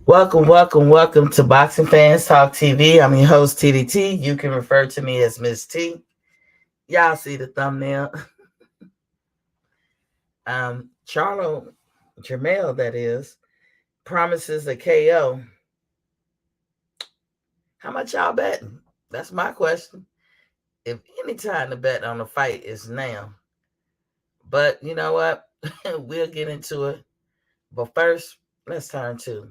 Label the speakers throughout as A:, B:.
A: Welcome to Boxing Fans Talk TV. I'm your host, TDT. You can refer to me as Miss T. Y'all see the thumbnail. Charlo, Jermell, that is, promises a KO. How much y'all betting? That's my question. If any time to bet on a fight is now. But you know what? We'll get into it. But first, let's turn to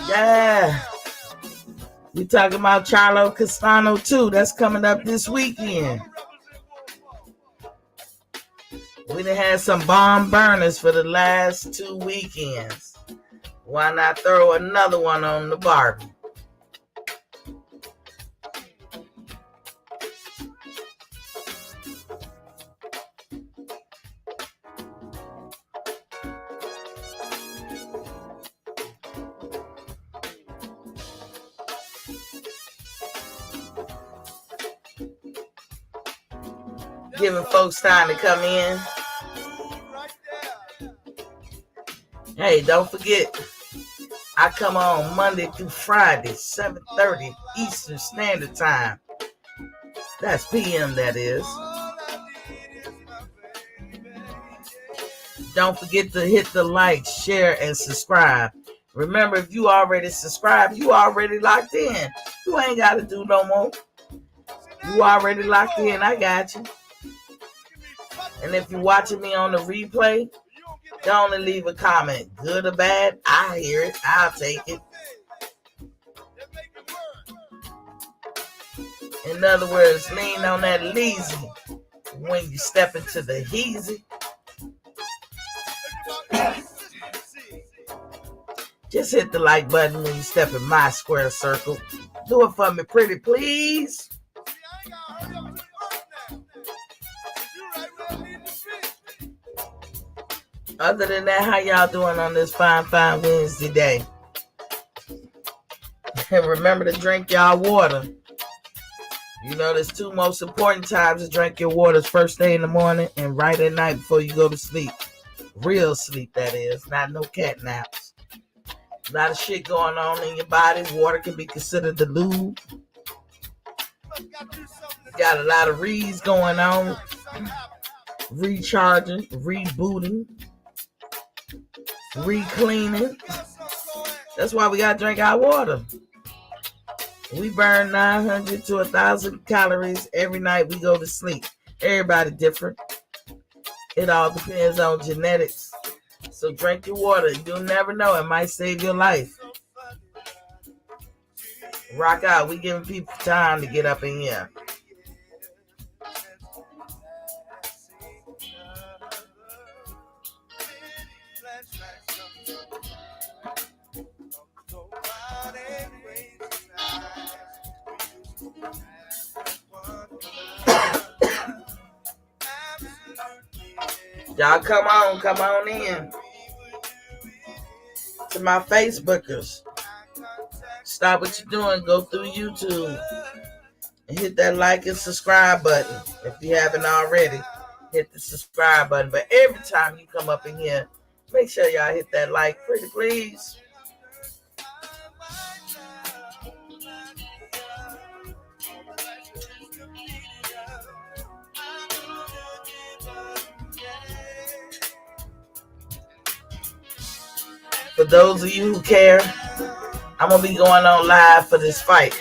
A: yeah. We talking about Charlo Castano too. That's coming up this weekend. We done had some bomb burners for the last 2 weekends. Why not throw another one on the Barbie? Giving folks time to come in. Hey, don't forget, I come on Monday through Friday, 7:30 Eastern Standard Time. That's PM, that is. Don't forget to hit the like, share, and subscribe. Remember, if you already subscribed, you already locked in. You ain't got to do no more. You already locked in. I got you. And if you're watching me on the replay, don't leave a comment. Good or bad, I hear it. I'll take it. In other words, lean on that leezy when you step into the heezy. Just hit the like button when you step in my square circle. Do it for me, pretty please. Other than that, how y'all doing on this fine Wednesday day? And remember to drink y'all water. You know, there's 2 most important times to drink your water. First thing in the morning and right at night before you go to sleep. Real sleep, that is. Not no cat naps. A lot of shit going on in your body. Water can be considered the lube. Got a lot of reads going on. Recharging, rebooting, re-cleaning. That's why we gotta drink our water. We burn 900 to 1,000 calories every night we go to sleep. Everybody different. It all depends on genetics. So drink your water. You'll never know. It might save your life. Rock out. We giving people time to get up in here. Y'all come on in to my Facebookers. Stop what you're doing. Go through YouTube and hit that like and subscribe button. If you haven't already, hit the subscribe button. But every time you come up in here, make sure y'all hit that like, pretty please. For those of you who care, I'm going to be going on live for this fight.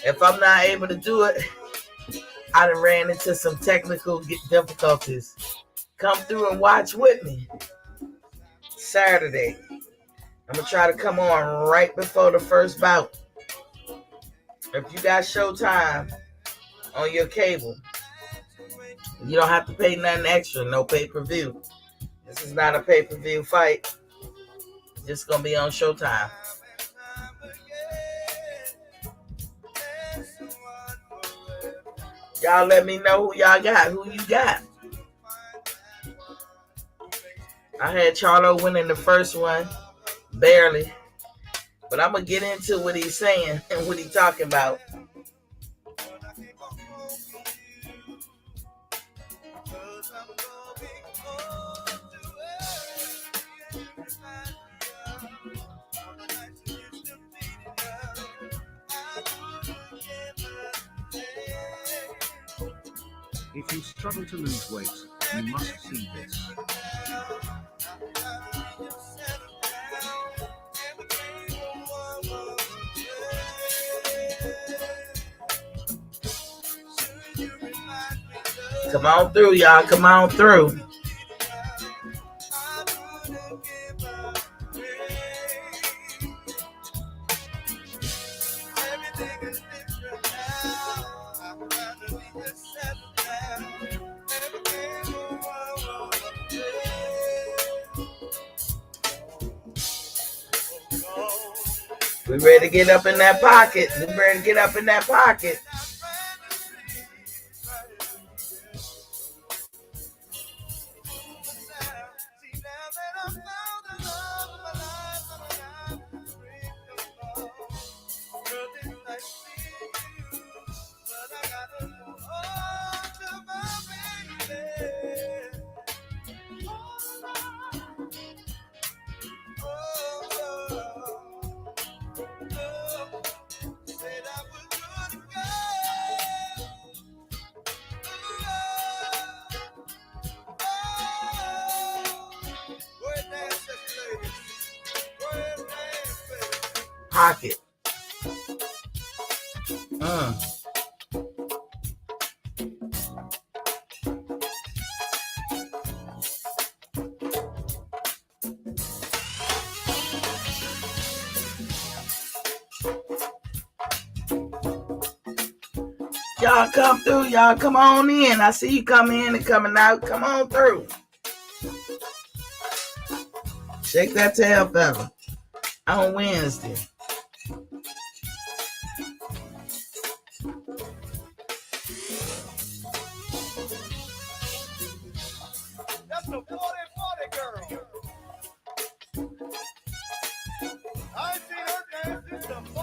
A: If I'm not able to do it, I done ran into some technical difficulties. Come through and watch with me. Saturday. I'm going to try to come on right before the first bout. If you got Showtime on your cable, you don't have to pay nothing extra. No pay-per-view. This is not a pay-per-view fight. It's going to be on Showtime. Y'all let me know who y'all got. Who you got? I had Charlo winning the first one. Barely. But I'm going to get into what he's saying and what he's talking about.
B: If you struggle to lose weight, you must see this.
A: Come on through, y'all. Come on through. We ready to get up in that pocket. We ready to get up in that pocket. Pocket. Y'all come through. Y'all come on in. I see you coming in and coming out. Come on through. Shake that tail feather on Wednesday.
C: That's the 40-40 girl. I ain't seen her dance since the 40-40.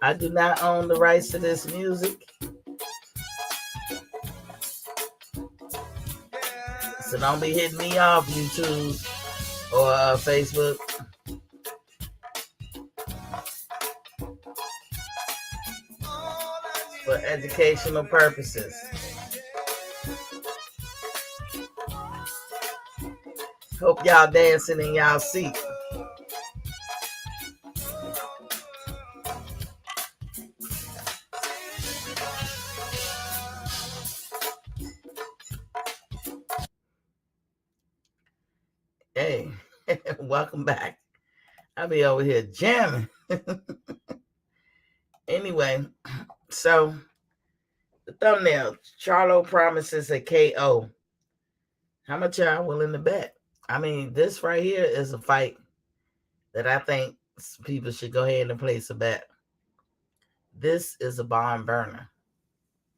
A: I do not own the rights to this music. So don't be hitting me off YouTube or Facebook. For educational purposes. Hope y'all dancing in y'all seat. Hey, welcome back. I'll be over here jamming. Anyway, so the thumbnail, Charlo promises a KO. How much y'all willing to bet? I mean, this right here is a fight that I think people should go ahead and place a bet. This is a barn burner.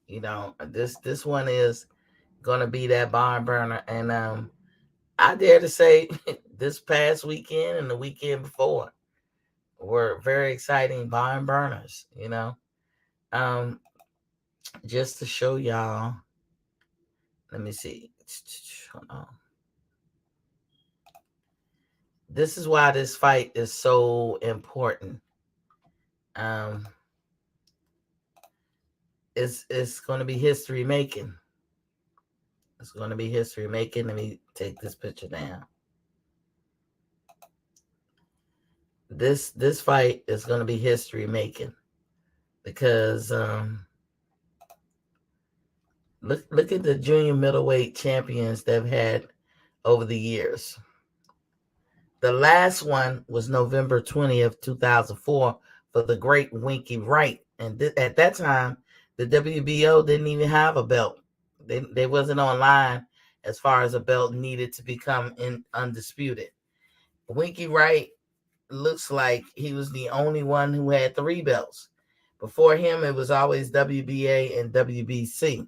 A: You know, this one is gonna be that barn burner. And I dare to say this past weekend and the weekend before were very exciting barn burners, you know. Just to show y'all, let me see. Hold on. This is why this fight is so important. It's going to be history making. It's going to be history making. Let me take this picture down. This fight is going to be history making because look at the junior middleweight champions they've had over the years. The last one was November 20th, 2004 for the great Winky Wright. And at that time, the WBO didn't even have a belt. They wasn't online as far as a belt needed to become undisputed. Winky Wright looks like he was the only one who had 3 belts. Before him, it was always WBA and WBC.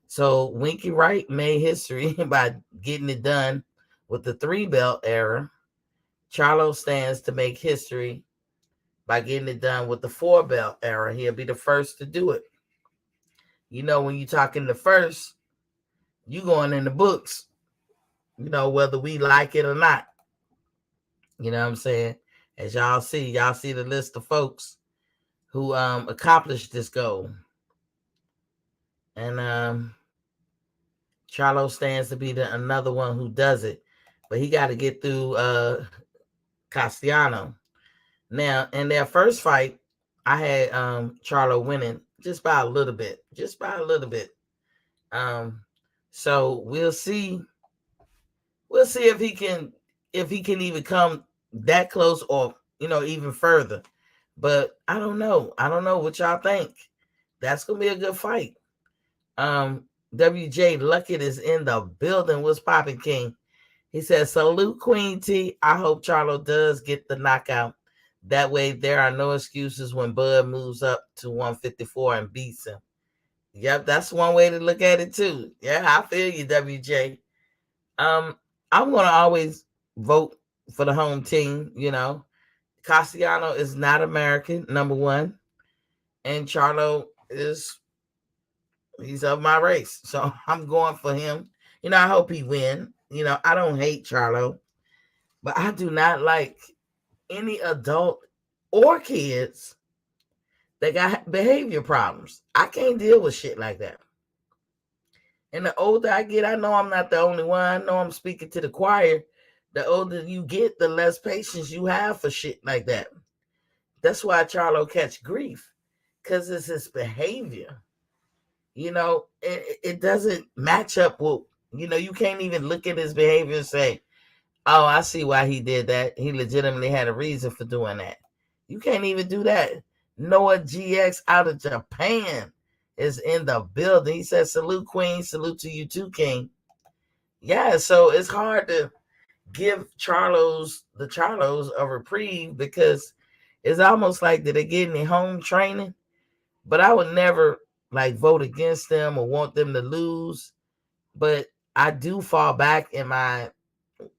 A: So Winky Wright made history by getting it done with the 3-belt era. Charlo stands to make history by getting it done with the 4-belt era. He'll be the first to do it. You know, when you're talking the first, you going in the books, whether we like it or not. You know what I'm saying? As y'all see the list of folks who accomplished this goal. And Charlo stands to be another one who does it. But he got to get through Castellano. Now, in their first fight, I had Charlo winning just by a little bit. So we'll see if he can even come that close or even further. But I don't know what y'all think. That's gonna be a good fight. WJ Luckett is in the building. What's popping, King? He says, salute Queen T. I hope Charlo does get the knockout. That way there are no excuses when Bud moves up to 154 and beats him. Yep, that's one way to look at it too. Yeah, I feel you, WJ. I'm gonna always vote for the home team, Castellano is not American, number one. And Charlo he's of my race. So I'm going for him. I hope he win. I don't hate Charlo, but I do not like any adult or kids that got behavior problems. I can't deal with shit like that. And the older I get, I know I'm not the only one. I know I'm speaking to the choir. The older you get, the less patience you have for shit like that. That's why Charlo catch grief, because it's his behavior. It doesn't match up with, you can't even look at his behavior and say, oh, I see why he did that. He legitimately had a reason for doing that. You can't even do that. Noah GX out of Japan is in the building. He says, salute, Queen. Salute to you too, King. Yeah, so it's hard to give the Charlos a reprieve, because it's almost like, did they get any home training? But I would never vote against them or want them to lose. But I do fall back in my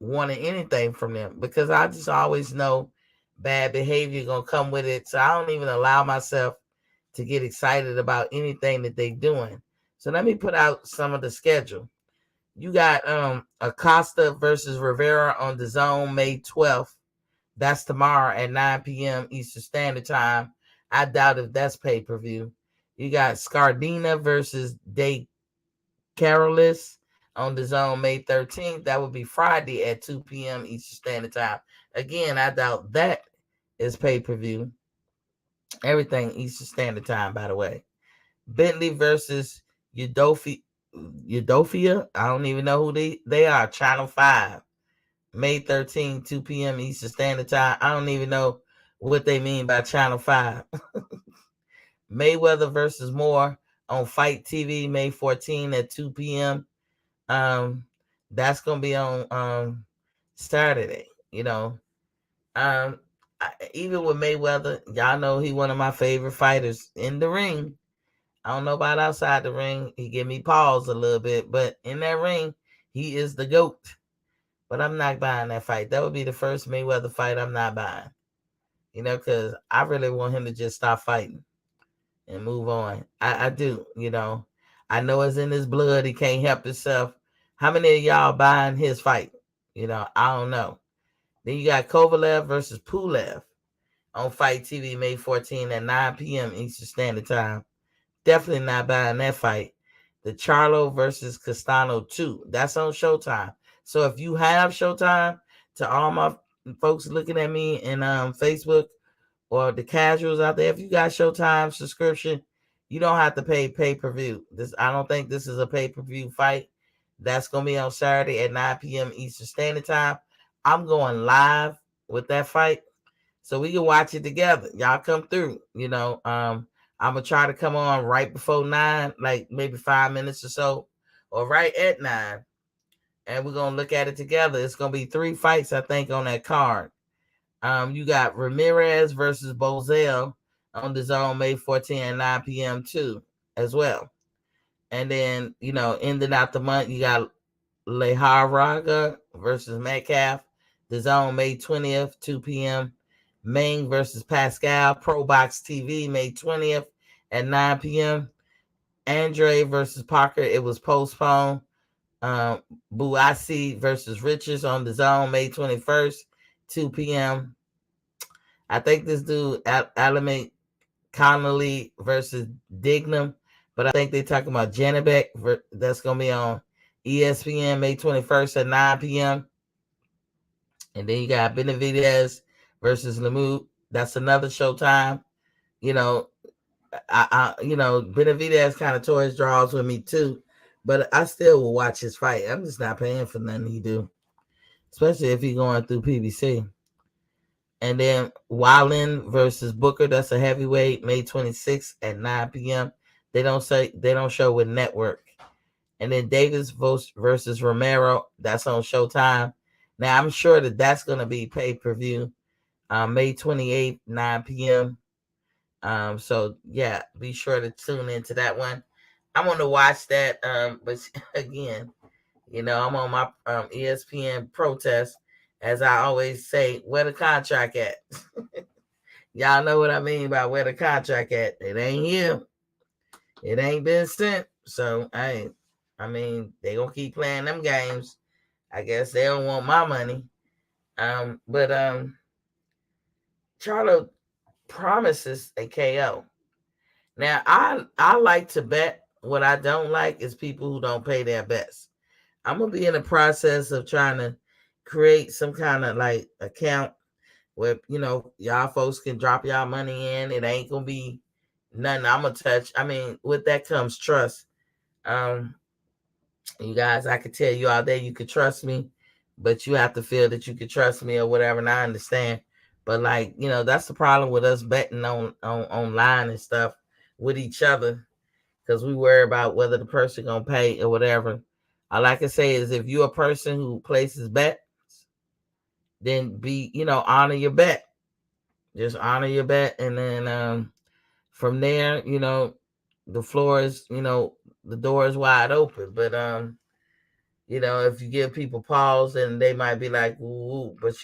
A: wanting anything from them, because I just always know bad behavior gonna come with it. So I don't even allow myself to get excited about anything that they're doing. So let me put out some of the schedule. You got Acosta versus Rivera on the Zone May 12th. That's tomorrow at 9 p.m. Eastern Standard Time. I doubt if that's pay-per-view. You got Scardina versus De Carolis on the Zone May 13th. That would be Friday at 2 p.m. Eastern Standard Time. Again, I doubt that is pay-per-view. Everything Eastern Standard Time, by the way. Bentley versus Udofia. I don't even know who they are. Channel 5. May 13th, 2 p.m. Eastern Standard Time. I don't even know what they mean by Channel 5. Mayweather versus Moore on Fight TV, May 14 at 2 p.m. That's going to be on Saturday, even with Mayweather, y'all know he one of my favorite fighters in the ring. I don't know about outside the ring. He give me pause a little bit, but in that ring, he is the GOAT. But I'm not buying that fight. That would be the first Mayweather fight I'm not buying. Because I really want him to just stop fighting and move on. I do, I know it's in his blood. He can't help himself. How many of y'all buying his fight? I don't know. Then you got Kovalev versus Pulev on Fight TV May 14 at 9 p.m. Eastern Standard Time. Definitely not buying that fight. The Charlo versus Castano 2. That's on Showtime. So if you have Showtime, to all my folks looking at me in Facebook or the casuals out there, if you got Showtime subscription, you don't have to pay pay-per-view. I don't think this is a pay-per-view fight. That's going to be on Saturday at 9 p.m. Eastern Standard Time. I'm going live with that fight so we can watch it together. Y'all come through, I'm going to try to come on right before 9, like maybe 5 minutes or so, or right at 9. And we're going to look at it together. It's going to be 3 fights, I think, on that card. You got Ramirez versus Bozell on the Zone May 14 at 9 p.m. too, as well. And then, ending out the month, you got Leharaga versus Metcalf. The Zone, May 20th, 2 p.m. Ming versus Pascal. Pro Box TV, May 20th at 9 p.m. Andre versus Parker, it was postponed. Buasi versus Richards on the Zone, May 21st, 2 p.m. I think this dude, Alamate Connolly versus Dignam, but I think they're talking about Janabek. That's going to be on ESPN, May 21st at 9 p.m. And then you got Benavidez versus Lemieux. That's another Showtime. Benavidez kind of tore his draws with me too, but I still will watch his fight. I'm just not paying for nothing he do, especially if he's going through PBC. And then Wildin versus Booker, that's a heavyweight, May 26th at 9 p.m. They don't show with network. And then Davis versus Romero, that's on Showtime. Now I'm sure that's going to be pay-per-view, May 28th, 9 p.m. So yeah, be sure to tune into that one. I'm going to watch that. But again, I'm on my ESPN protest. As I always say, where the contract at? Y'all know what I mean by where the contract at. It ain't here. It ain't been sent. So, hey, they gonna keep playing them games. I guess they don't want my money. But Charlo promises a KO. Now, I like to bet. What I don't like is people who don't pay their bets. I'm gonna be in the process of trying to create some kind of like account where y'all folks can drop y'all money in. It ain't gonna be nothing I'm gonna touch. With that comes trust. You guys, I could tell you all day you could trust me, but you have to feel that you could trust me or whatever. And I understand, but that's the problem with us betting on online and stuff with each other, because we worry about whether the person gonna pay or whatever. All I can say is if you're a person who places bets, then honor your bet. Just honor your bet, and then from there, the floor is, the door is wide open. But if you give people pause, then they might be like, ooh. But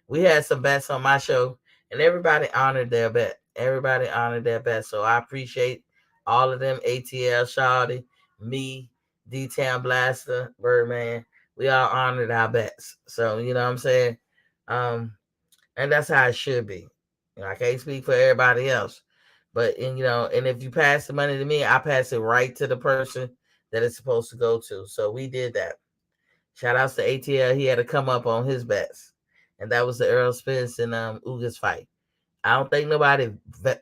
A: we had some bets on my show, and everybody honored their bet. Everybody honored their bet. So I appreciate all of them. ATL, Shawty, me, D-Town Blaster, Birdman. We all honored our bets. So you know what I'm saying? And that's how it should be. I can't speak for everybody else. But and if you pass the money to me, I pass it right to the person that it's supposed to go to. So we did that. Shout outs to ATL. He had to come up on his bets. And that was the Earl Spence and Ugas fight. I don't think nobody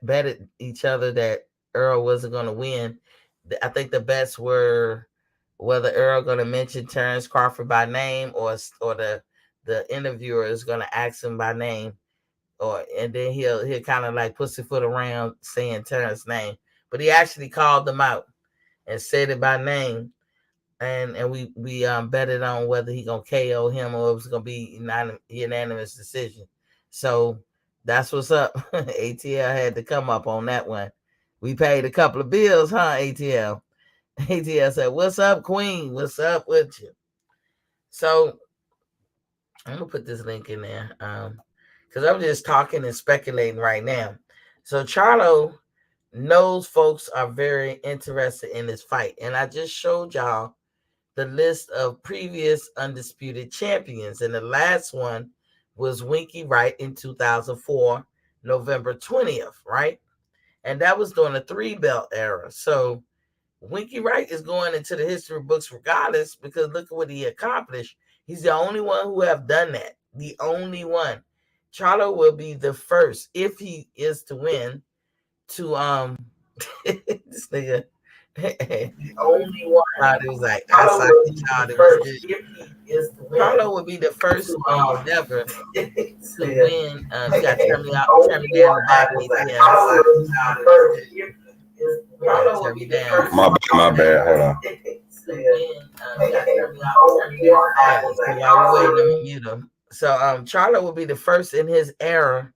A: betted each other that Earl wasn't going to win. I think the bets were whether Earl going to mention Terrence Crawford by name or the interviewer is going to ask him by name, and then he'll kind of like pussyfoot around saying Terrence's name, but he actually called them out and said it by name, and we betted on whether he gonna KO him or it was gonna be unanimous decision. So that's what's up. ATL had to come up on that one. We paid a couple of bills, huh? ATL said, "What's up, Queen? What's up with you?" So I'm gonna put this link in there because I'm just talking and speculating right now. So Charlo knows folks are very interested in this fight, and I just showed y'all the list of previous undisputed champions, and the last one was Winky Wright in 2004, November 20th, right? And that was during the 3-belt era. So Winky Wright is going into the history books regardless, because look at what he accomplished. He's the only one who have done that. The only one. Charlo will be the first, if he is to win, to this nigga. The only one. Charlo was like, Charlo would be the first ever to win. You got to turn me down the back. Turn me down.
D: My bad. Hold on.
A: While we waiting to mute him. So Charlo will be the first in his era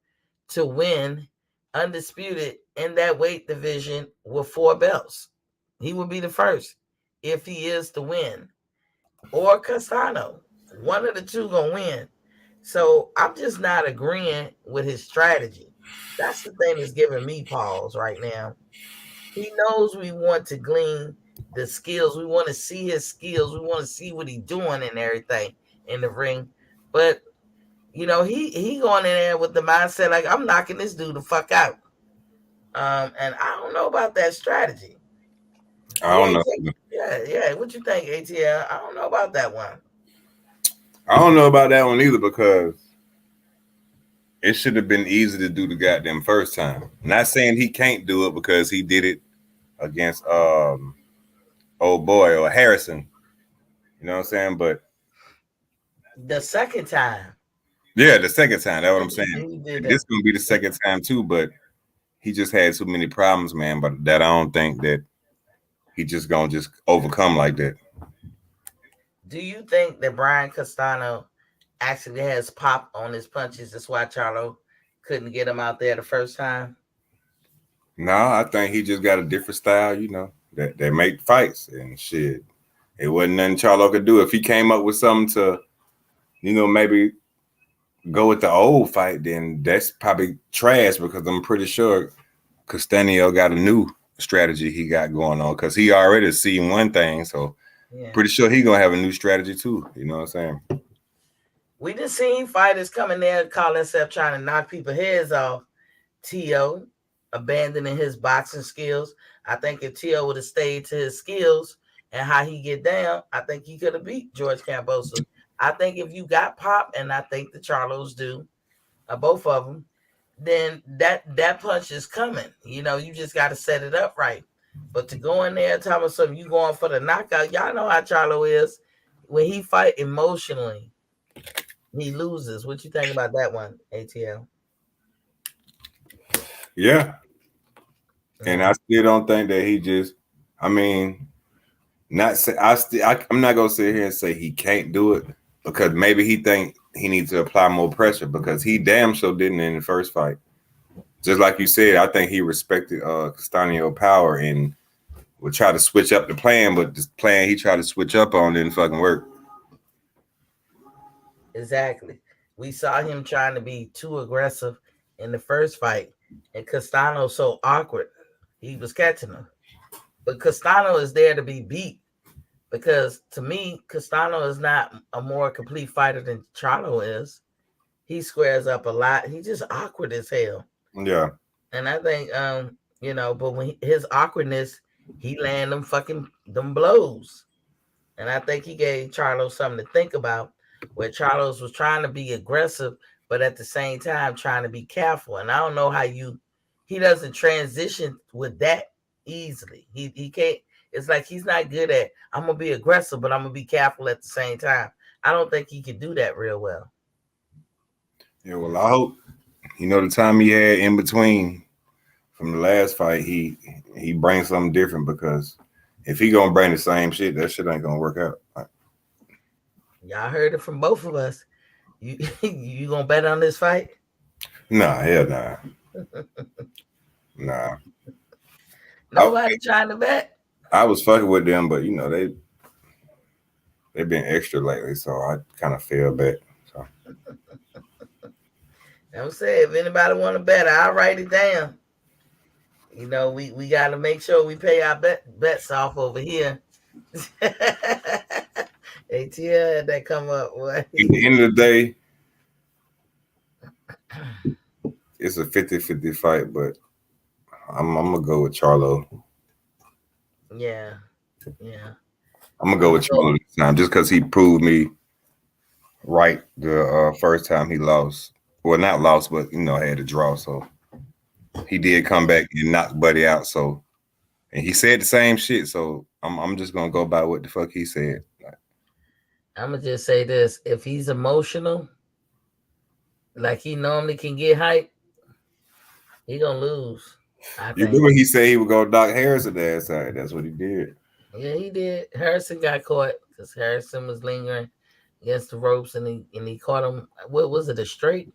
A: to win undisputed in that weight division with 4 belts. He would be the first if he is to win. Or Castano. One of the two gonna win. So I'm just not agreeing with his strategy. That's the thing that's giving me pause right now. He knows we want to glean the skills. We want to see his skills. We want to see what he's doing and everything in the ring. But he going in there with the mindset like I'm knocking this dude the fuck out. And I don't know about that strategy.
D: I
A: You
D: don't
A: ain't
D: know.
A: take, yeah. What you think, ATL? I don't know about that one.
D: I don't know about that one either because it should have been easy to do the goddamn first time. Not saying he can't do it because he did it against old boy or Harrison. You know what I'm saying? But
A: The second time
D: yeah, the second time. That's what I'm saying.
A: he did
D: And this
A: that.
D: gonna be the second time too, but he just had so many problems, man. But that I don't think that he just gonna just overcome like that.
A: Do you think that Brian Castano actually has pop on his punches? That's why Charlo couldn't get him out there the first time.
D: No, I think he just got a different style, that make fights and shit. It wasn't nothing Charlo could do. If he came up with something to, maybe go with the old fight, then that's probably trash because I'm pretty sure Castanio got a new strategy he got going on because he already seen one thing. So pretty sure he gonna have a new strategy too. You know what I'm saying?
A: We just seen fighters coming there calling themselves trying to knock people's heads off. T.O. abandoning his boxing skills. I think if T.O. would have stayed to his skills and how he get down, I think he could have beat George Cambosa. I think if you got pop, and I think the Charlos do, both of them, then that punch is coming. You just got to set it up right. But to go in there and tell me something, you going for the knockout, y'all know how Charlo is. When he fight emotionally, he loses. What you think about that one, ATL?
D: Yeah. And I still don't think that he just, not say I'm not gonna sit here and say he can't do it because maybe he think he needs to apply more pressure because he damn sure didn't in the first fight. Just like you said, I think he respected Castanio power and would try to switch up the plan, but the plan he tried to switch up on didn't fucking work.
A: Exactly. We saw him trying to be too aggressive in the first fight, and Castano so awkward. He was catching him. But Castano is there to be beat because to me, Castano is not a more complete fighter than Charlo is. He squares up a lot. He's just awkward as hell.
D: Yeah.
A: And I think, but when his awkwardness, he land them blows. And I think he gave Charlo something to think about where Charlos was trying to be aggressive, but at the same time trying to be careful. And I don't know how he doesn't transition with that easily. He can't, it's like he's not good at, I'm going to be aggressive, but I'm going to be careful at the same time. I don't think he could do that real well.
D: Yeah, well, I hope, the time he had in between from the last fight, he brings something different because if he gonna bring the same shit, that shit ain't gonna work out.
A: Y'all heard it from both of us. You gonna bet on this fight?
D: Nah, hell nah. Nah.
A: Nobody trying to bet.
D: I was fucking with them, but they've been extra lately, so I kind of feel bad. So
A: I'm saying if anybody want to bet, I'll write it down. We got to make sure we pay our bets off over here. ATL had that come up. Boy.
D: At the end of the day, it's a 50-50 fight, but I'm gonna go with Charlo.
A: Yeah.
D: I'm gonna go with Charlo this time just because he proved me right the first time he lost. Well, not lost, but had a draw. So he did come back and knock Buddy out. So, and he said the same shit. So I'm just gonna go by what the fuck he said.
A: I'm gonna just say this: if he's emotional, like he normally can get hype, he gonna lose.
D: You remember he said he would go knock Harrison ass out. That's what he did.
A: Yeah, he did. Harrison got caught because Harrison was lingering against the ropes, and he caught him. What was it? A straight?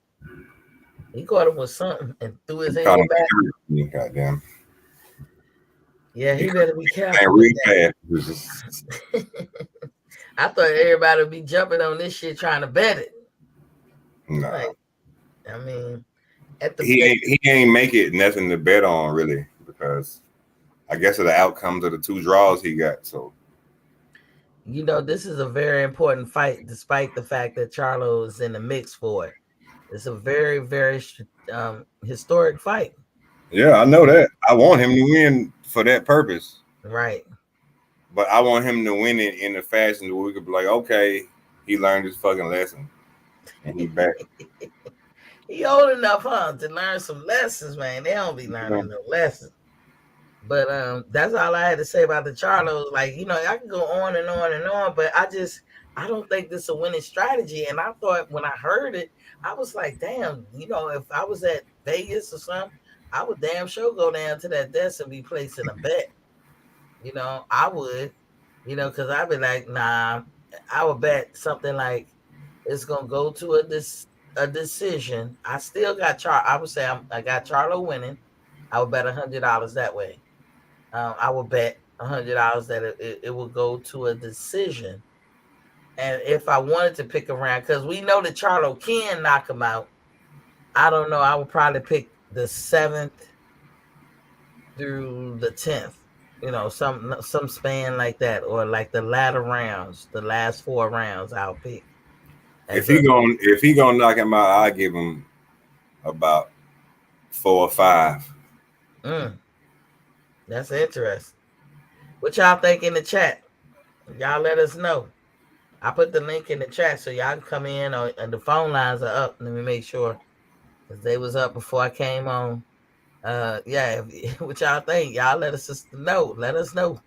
A: He caught him with something and threw his head back.
D: Goddamn.
A: Yeah, he better be
D: Can't
A: careful with
D: read
A: that.
D: fast.
A: I thought everybody would be jumping on this shit trying to bet it.
D: Nah,
A: Like, I mean, at the
D: he ain't make it nothing to bet on really because I guess of the outcomes of the two draws he got. So
A: you know, this is a very important fight, despite the fact that Charlo is in the mix for it. It's a very, very historic fight.
D: yeah, I know that. I want him to win for that purpose,
A: Right.
D: but I want him to win it in a fashion where we could be like, okay, he learned his fucking lesson and he back.
A: He old enough, huh, to learn some lessons, man. They don't be
D: You know?
A: learning no lessons. But that's all I had to say about the Charlos. Like, you know, I can go on and on and on, but I don't think this is a winning strategy. And I thought when I heard it, I was like, damn, you know, if I was at Vegas or something, I would damn sure go down to that desk and be placing a bet. You know, I would, you know, because I'd be like, nah, I would bet something like it's gonna go to a decision. I still got I would say I got Charlo winning. I would bet $100 that way. I would bet $100 that it will go to a decision. And if I wanted to pick a round, because we know that Charlo can knock him out, I don't know. I would probably pick the 7th through the 10th. You know, some span like that, or like the latter rounds, the last 4 rounds. I'll pick
D: If
A: as a.
D: he gonna knock him out, I give him about 4 or 5.
A: Mm, that's interesting. What y'all think in the chat? Y'all let us know. I put the link in the chat so y'all can come in, and the phone lines are up. Let me make sure because they was up before I came on. Yeah, what y'all think? Y'all let us know. Let us know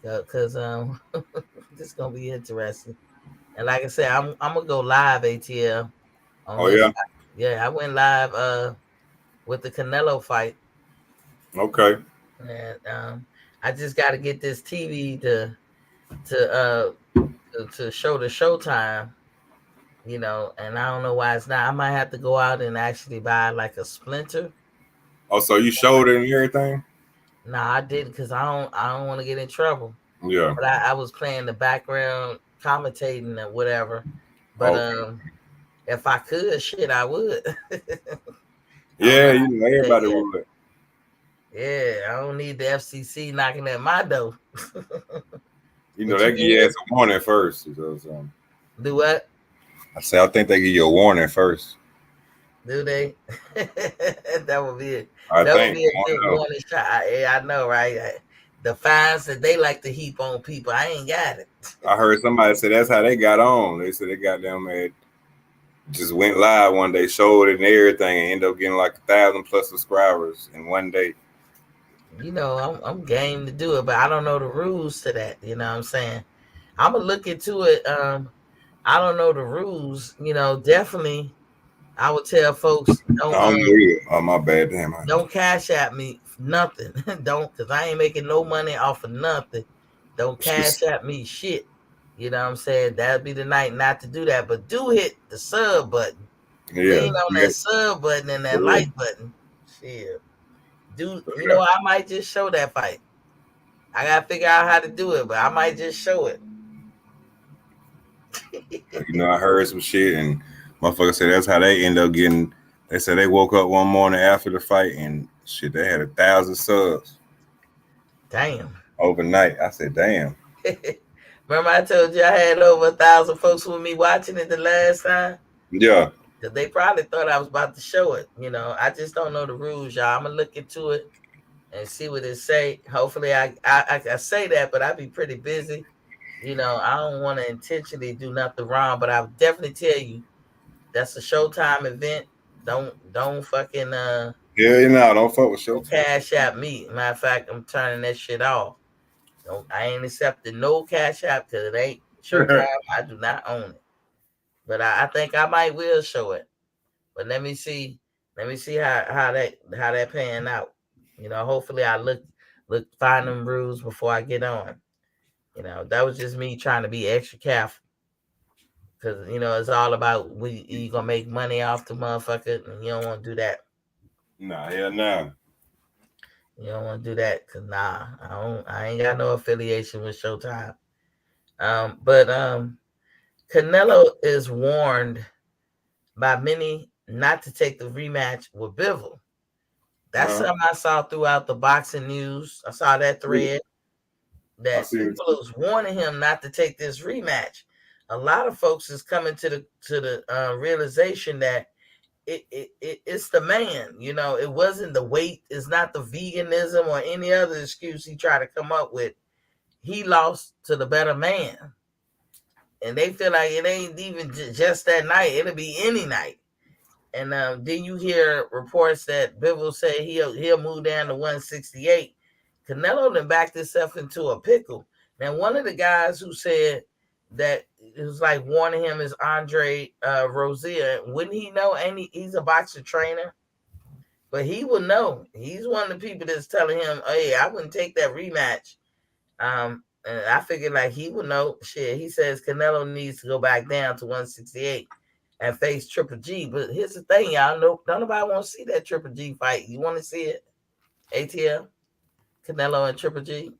A: because this gonna be interesting. And like I said, I'm gonna go live ATL on
D: Oh
A: this.
D: yeah,
A: Yeah, I went live with the Canelo fight,
D: okay.
A: and I just got to get this TV to uh to show the showtime, you know, and I don't know why it's not. I might have to go out and actually buy like a splinter.
D: Oh, so you showed it and everything?
A: Nah, I didn't because I don't want to get in trouble.
D: Yeah.
A: But I was playing the background, commentating or whatever. But
D: Oh,
A: if I could, shit, I would. I don't know
D: yeah.
A: how
D: You
A: to
D: know
A: do that
D: everybody
A: yet.
D: would.
A: Yeah, I don't need the FCC knocking at my door.
D: You know
A: But you
D: they give
A: can
D: you
A: hear,
D: ass a warning first. So,
A: do what?
D: I say I think they give you a warning first.
A: Do they? That would be it.
D: I
A: That would
D: think.
A: be a
D: I
A: good
D: don't know.
A: warning shot. I know, right? The fines that they like to heap on people, I ain't got it.
D: I heard somebody say that's how they got on. They said they got them at just went live one day, showed it and everything, and ended up getting like 1,000+ subscribers in one day.
A: You know, I'm game to do it, but I don't know the rules to that. You know what I'm saying? I'm gonna look into it. I don't know the rules. You know, definitely, I would tell folks
D: I don't know either. Oh my bad, damn.
A: don't cash at me nothing. Don't, because I ain't making no money off of nothing. Don't cash at me shit. You know what I'm saying? That'd be the night not to do that. But do hit the sub button.
D: Yeah,
A: Lean on
D: yeah,
A: that sub button and that
D: yeah.
A: like button. Shit. Do you know I might just show that fight. I gotta figure out how to do it, but I might just show it.
D: You know, I heard some shit, and motherfucker said that's how they end up getting. They said they woke up one morning after the fight, and shit, they had 1,000 subs
A: Damn.
D: overnight. I said, damn.
A: Remember I told you I had over 1,000 folks with me watching it the last time?
D: Yeah,
A: Because they probably thought I was about to show it. You know, I just don't know the rules, y'all. I'm gonna look into it and see what it say. Hopefully, I say that, but I be pretty busy. You know, I don't want to intentionally do nothing wrong, but I'll definitely tell you that's a Showtime event. Don't fucking
D: yeah, you know, don't fuck with
A: don't
D: Showtime.
A: cash out me. Matter of fact, I'm turning that shit off. Don't I ain't accepting no cash app because it ain't Showtime. I do not own it, but I think I might will show it. But let me see. Let me see how that pan out. You know, hopefully I find them rules before I get on. You know, that was just me trying to be extra careful because you know it's all about you gonna make money off the motherfucker, and you don't want to do that.
D: Nah, hell nah.
A: You don't want to do that because I ain't got no affiliation with Showtime. But Canelo is warned by many not to take the rematch with Bivol. That's something I saw throughout the boxing news. I saw that thread that people was warning him not to take this rematch. A lot of folks is coming to the realization that it's the man. You know, it wasn't the weight. It's not the veganism or any other excuse he tried to come up with. He lost to the better man, and they feel like it ain't even just that night. It'll be any night. And then you hear reports that Bivol say he'll move down to 168. Canelo then backed himself into a pickle. Now, one of the guys who said that it was like warning him is Andre Rozier. Wouldn't he know? And he's a boxer trainer, but he would know. He's one of the people that's telling him, "Hey, I wouldn't take that rematch." And I figured like he would know. Shit, he says Canelo needs to go back down to 168 and face Triple G. But here's the thing, y'all know, don't nobody want to see that Triple G fight. You want to see it? ATL, Canelo and Triple G.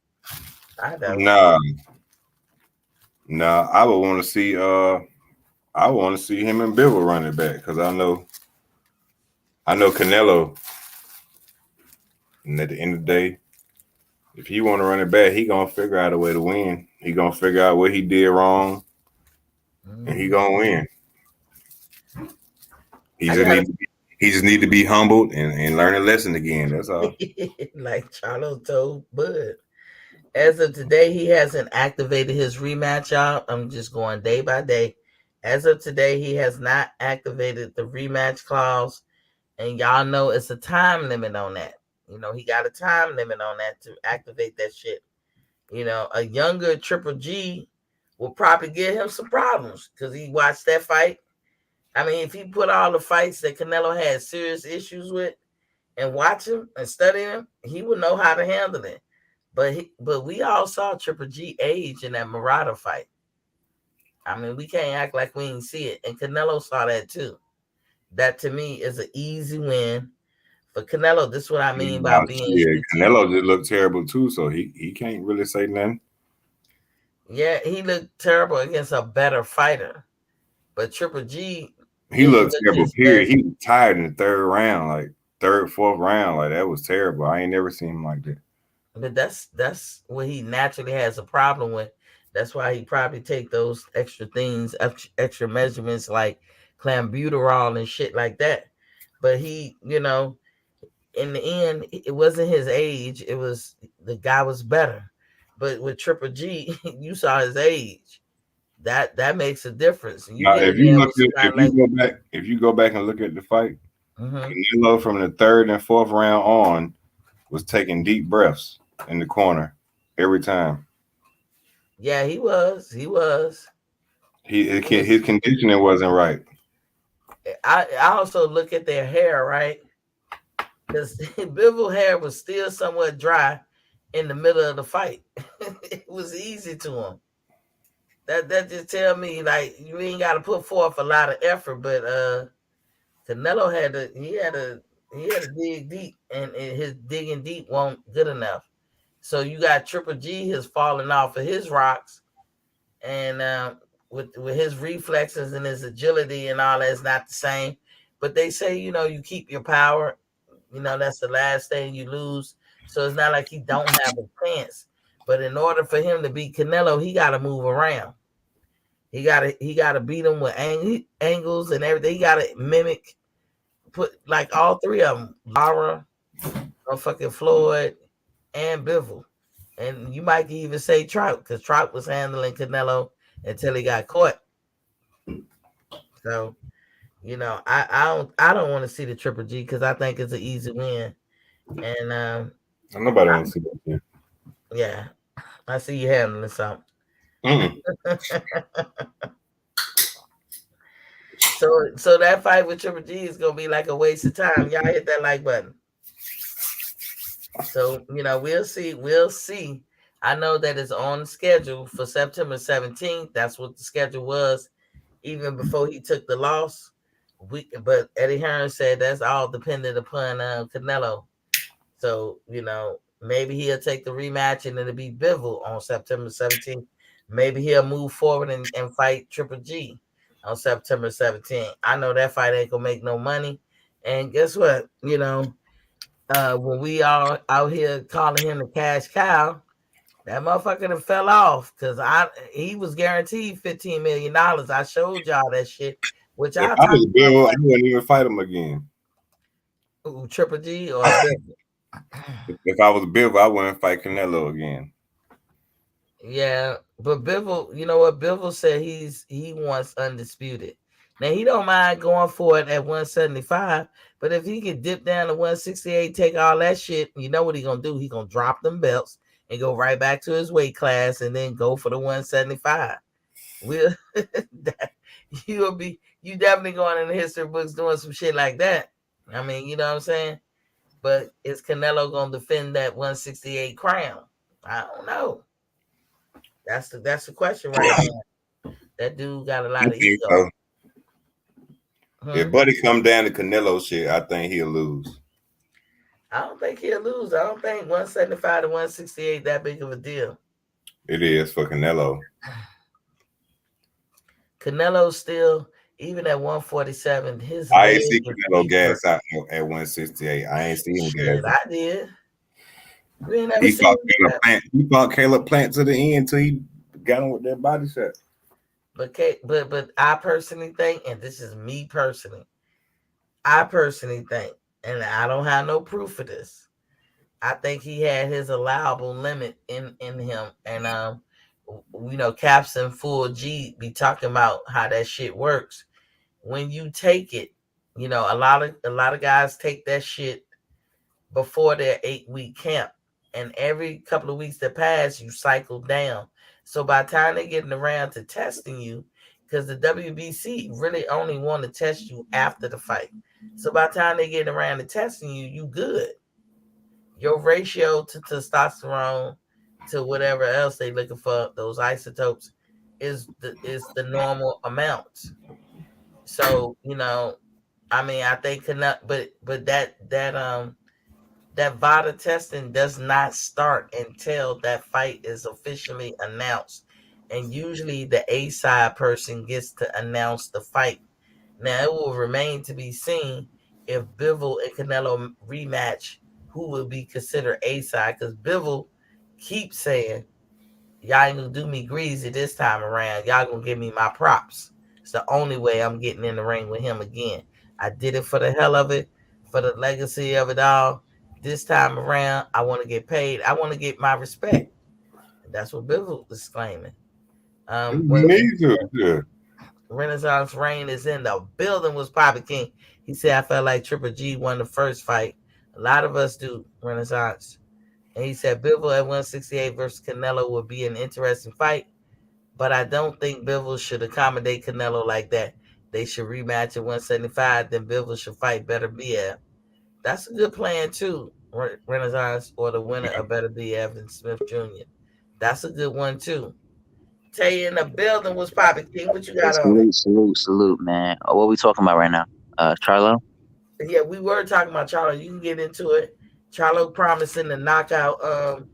A: I don't.
D: Nah. I would want to see. I want to see him and Bivol run it back because I know Canelo. And at the end of the day, if he want to run it back, he gonna figure out a way to win. He gonna figure out what he did wrong, and he gonna win. He just need to be humbled and learn a lesson again. That's all.
A: Like Charlo told Bud. As of today, he hasn't activated his rematch, y'all. I'm just going day by day. As of today, he has not activated the rematch clause. And y'all know it's a time limit on that. You know, he got a time limit on that to activate that shit. You know, a younger Triple G will probably give him some problems because he watched that fight. I mean, if he put all the fights that Canelo had serious issues with and watch him and study him, he would know how to handle it. But we all saw Triple G age in that Murata fight. I mean, we can't act like we didn't see it. And Canelo saw that too. That to me is an easy win for Canelo. This is what I mean by being
D: Canelo just looked terrible too, so he can't really say nothing.
A: Yeah, he looked terrible against a better fighter. But Triple G,
D: he looked terrible, period. He was tired in the third round, like third, fourth round. Like that was terrible. I ain't never seen him like that.
A: But that's what he naturally has a problem with. That's why he probably take those extra things, extra measurements like clenbuterol and shit like that. But he, you know, in the end, it wasn't his age. It was the guy was better. But with Triple G, you saw his age. That makes a difference.
D: Now, if you go back and look at the fight, Canelo from the third and fourth round on was taking deep breaths in the corner every time.
A: Yeah, he was.
D: His conditioning wasn't right.
A: I also look at their hair, right? Because Bivol hair was still somewhat dry in the middle of the fight. It was easy to him. That just tell me like you ain't got to put forth a lot of effort, but Canelo had to dig deep, and his digging deep won't good enough. So you got Triple G has fallen off of his rocks, and with his reflexes and his agility and all that's not the same. But they say, you know, you keep your power. You know, that's the last thing you lose. So it's not like he don't have a chance. But in order for him to beat Canelo, he got to move around. He got to beat him with angles and everything. He got to mimic, put like all three of them, Lara, fucking Floyd, and Bivol. And you might even say Trout, because Trout was handling Canelo until he got caught. So, you know, I don't want to see the Triple G because I think it's an easy win. And
D: nobody wants to see that.
A: Yeah, I see you handling something. So that fight with Triple G is gonna be like a waste of time. Y'all hit that like button. So, you know, we'll see. I know that it's on schedule for September 17th. That's what the schedule was even before he took the loss. But Eddie Hearn said that's all dependent upon Canelo. So, maybe he'll take the rematch and it'll be Bivol on September 17th. Maybe he'll move forward and fight Triple G on September 17th. I know that fight ain't gonna make no money. And guess what? When we all out here calling him the cash cow, that motherfucker done fell off because he was guaranteed $15 million. I showed y'all that shit, which
D: If
A: I'll
D: I
A: talk
D: was
A: about
D: Bill, I wouldn't even fight him again.
A: Triple G or Bivol.
D: If I was Bill, I wouldn't fight Canelo again.
A: Yeah, but Bivol, you know what? Bivol said he wants undisputed. Now he don't mind going for it at 175, but if he can dip down to 168, take all that shit, you know what he gonna do? He gonna drop them belts and go right back to his weight class and then go for the 175. We'll you definitely going in the history books doing some shit like that. I mean, you know what I'm saying? But is Canelo gonna defend that 168 crown? I don't know. That's the question right now. That dude got a
D: I
A: lot of
D: think
A: ego.
D: so. If Buddy come down to Canelo shit, I think he'll lose.
A: I don't think he'll lose. I don't think 175 to 168 that big of a deal.
D: It is for Canelo.
A: Canelo still, even at 147, his
D: I
A: leg
D: ain't see
A: is
D: Canelo gas out at 168. I ain't see him gas
A: shit.
D: out.
A: I did. You ain't never
D: He
A: seen
D: fought
A: him.
D: Caleb Plant. He fought Caleb Plant to the end till he got him with that body shot.
A: But I personally think, and this is me personally, I personally think, and I don't have no proof for this. I think he had his allowable limit in him, and Caps and Full G be talking about how that shit works. When you take it, a lot of guys take that shit before their 8-week camp, and every couple of weeks that pass, you cycle down. So by the time they're getting around to testing you, because the WBC really only want to test you after the fight. So by the time they get around to testing you, you good. Your ratio to testosterone to whatever else they looking for, those isotopes, is the normal amount. So I mean, I think but that VADA testing does not start until that fight is officially announced, and usually the A side person gets to announce the fight. Now it will remain to be seen if Bivol and Canelo rematch, who will be considered A side, because Bivol keeps saying, y'all ain't gonna do me greasy this time around. Y'all gonna give me my props. It's the only way I'm getting in the ring with him again. I did it for the hell of it, for the legacy of it all. This time around, I want to get paid. I want to get my respect. And that's what Bivol is claiming.
D: Me too. Yeah.
A: Renaissance Rain is in the building was Poppy King. He said, I felt like Triple G won the first fight. A lot of us do, Renaissance. And he said, Bivol at 168 versus Canelo would be an interesting fight, but I don't think Bivol should accommodate Canelo like that. They should rematch at 175, then Bivol should fight Better BF. That's a good plan too, Renaissance, or the winner of Better BF and Smith Jr. That's a good one too. Tell you in the building was Poppy King. What you
E: Hey,
A: got on it?
E: salute, man. What are we talking about right now? Charlo?
A: Yeah, we were talking about Charlo. You can get into it. Charlo promising to knock out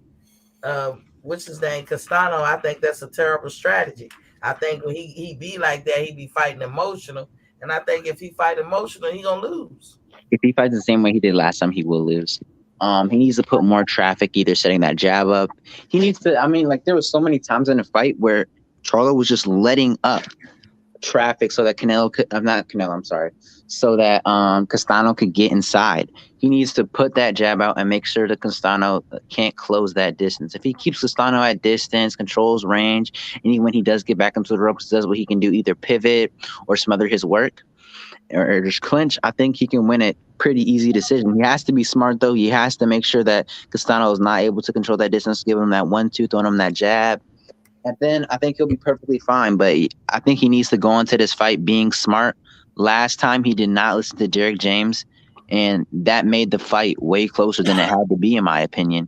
A: what's his name, Castano. I think that's a terrible strategy. I think when he be like that, he be fighting emotional. And I think if he fight emotional, he gonna lose.
E: If he fights the same way he did last time, he will lose. He needs to put more traffic, either setting that jab up. He needs to, I mean, like there was so many times in the fight where Charlo was just letting up traffic so that Canelo could, not Canelo, I'm sorry, so that Castano could get inside. He needs to put that jab out and make sure that Castano can't close that distance. If he keeps Castano at distance, controls range, and even when he does get back into the ropes, does what he can do, either pivot or smother his work or just clinch, I think he can win it pretty easy decision. He has to be smart though. He has to make sure that Castano is not able to control that distance, give him that 1-2, throwing him that jab. And then I think he'll be perfectly fine. But I think he needs to go into this fight being smart. Last time he did not listen to Derek James, and that made the fight way closer than it had to be, in my opinion.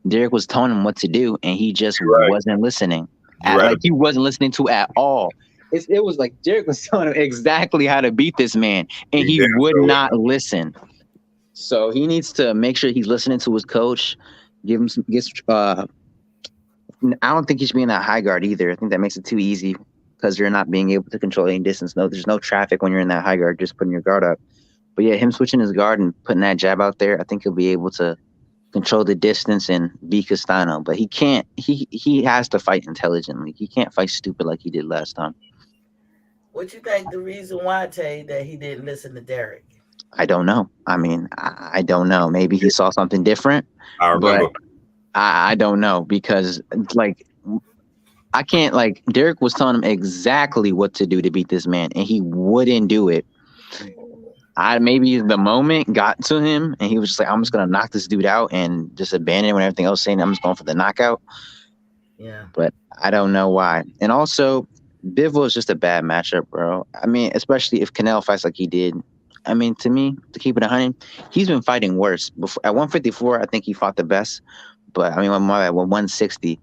E: Derek was telling him what to do, and he just wasn't listening. Like he wasn't listening to at all. It was like Derek was telling him exactly how to beat this man, and he would not listen. So he needs to make sure he's listening to his coach. Give him some. I don't think he should be in that high guard either. I think that makes it too easy because you're not being able to control any distance. No, there's no traffic when you're in that high guard. Just putting your guard up. But yeah, him switching his guard and putting that jab out there, I think he'll be able to control the distance and beat Castano. But he can't. He has to fight intelligently. He can't fight stupid like he did last time.
A: What you think the reason why, Tay, that he didn't listen to Derek?
E: I don't know. I mean, I don't know. Maybe he saw something different.
D: I remember.
E: But I don't know because like I can't like Derek was telling him exactly what to do to beat this man and he wouldn't do it. Maybe the moment got to him and he was just like, I'm just gonna knock this dude out and just abandon when everything else saying I'm just going for the knockout.
A: Yeah.
E: But I don't know why. And also Bivol is just a bad matchup, bro. I mean, especially if Canelo fights like he did. I mean, to me, to keep it 100, he's been fighting worse. Before at 154, I think he fought the best. But I mean, at 160,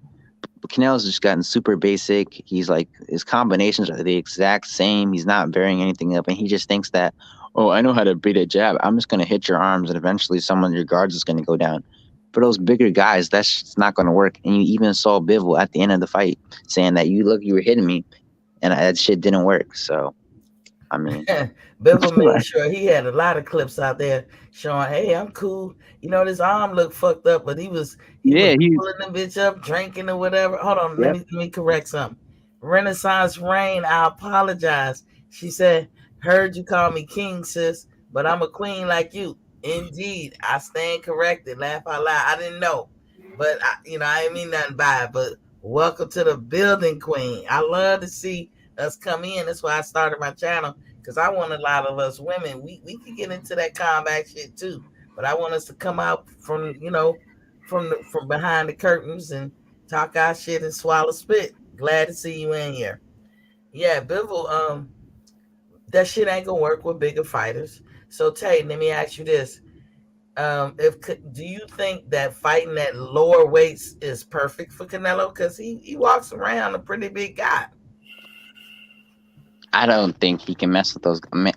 E: Canelo's just gotten super basic. He's like, his combinations are the exact same. He's not varying anything up. And he just thinks that, oh, I know how to beat a jab. I'm just going to hit your arms and eventually someone, your guards is going to go down. For those bigger guys, that's just not going to work. And you even saw Bivol at the end of the fight saying that you were hitting me and that shit didn't work. So, I mean,
A: Bivol made sure he had a lot of clips out there showing, hey, I'm cool. You know, this arm looked fucked up, but he was pulling the bitch up, drinking or whatever. Hold on, let me correct something. Renaissance Rain, I apologize. She said, heard you call me king, sis, but I'm a queen like you. Indeed, I stand corrected. Laugh out loud. I didn't know, but I didn't mean nothing by it. But welcome to the building, queen. I love to see us come in. That's why I started my channel, because I want a lot of us women. We can get into that combat shit too, but I want us to come out from from behind the curtains and talk our shit and swallow spit. Glad to see you in here. Yeah, Bivol. That shit ain't gonna work with bigger fighters. So Tay, let me ask you this: do you think that fighting at lower weights is perfect for Canelo? Because he walks around a pretty big guy.
E: I don't think he can mess with those. I mean,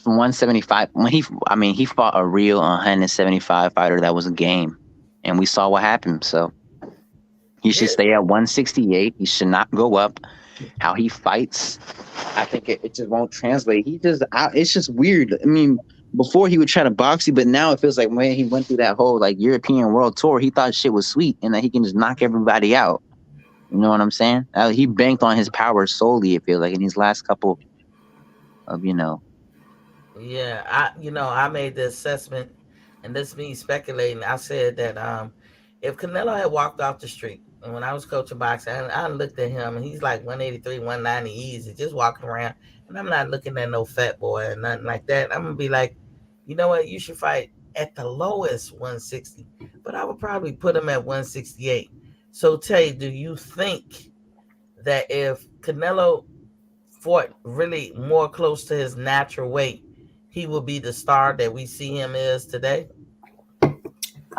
E: from 175, he fought a real 175 fighter that was a game, and we saw what happened. So he should stay at 168. He should not go up. How he fights, I think it just won't translate. It's just weird. I mean, before he would try to box you, but now it feels like when he went through that whole like European world tour, he thought shit was sweet and that he can just knock everybody out. You know what I'm saying? He banked on his power solely, it feels like, in these last couple of,
A: Yeah, I made the assessment, and this me speculating. I said that if Canelo had walked off the street, and when I was coaching boxing, I looked at him, and he's like 183, 190 easy, just walking around, and I'm not looking at no fat boy or nothing like that. I'm gonna be like, you know what? You should fight at the lowest 160, but I would probably put him at 168. So, Tay, do you think that if Canelo fought really more close to his natural weight, he will be the star that we see him as today?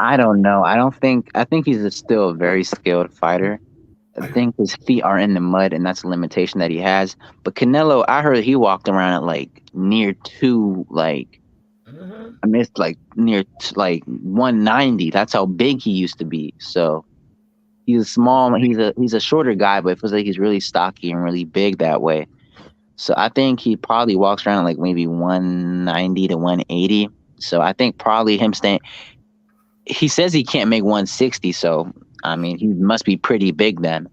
E: I don't know. I think he's still a very skilled fighter. I think his feet are in the mud, and that's a limitation that he has. But Canelo, I heard he walked around at like near two, like, I mean, it's like near like 190. That's how big he used to be. So he's a small. He's a shorter guy, but it feels like he's really stocky and really big that way. So I think he probably walks around like maybe 190 to 180. So I think probably him staying. He says he can't make 160, so I mean he must be pretty big then.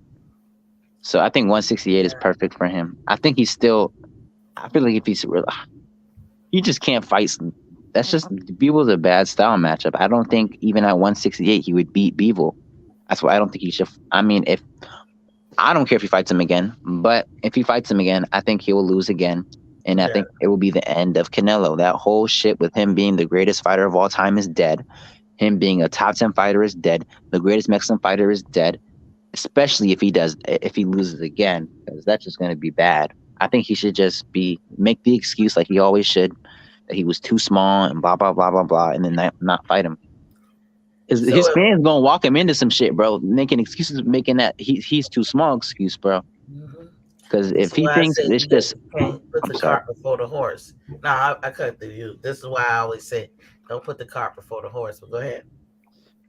E: So I think 168 is perfect for him. I think he's still. I feel like if he's real, he just can't fight. That's just Beevil's a bad style matchup. I don't think even at 168 he would beat Bivol. That's why I don't think he should. I mean, I don't care if he fights him again, but if he fights him again, I think he will lose again. And I think it will be the end of Canelo. That whole shit with him being the greatest fighter of all time is dead. Him being a top 10 fighter is dead. The greatest Mexican fighter is dead, especially if he loses again, because that's just going to be bad. I think he should just make the excuse like he always should, that he was too small and blah, blah, blah, blah, blah, and then not fight him. His fans going to walk him into some shit, bro, making excuses, making that he's too small excuse, bro. Because if he thinks it's just
A: can't put the cart before the horse. No, I cut through you. This is why I always say Don't put the cart before the horse. But go ahead.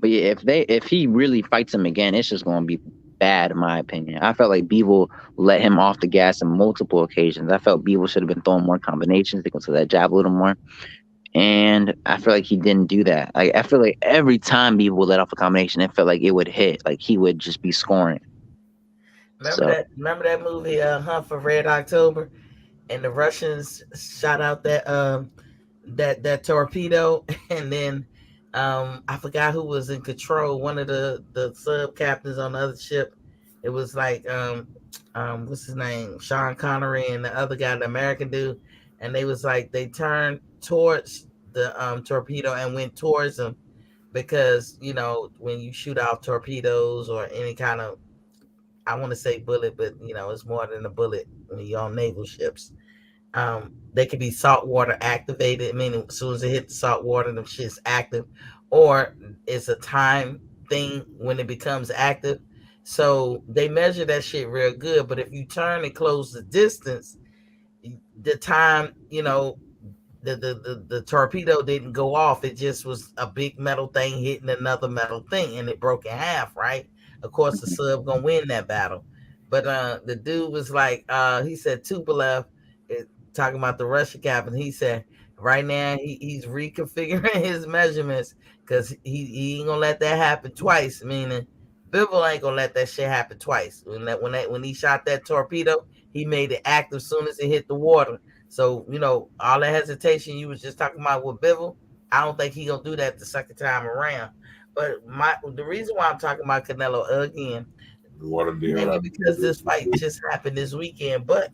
E: But yeah, if he really fights him again, it's just gonna be bad in my opinion. I felt like Beeble let him off the gas on multiple occasions. I felt Beeble should have been throwing more combinations to go to that jab a little more. And I feel like he didn't do that. Like I feel like every time Beeble let off a combination, it felt like it would hit. Like he would just be scoring.
A: Remember
E: So
A: that? Remember that movie, Hunt for Red October, and the Russians shot out that torpedo, and then I forgot who was in control. One of the sub captains on the other ship. It was like what's his name, Sean Connery, and the other guy, the American dude, and they was like they turned towards the torpedo and went towards them because when you shoot out torpedoes or any kind of, I want to say bullet, but it's more than a bullet when you're on naval ships. They can be saltwater activated, meaning as soon as it hits the salt water, the shit's active, or it's a time thing when it becomes active. So they measure that shit real good. But if you turn and close the distance, the time, the torpedo didn't go off. It just was a big metal thing hitting another metal thing, and it broke in half. Right. Of course, the sub gonna win that battle. But the dude was like, he said Tupolev, talking about the Russian captain. He said right now he's reconfiguring his measurements because he ain't gonna let that happen twice. Meaning, Bivol ain't gonna let that shit happen twice. When he shot that torpedo, he made it active as soon as it hit the water. So, all the hesitation you was just talking about with Bivol, I don't think he gonna do that the second time around. But the reason why I'm talking about Canelo again,
D: The water deal
A: maybe
D: right.
A: because this fight just happened this weekend, but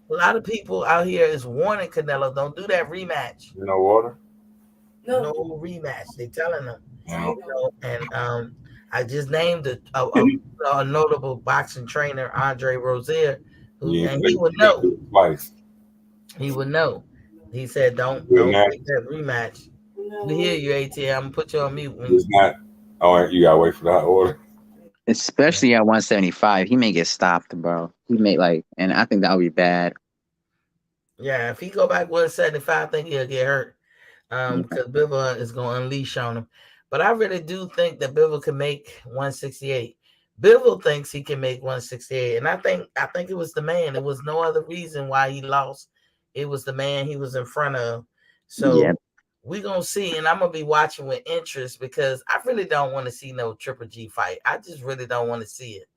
A: a lot of people out here is warning Canelo, don't do that rematch.
D: You know water?
A: No rematch. They telling him,
D: Yeah.
A: and I just named a notable boxing trainer, Andre Rozier, who,
D: Yeah,
A: and he would know.
D: twice.
A: He would know. He said, "Don't
D: Good
A: don't
D: now.
A: take that rematch." We hear you, ATM. I'm gonna put you on mute.
D: It's not. Oh, you gotta wait for that order.
E: especially at 175, he may get stopped, bro. He may and I think that would be bad.
A: Yeah, if he go back 175, I think he'll get hurt. Because Bivol is gonna unleash on him. But I really do think that Bivol can make 168. Bivol thinks he can make 168, and I think it was the man. It was no other reason why he lost. It was the man he was in front of.
E: Yeah,
A: So we're gonna see, and I'm gonna be watching with interest because I really don't want to see no Triple G fight. I just really don't want to see it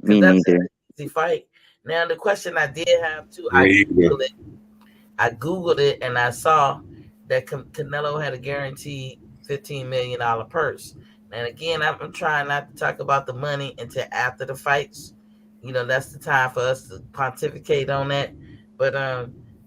A: because
E: me
A: that's
E: neither.
A: an easy fight. Now the question I did have too,
D: Me either.
A: I googled it and I saw that Canelo had a guaranteed $15 million purse. And again, I'm trying not to talk about the money until after the fights. That's the time for us to pontificate on that. But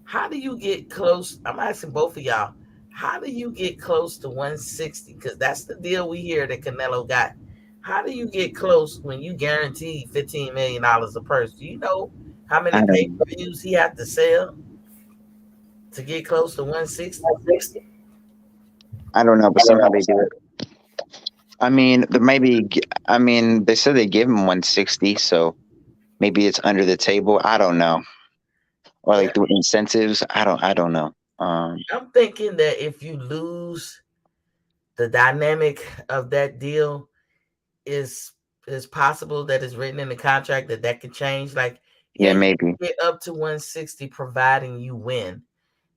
A: how do you get close? I'm asking both of y'all. How do you get close to 160? Because that's the deal we hear that Canelo got. How do you get close when you guarantee $15 million a purse? Do you know how
E: I
A: many pay
E: don't.
A: per views he had to sell to get close to 160?
E: I don't know, but somehow they do it. I mean, maybe. I mean, they said they gave him 160, so maybe it's under the table. I don't know, or
A: Yeah,
E: through incentives. I don't know.
A: I'm thinking that if you lose, the dynamic of that deal is possible that it's written in the contract that can change. Like, yeah,
E: Yeah,
A: you
E: maybe.
A: can get up to 160 providing you win.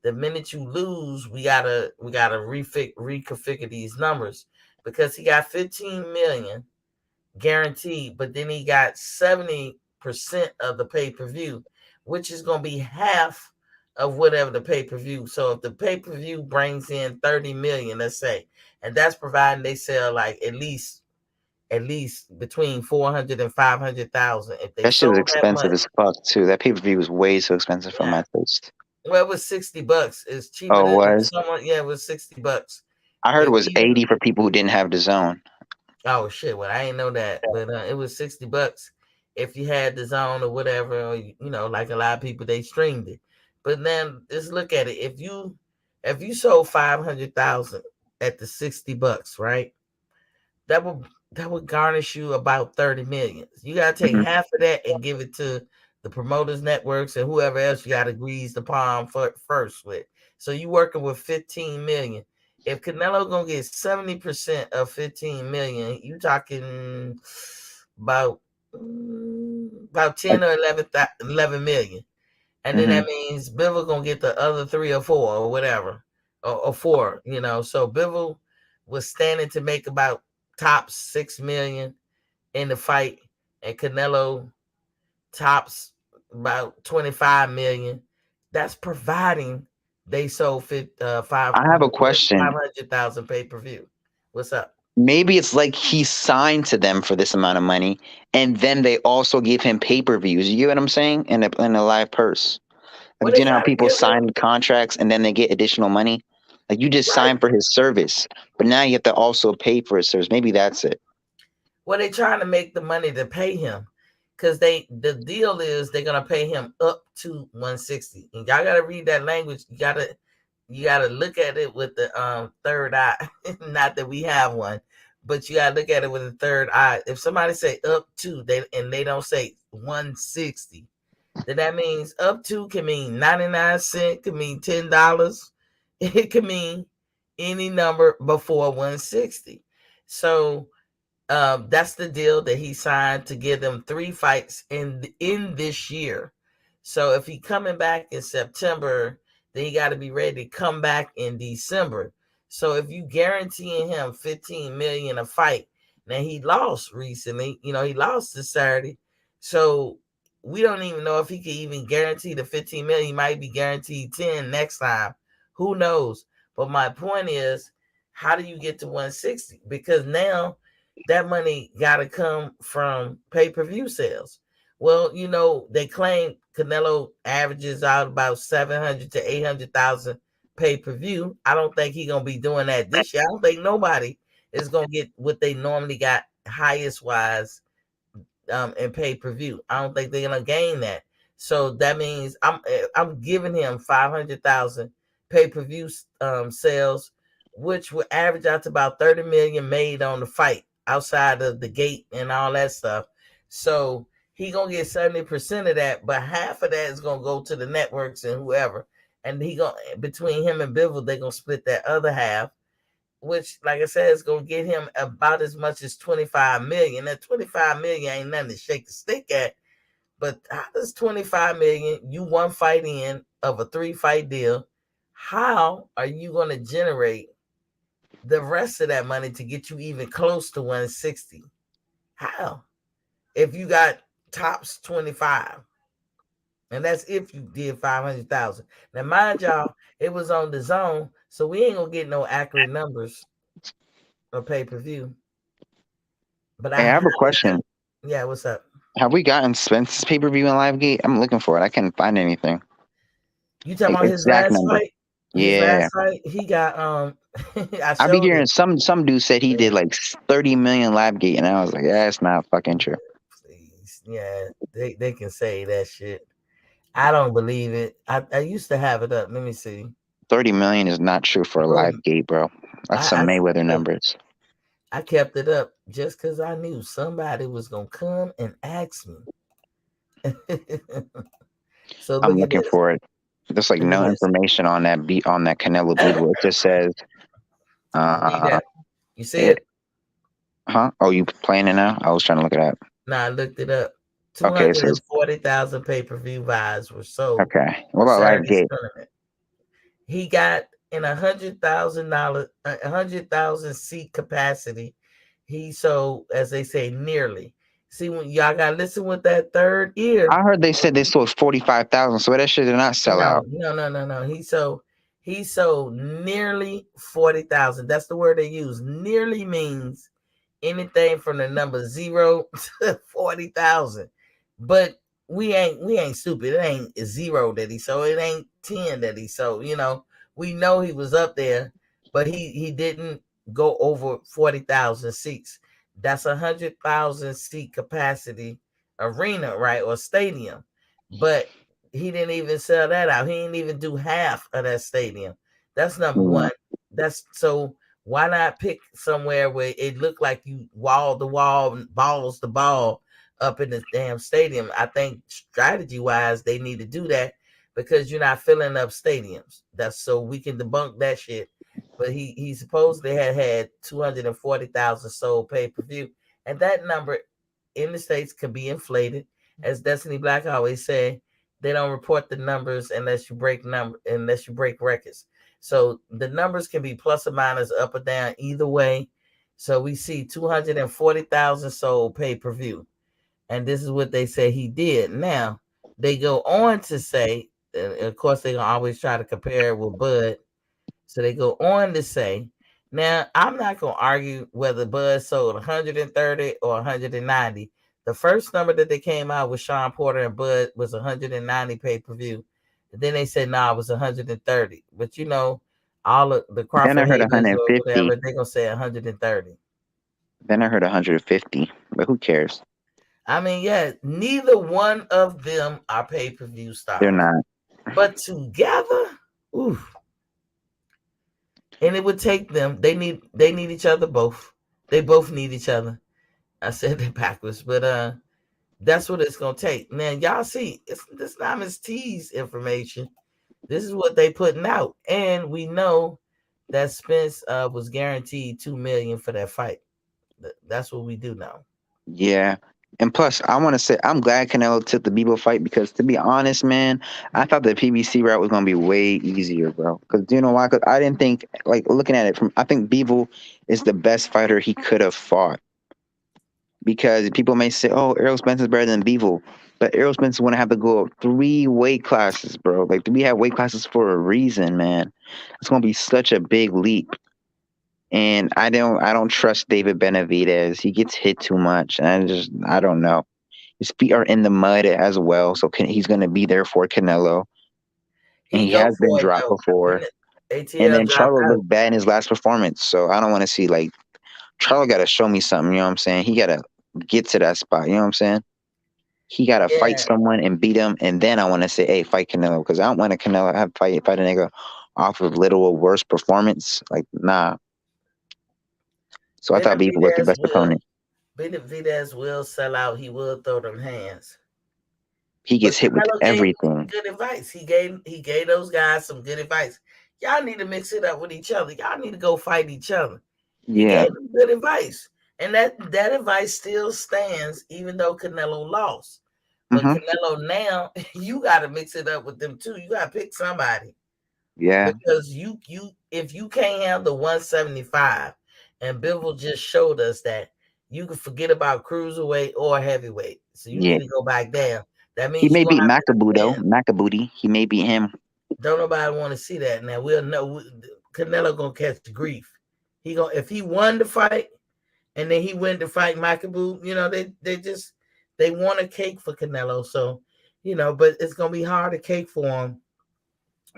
A: The minute you lose, we gotta reconfigure these numbers because he got 15 million guaranteed, but then he got 70% of the pay-per-view, which is going to be half of whatever the pay-per-view. So if the pay-per-view brings in 30 million, let's say, and that's providing they sell like at least between 400 and 500,000. If they
E: That shit was
A: sold that
E: expensive
A: much,
E: as fuck too. That pay per view was way too expensive for
A: yeah.
E: my taste.
A: Well, it was $60. It's cheaper
E: Oh,
A: than
E: it was.
A: someone. Yeah, it was $60.
E: I heard it
A: If
E: was
A: you
E: 80 for people who didn't have the zone.
A: Oh shit! Well, I ain't know that, but it was $60 if you had the zone or whatever, or like a lot of people they streamed it. But then just look at it. If you sold 500,000 at the $60, right? That would garnish you about 30 million. You gotta take
E: Mhm.
A: half of that and give it to the promoters networks and whoever else you gotta grease the palm for first with. So you working with 15 million. If Canelo gonna get 70% of 15 million, you talking about 10 or 11 million. And then that means Bivol gonna get the other 3 or 4 or whatever. Or 4, you know. So Bivol was standing to make about top 6 million in the fight, and Canelo tops about 25 million. That's providing they sold
E: I have a question.
A: 500,000 pay-per-view. What's up?
E: Maybe it's like he signed to them for this amount of money, and then they also give him pay-per-views. You get what I'm saying? In a live purse.
A: Well,
E: Like, do
A: they
E: you know how
A: gotta
E: people
A: give him
E: sign contracts and then they get additional money? Like, you just
A: right.
E: signed for his service, but now you have to also pay for his service. Maybe that's it.
A: Well, they trying to make the money to pay him, because the deal is they're gonna pay him up to 160. And y'all gotta read that language. You gotta look at it with the third eye. Not that we have one, but you gotta look at it with the third eye. If somebody say up to, they don't say 160, then that means up to can mean 99 cents, can mean $10. It can mean any number before 160. So that's the deal that he signed to give them 3 fights in this year. So if he coming back in September, then he got to be ready to come back in December. So if you guaranteeing him 15 million a fight, now he lost recently. You know, he lost this Saturday. So we don't even know if he can even guarantee the 15 million. He might be guaranteed 10 next time. Who knows? But my point is, how do you get to 160? Because now that money got to come from pay-per-view sales. Well, you know, they claim Canelo averages out about 700 to 800,000 pay-per-view. I don't think he's going to be doing that this year. I don't think nobody is going to get what they normally got highest wise in pay-per-view. I don't think they're going to gain that. So that means I'm giving him 500,000 pay-per-view sales, which would average out to about 30 million made on the fight outside of the gate and all that stuff. So he gonna get 70% of that, but half of that is gonna go to the networks and whoever. And he gonna, between him and Bivol, they're gonna split that other half, which, like I said, is gonna get him about as much as 25 million. That 25 million ain't nothing to shake the stick at. But how does 25 million, you 1 fight in of a 3-fight deal, how are you gonna generate the rest of that money to get you even close to 160? How? If you got tops 25, and that's if you did 500,000. Now, mind y'all, it was on the zone, so we ain't gonna get no accurate numbers of pay-per-view. But
E: Hey, I have a question.
A: Yeah, what's up?
E: Have we gotten Spence's pay-per-view in Livegate? I'm looking for it. I can't find anything.
A: You talking
E: Like,
A: about his
E: exact
A: last
E: number.
A: fight? His
E: Yeah.
A: last fight, he got
E: I be hearing some dude said he did like 30 million Livegate, and I was like, yeah, it's not fucking true.
A: Please. Yeah, they can say that shit. I don't believe it. I used to have it up. Let me see.
E: 30 million is not true for a Livegate, bro. That's some Mayweather numbers.
A: I kept it up just because I knew somebody was gonna come and ask me. So
E: I'm looking for it. There's like no information on that Canelo Bivol. It just says
A: you see it?
E: Huh? Oh, you playing it now? I was trying to look it up.
A: Nah, I looked it up.
E: Okay, so
A: 240,000 pay-per-view buys were sold.
E: Okay. What about Livegate?
A: He got in $100,000 seat capacity. He sold, as they say, nearly. See, when y'all gotta listen with that third ear.
E: I heard they said they sold 45,000, so that shit did not sell out.
A: No. He sold nearly 40,000. That's the word they use. Nearly means anything from the number 0 to 40,000. But we ain't stupid. It ain't 0 that he sold. It ain't 10 that he sold. You know, we know he was up there, but he didn't go over 40,000 seats. That's 100,000 seat capacity arena, right? Or stadium. But he didn't even sell that out. He didn't even do half of that stadium. That's number one. That's so why not pick somewhere where it looked like you wall to wall, balls to ball up in the damn stadium? I think strategy wise, they need to do that because you're not filling up stadiums. That's so we can debunk that shit. but he supposedly had 240,000 sold pay-per-view, and that number in the States can be inflated. As Destiny Black always say, they don't report the numbers unless you break records. So the numbers can be plus or minus, up or down, either way. So we see 240,000 sold pay-per-view, and this is what they say he did. Now they go on to say, of course, they're gonna always try to compare it with Bud. So they go on to say, now I'm not gonna argue whether Bud sold 130 or 190. The first number that they came out with Sean Porter and Bud was 190 pay-per-view. Then they said, nah, it was 130. But you know, all of the
E: Then I
A: Crawford
E: heard
A: haters or
E: 150.
A: whatever, they're gonna say 130.
E: Then I heard 150. But who cares?
A: I mean, yeah, neither one of them are pay-per-view
E: They're
A: stars.
E: not.
A: But together, oof. And it would take them, they need each other both. They both need each other. I said that backwards, but that's what it's gonna take. Man, y'all see, this not Miss T's information. This is what they putting out. And we know that Spence was guaranteed $2 million for that fight. That's what we do know.
E: Yeah. And plus, I want to say I'm glad Canelo took the Bebo fight because, to be honest, man, I thought the PBC route was gonna be way easier, bro. Because do you know why? Because I didn't think, like, looking at it from, I think Bebo is the best fighter he could have fought. Because people may say, "Oh, Errol Spence is better than Bivol," but Errol Spence is going to have to go up 3 weight classes, bro. Like, we have weight classes for a reason, man. It's going to be such a big leap. And I don't trust David Benavidez. He gets hit too much, and I don't know. His feet are in the mud as well, so he's going to be there for Canelo, and
A: He
E: he
A: go
E: has been
A: for it
E: dropped
A: though.
E: before. And
A: ATL
E: then
A: dropped
E: Charlo
A: out.
E: looked bad in his last performance, so I don't want to see, like, Charlo got to show me something. You know what I'm saying? He got to get to that spot. You know what I'm saying? He got to fight
A: Yeah,
E: someone and beat him, and then I want to say, hey, fight Canelo, because I don't want a Canelo fight a nigga off of little or worse performance. Like, nah. So I thought Bieber was the
A: Benavidez
E: best
A: will
E: opponent.
A: Benavidez will sell out. He will throw them hands.
E: He
A: But
E: gets hit with
A: Canelo gave him some
E: everything.
A: good advice. He gave those guys some good advice. Y'all need to mix it up with each other. Y'all need to go fight each other. He
E: Yeah.
A: gave them good advice. And that advice still stands, even though Canelo lost. But
E: Hmm.
A: Canelo now, you gotta mix it up with them too. You gotta pick somebody.
E: Yeah.
A: Because you if you can't handle 175, and Bivol just showed us that you can forget about cruiserweight or heavyweight. So you
E: Yeah.
A: need to go back down. That
E: He
A: means you're
E: may
A: gonna
E: beat
A: have to
E: Makabu, though.
A: defend.
E: Makabuti. He may beat him.
A: Don't nobody want to see that. Now we'll know Canelo gonna catch the grief. He gonna if he won the fight and then he went to fight Makabu, they want a cake for Canelo. So, but it's gonna be hard to cake for him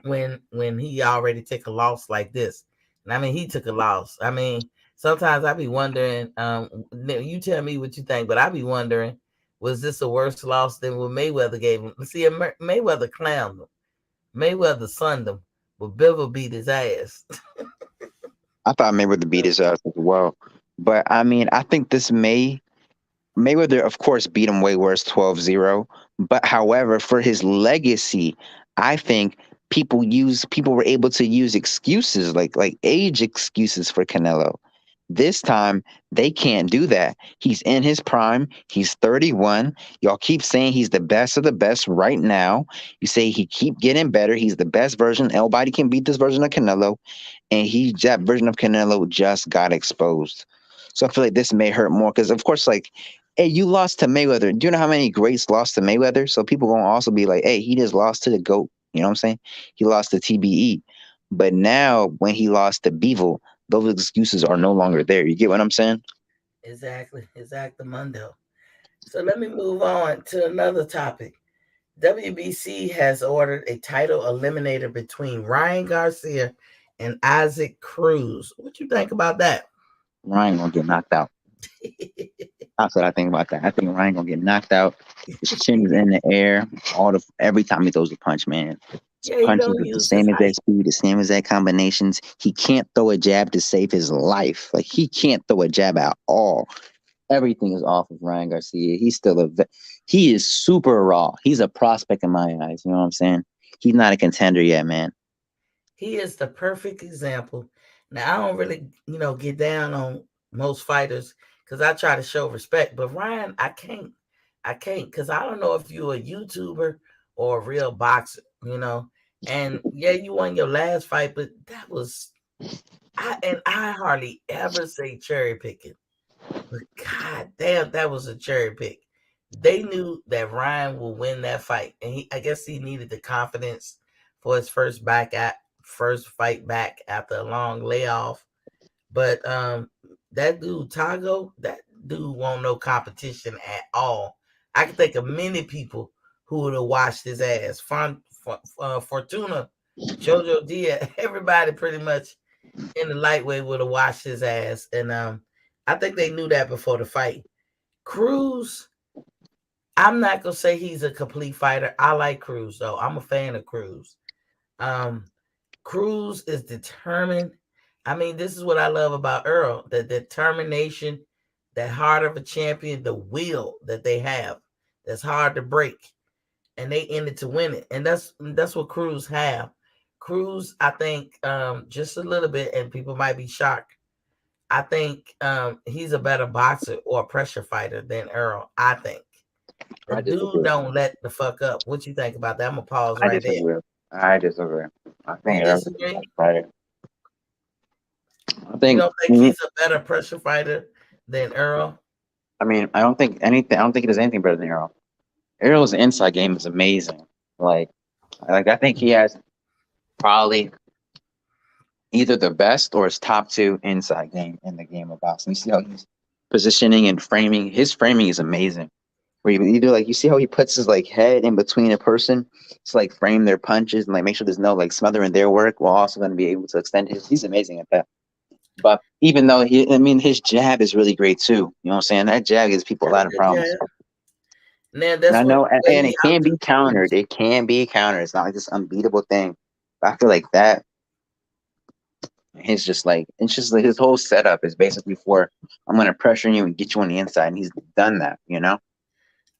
A: when he already took a loss like this. And I mean, he took a loss. I mean, sometimes I be wondering. You tell me what you think, but I be wondering, was this a worse loss than what Mayweather gave him? See, Mayweather clowned him. Mayweather sunned him, but Bivol beat his ass.
E: I thought Mayweather beat his ass as well. But, I mean, I think Mayweather, of course, beat him way worse, 12-0. But however, for his legacy, I think people were able to use excuses like age excuses for Canelo. This time, they can't do that. He's in his prime. He's 31. Y'all keep saying he's the best of the best right now. You say he keep getting better. He's the best version. Nobody can beat this version of Canelo, and that version of Canelo just got exposed. So I feel like this may hurt more because, of course, like, hey, you lost to Mayweather. Do you know how many greats lost to Mayweather? So people gonna also be like, hey, he just lost to the GOAT. You know what I'm saying? He lost to TBE. But now when he lost to Beevil, those excuses are no longer there. You get what I'm saying?
A: Exactly, Mundo. So let me move on to another topic. WBC has ordered a title eliminator between Ryan Garcia and Isaac Cruz. What you think about that?
E: Ryan gonna get knocked out. That's what I think about that. I think Ryan gonna get knocked out. His chin is in the air every time he throws a punch, man. His
A: Yeah, he
E: punches
A: don't
E: are the
A: use his
E: same
A: height.
E: exact speed, the same exact combinations. He can't throw a jab to save his life. Like, he can't throw a jab at all. Everything is off of Ryan Garcia. He is super raw. He's a prospect in my eyes. You know what I'm saying? He's not a contender yet, man.
A: He is the perfect example. Now I don't really, get down on most fighters because I try to show respect. But Ryan, I can't because I don't know if you're a YouTuber or a real boxer. And yeah, you won your last fight, but that was I hardly ever say cherry picking. But god damn, that was a cherry pick. They knew that Ryan will win that fight, and I guess he needed the confidence for his first fight back after a long layoff. But that dude Tago, that dude won't no competition at all. I can think of many people who would have watched his ass. Fortuna, Jojo Diaz, everybody pretty much in the lightweight would have watched his ass, and I think they knew that before the fight. Cruz, I'm not gonna say he's a complete fighter. I like Cruz though. I'm a fan of Cruz. Um, Cruz is determined. I mean, this is what I love about Earl: the determination, that heart of a champion, the will that they have. That's hard to break, and they ended to win it. And that's what Cruz have. Cruz, I think, just a little bit, and people might be shocked. I think he's a better boxer or a pressure fighter than Earl. I think the
E: I
A: dude
E: disagree.
A: don't let the fuck up. What you think about that? I'm gonna pause
E: I
A: right there.
E: disagree. I disagree. I
A: You
E: think Errol's a
A: disagree?
E: better fighter. I
A: You
E: think.
A: don't think he's a better pressure fighter than Earl?
E: I mean, I don't think anything. I don't think he does anything better than Errol. Errol's inside game is amazing. Like I think he has probably either the best or his top two inside game in the game of boxing. You see how he's positioning and framing. His framing is amazing. Where you do like you see how he puts his like head in between a person to like frame their punches and like make sure there's no like smothering their work while also going to be able to extend his. He's amazing at that. But even though his jab is really great too. You know what I'm saying? That jab gives people a lot of problems.
A: Now
E: And
A: that's
E: I
A: what
E: know,
A: the way
E: and
A: he
E: it can be
A: outdo.
E: countered. It can be countered. It's not like this unbeatable thing. But I feel like that. He's just like it's just like his whole setup is basically for I'm going to pressure you and get you on the inside, and he's done that. You know.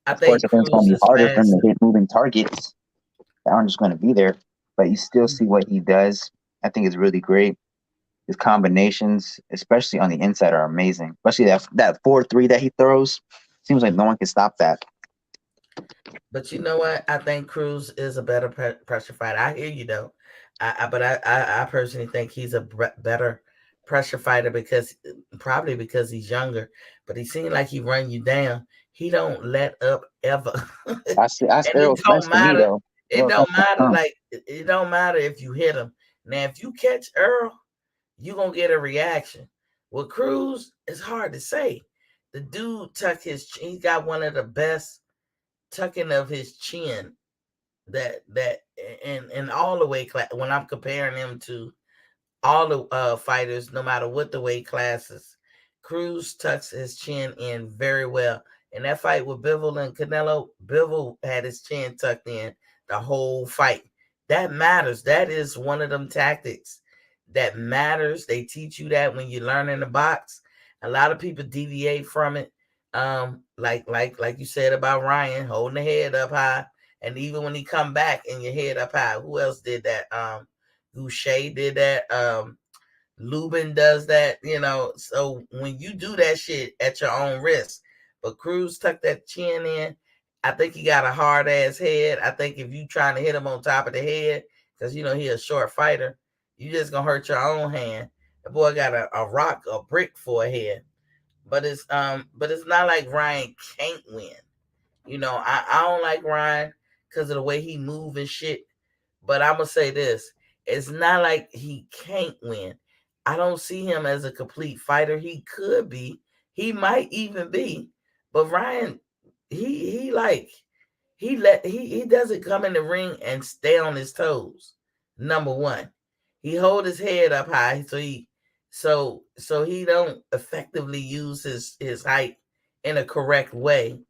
A: I
E: Of course,
A: think
E: I think it's going
A: Cruz
E: to be
A: is
E: harder for him to
A: faster.
E: hit moving targets that aren't just going to be there. But you still see what he does. I think it's really great. His combinations, especially on the inside, are amazing. Especially that 4-3 that he throws. Seems like no one can stop that.
A: But you know what? I think Cruz is a better pressure fighter. I hear you though. But I personally think he's a better pressure fighter because probably because he's younger. But he seems like he run you down. He don't let up ever.
E: That's
A: And it
E: Errol's
A: don't
E: strength to me,
A: matter.
E: though.
A: It
E: Errol's
A: don't
E: strength
A: matter.
E: to
A: Like it don't matter if you hit him. Now, if you catch Earl, you gonna get a reaction. With Cruz, it's hard to say. The dude he got one of the best tucking of his chin that in all the weight class when I'm comparing him to all the fighters, no matter what the weight classes. Cruz tucks his chin in very well. In that fight with Bivol and Canelo, Bivol had his chin tucked in the whole fight. That matters. That is one of them tactics that matters. They teach you that when you learn in the box. A lot of people deviate from it. Like you said about Ryan holding the head up high, and even when he come back and your head up high. Who else did that? Goucher did that. Lubin does that. So when you do that shit at your own risk, but Cruz tucked that chin in. I think he got a hard ass head. I think if you trying to hit him on top of the head, because he a short fighter, you just gonna hurt your own hand. The boy got a brick for a head. But it's not like Ryan can't win. I don't like Ryan because of the way he move and shit. But I'm gonna say this: it's not like he can't win. I don't see him as a complete fighter. He could be. He might even be. But Ryan, he doesn't come in the ring and stay on his toes. Number one, he hold his head up high, so he don't effectively use his height in a correct way.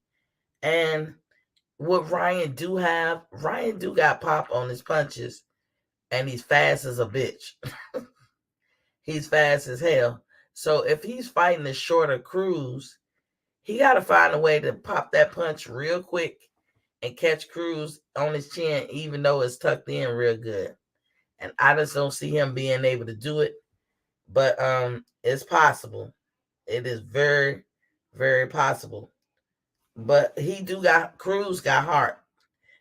A: And what Ryan do got pop on his punches, and he's fast as a bitch. He's fast as hell. So if he's fighting the shorter Cruz, he got to find a way to pop that punch real quick and catch Cruz on his chin, even though it's tucked in real good. And I just don't see him being able to do it. But it's possible. It is very, very possible. But he do got Cruz got heart,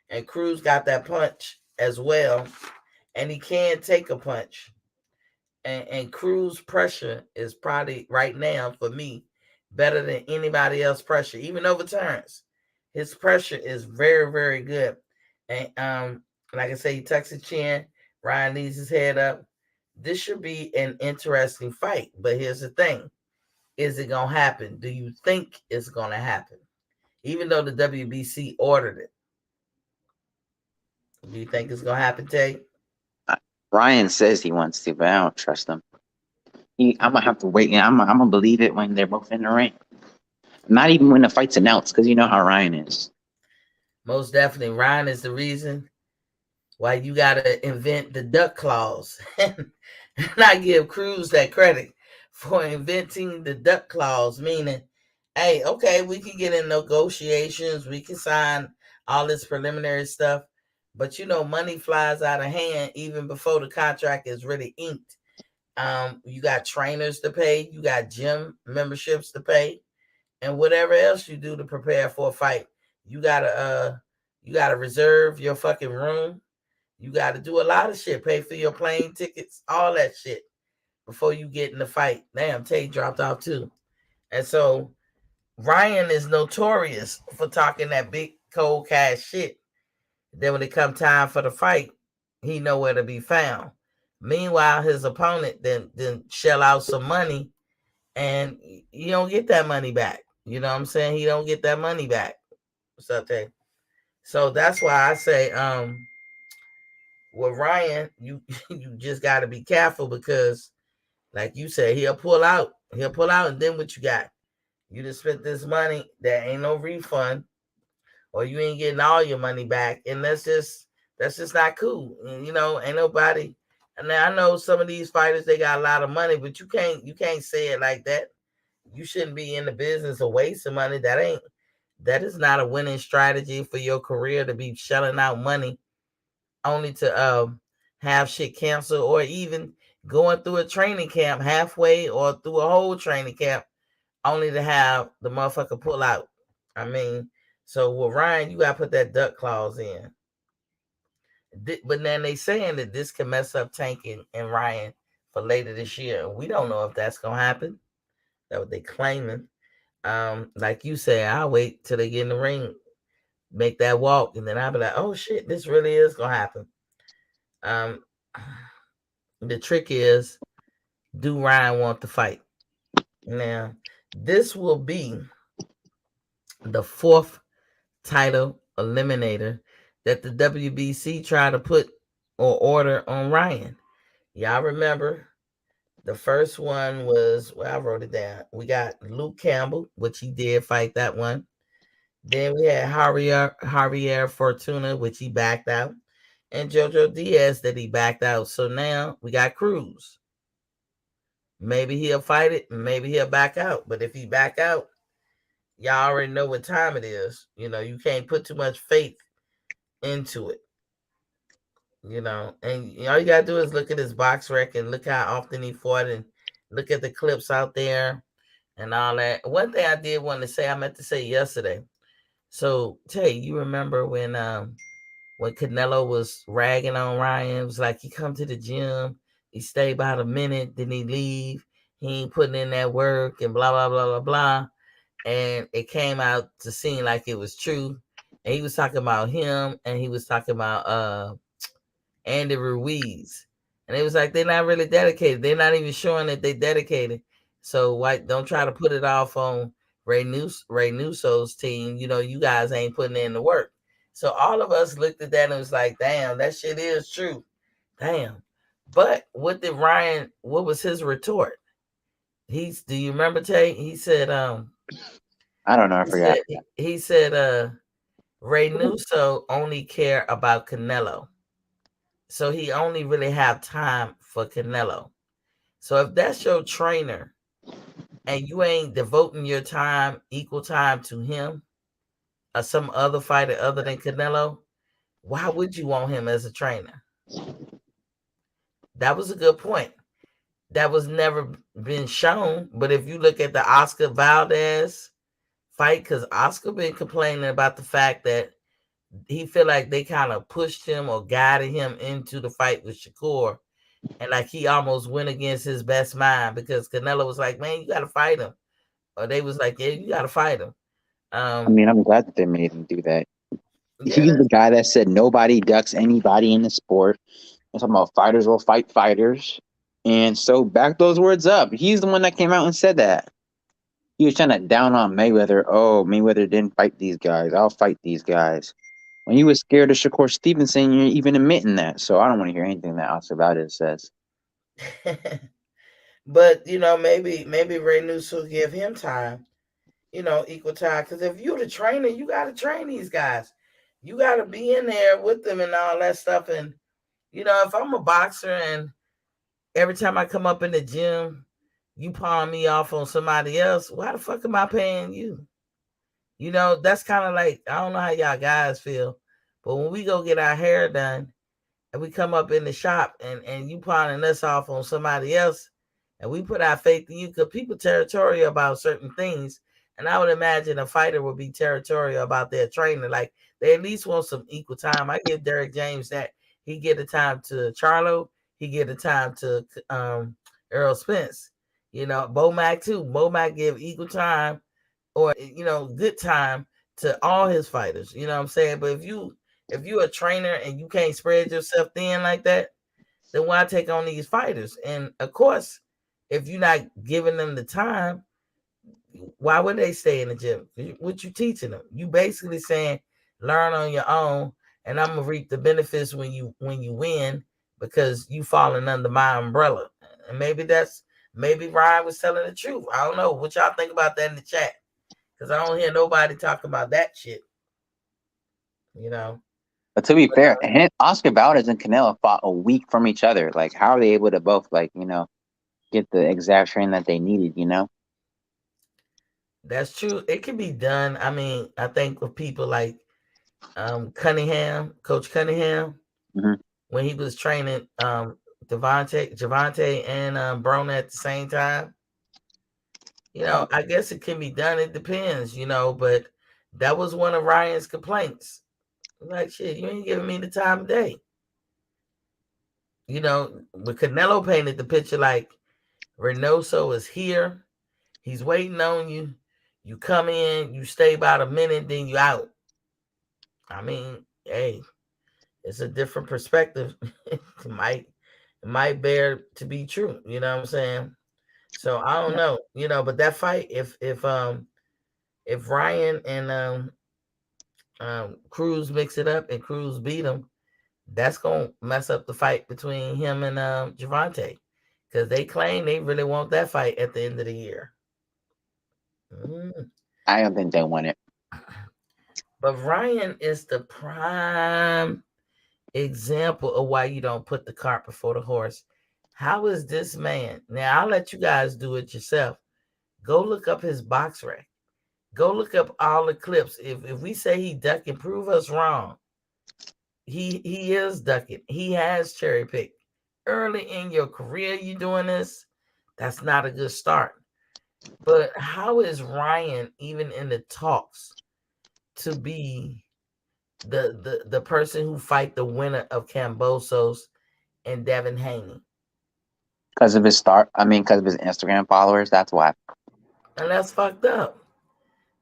A: and Cruz got that punch as well, and he can take a punch. And Cruz pressure is probably right now for me better than anybody else pressure, even over Terrence. His pressure is very, very good. And like I say, he tucks his chin. Ryan leaves his head up. This should be an interesting fight. But here's the thing. Is it gonna happen? Do you think it's gonna happen? Even though the WBC ordered it. Do you think it's gonna happen, Tay?
E: Ryan says he wants to, but I don't trust him. I'm gonna have to wait. I'm gonna believe it when they're both in the ring. Not even when the fight's announced, because you know how Ryan is.
A: Most definitely, Ryan is the reason why you gotta invent the duck clause, and I give Cruz that credit for inventing the duck clause, meaning, hey, okay, we can get in negotiations, we can sign all this preliminary stuff, but money flies out of hand even before the contract is really inked. You got trainers to pay, you got gym memberships to pay, and whatever else you do to prepare for a fight. You gotta reserve your fucking room. You gotta do a lot of shit, pay for your plane tickets, all that shit before you get in the fight. Damn, Tay dropped off too. And so Ryan is notorious for talking that big cold cash shit. Then when it come time for the fight, he nowhere to be found. Meanwhile, his opponent then shell out some money, and you don't get that money back. You know what I'm saying? He don't get that money back. What's up, Tay? So that's why I say, with Ryan, you you just got to be careful because, like you said, he'll pull out. He'll pull out, and then what you got? You just spent this money. There ain't no refund, or you ain't getting all your money back, and that's just not cool. And, ain't nobody. And I know some of these fighters, they got a lot of money, but you can't say it like that. You shouldn't be in the business of wasting money. That is not a winning strategy for your career, to be shelling out money only to have shit canceled, or even going through a training camp halfway or through a whole training camp only to have the motherfucker pull out. I mean, so with Ryan, you gotta put that duck clause in. But then they saying that this can mess up Tank and Ryan for later this year. We don't know if that's gonna happen. That's what they claiming. Like you say, I'll wait till they get in the ring, make that walk, and then I'll be like, oh shit, this really is gonna happen. The trick is, do Ryan want to fight? Now, this will be the fourth title eliminator that the WBC tried to put or order on Ryan. Y'all remember the first one was, well, I wrote it down. We got Luke Campbell, which he did fight that one. Then we had Javier Fortuna, which he backed out, and Jojo Diaz that he backed out. So now we got Cruz. Maybe he'll fight it, maybe he'll back out. But if he back out, y'all already know what time it is. You can't put too much faith into it. And all you gotta do is look at his box rec and look how often he fought, and look at the clips out there and all that. One thing I did want to say, I meant to say yesterday. So Tay, you remember when Canelo was ragging on Ryan? It was like he come to the gym, he stay about a minute, then he leave. He ain't putting in that work and blah blah blah blah blah. And it came out to seem like it was true. And he was talking about him, and he was talking about Andy Ruiz. And it was like they're not really dedicated. They're not even showing that they dedicated. So don't try to put it off on Ray Nusso's team. You guys ain't putting in the work. So all of us looked at that and was like, damn, that shit is true. Damn. But what was his retort? Do you remember, Tay? He said,
E: I don't know. I forgot.
A: He said, Ray Nusso only care about Canelo. So he only really have time for Canelo. So if that's your trainer and you ain't devoting your time, equal time to him or some other fighter other than Canelo, why would you want him as a trainer? That was a good point. that was never been shown. But if you look at the Oscar Valdez fight, because Oscar been complaining about the fact that he feel like they kind of pushed him or guided him into the fight with Shakur, and like he almost went against his best mind because Canelo was like, "Man, you got to fight him," or they was like, "Yeah, you got to fight him."
E: I mean, I'm glad that they made him do that.
A: Yeah,
E: He's the guy that said nobody ducks anybody in the sport. I'm talking about fighters will fight fighters. And so back those words up. He's the one that came out and said that. He was trying to down on Mayweather. Oh, Mayweather didn't fight these guys. I'll fight these guys. When he was scared of Shakur Stevenson, you're even admitting that. So I don't want to hear anything that Oscar Valdez says.
A: but maybe Ray Noose will give him time, equal time. Because if you're the trainer, you got to train these guys. You got to be in there with them and all that stuff. And if I'm a boxer and every time I come up in the gym, you pawn me off on somebody else, why the fuck am I paying you? That's kind of like, I don't know how y'all guys feel, but when we go get our hair done and we come up in the shop and you pawning us off on somebody else and we put our faith in you, because people territorial about certain things. And I would imagine a fighter would be territorial about their trainer. Like, they at least want some equal time. I give Derek James that. He get the time to Charlo. He get the time to Earl Spence. Bo Mac too. Bo Mac give equal time or good time to all his fighters. You know what I'm saying? But if you're a trainer and you can't spread yourself thin like that, then why take on these fighters? And of course, if you're not giving them the time, why would they stay in the gym? What you teaching them? You basically saying learn on your own, and I'm gonna reap the benefits when you win because you falling under my umbrella. And maybe Ryan was telling the truth. I don't know. What y'all think about that in the chat? Because I don't hear nobody talking about that shit.
E: But to be fair, Oscar Valdez and Canelo fought a week from each other. Like, how are they able to both, get the exact training that they needed,
A: That's true. It can be done. I mean, I think with people like Cunningham, Coach Cunningham, when he was training Javante and Broner at the same time. I guess it can be done. It depends, but that was one of Ryan's complaints. Like, shit, you ain't giving me the time of day. But Canelo painted the picture like Reynoso is here. He's waiting on you. You come in, you stay about a minute, then you out. I mean, hey, it's a different perspective. it might bear to be true. You know what I'm saying? So I don't know. But that fight, if Ryan and Cruz mix it up and Cruz beat him, that's gonna mess up the fight between him and Javante, because they claim they really want that fight at the end of the year.
E: I don't think they want it.
A: But Ryan is the prime example of why you don't put the cart before the horse. How is this man? Now, I'll let you guys do it yourself. Go look up his box rec. Go look up all the clips. If we say he ducking, prove us wrong. He is ducking. He has cherry picked. Early in your career, you doing this, that's not a good start. But how is Ryan even in the talks to be the person who fight the winner of Cambosos and Devin Haney?
E: Because of his because of his Instagram followers, that's why.
A: And that's fucked up.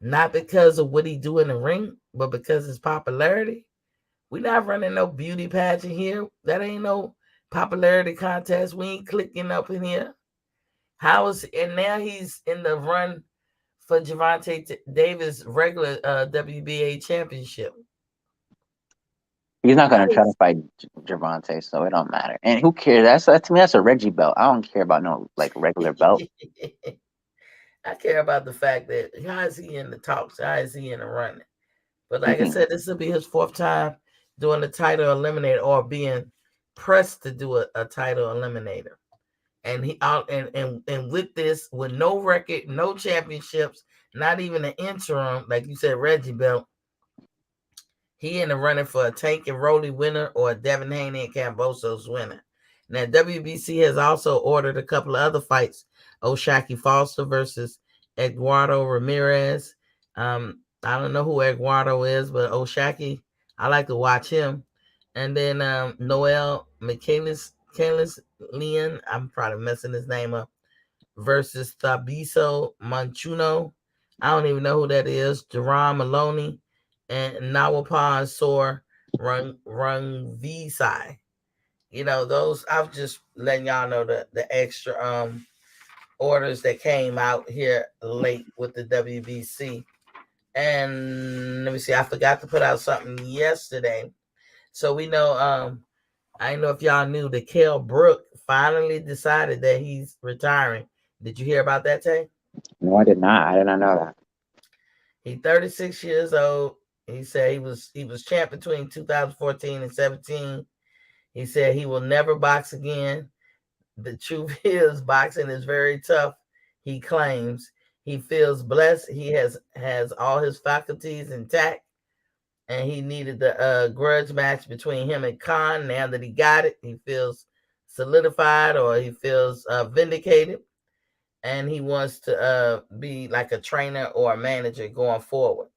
A: Not because of what he do in the ring, but because of his popularity. We not running no beauty pageant here. That ain't no popularity contest. We ain't clicking up in here. And now he's in the run for Gervonta Davis' regular WBA championship.
E: He's not going to try to fight Gervonta, so it don't matter. And who cares? To me, that's a Reggie belt. I don't care about no regular belt.
A: I care about the fact that how is he in the talks? How is he in the running? But like I said, this will be his fourth time doing the title eliminator or being pressed to do a title eliminator. And he out and with this, with no record, no championships, not even an interim, like you said, Reggie belt, he in the running for a Tank and Rolly winner or a Devin Haney and Cambosos winner. Now, WBC has also ordered a couple of other fights. O'Shaquie Foster versus Eduardo Ramirez. I don't know who Eduardo is, but O'Shaquie, I like to watch him. And then Noel Michaelis Leon, I'm probably messing his name up, versus Thabiso Manchuno. I don't even know who that is. Jerron Maloney and Nawapan Sor Rungvisai. Those I'm just letting y'all know the extra orders that came out here late with the WBC. And let me see, I forgot to put out something yesterday. So we know I don't know if y'all knew that Kell Brook finally decided that he's retiring. Did you hear about that, Tay?
E: No, I did not. I did not know that.
A: He's 36 years old. He said he was champ between 2014 and 17. He said he will never box again. The truth is, boxing is very tough. He claims he feels blessed. He has all his faculties intact, and he needed the grudge match between him and Khan. Now that he got it, he feels solidified, or he feels vindicated, and he wants to be like a trainer or a manager going forward.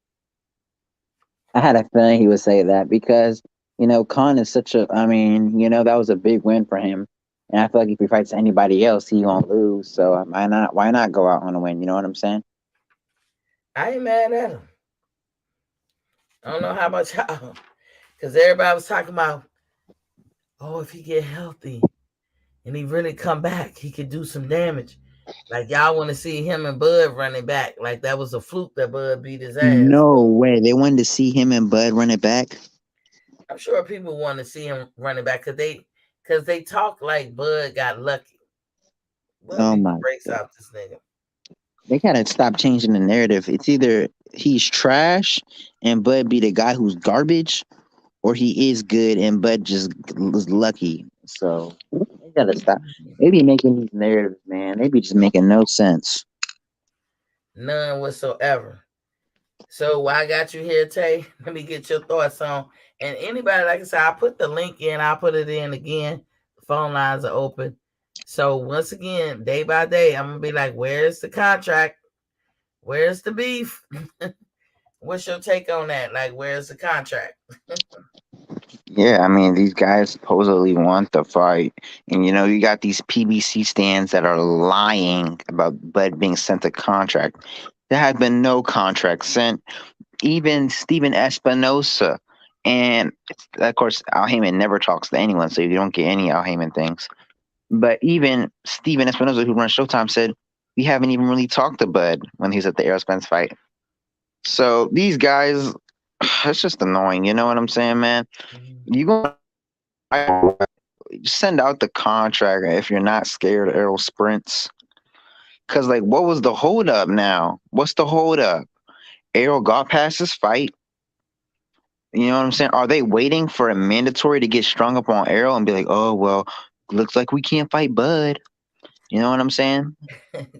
E: I had a feeling he would say that because, Khan is such a, that was a big win for him. And I feel like if he fights anybody else, he won't lose. So why not go out on a win? You know what I'm saying?
A: I ain't mad at him. I don't know how much y'all, because everybody was talking about, oh, if he get healthy and he really come back, he could do some damage. Like y'all want to see him and Bud running back. Like that was a fluke that Bud beat his ass.
E: No way. They wanted to see him and Bud run it back.
A: I'm sure people want to see him running back because they talk like Bud got lucky. Bud beat the brakes off this nigga.
E: They gotta stop changing the narrative. It's either he's trash and Bud be the guy who's garbage, or he is good and Bud just was lucky. So they gotta stop. They be making these narratives, man. They be just making no sense.
A: None whatsoever. So I got you here, Tay. Let me get your thoughts on. And anybody, like I said, I put the link in. I'll put it in again. The phone lines are open. So once again, day by day, I'm gonna be like, "Where's the contract? Where's the beef?" What's your take on that? Like, where's the contract?
E: Yeah, I mean, these guys supposedly want the fight. And, you got these PBC stands that are lying about Bud being sent a contract. There has been no contract sent. Even Steven Espinosa. And, of course, Al Heyman never talks to anyone, so you don't get any Al Heyman things. But even Steven Espinosa, who runs Showtime, said, we haven't even really talked to Bud when he was at the Errol Spence fight. So these guys, it's just annoying. You know what I'm saying, man? You go send out the contract if you're not scared of Errol Sprints. Because, what was the holdup now? What's the holdup? Errol got past his fight. You know what I'm saying? Are they waiting for a mandatory to get strung up on Errol and be like, oh, well, looks like we can't fight Bud? You know what I'm saying?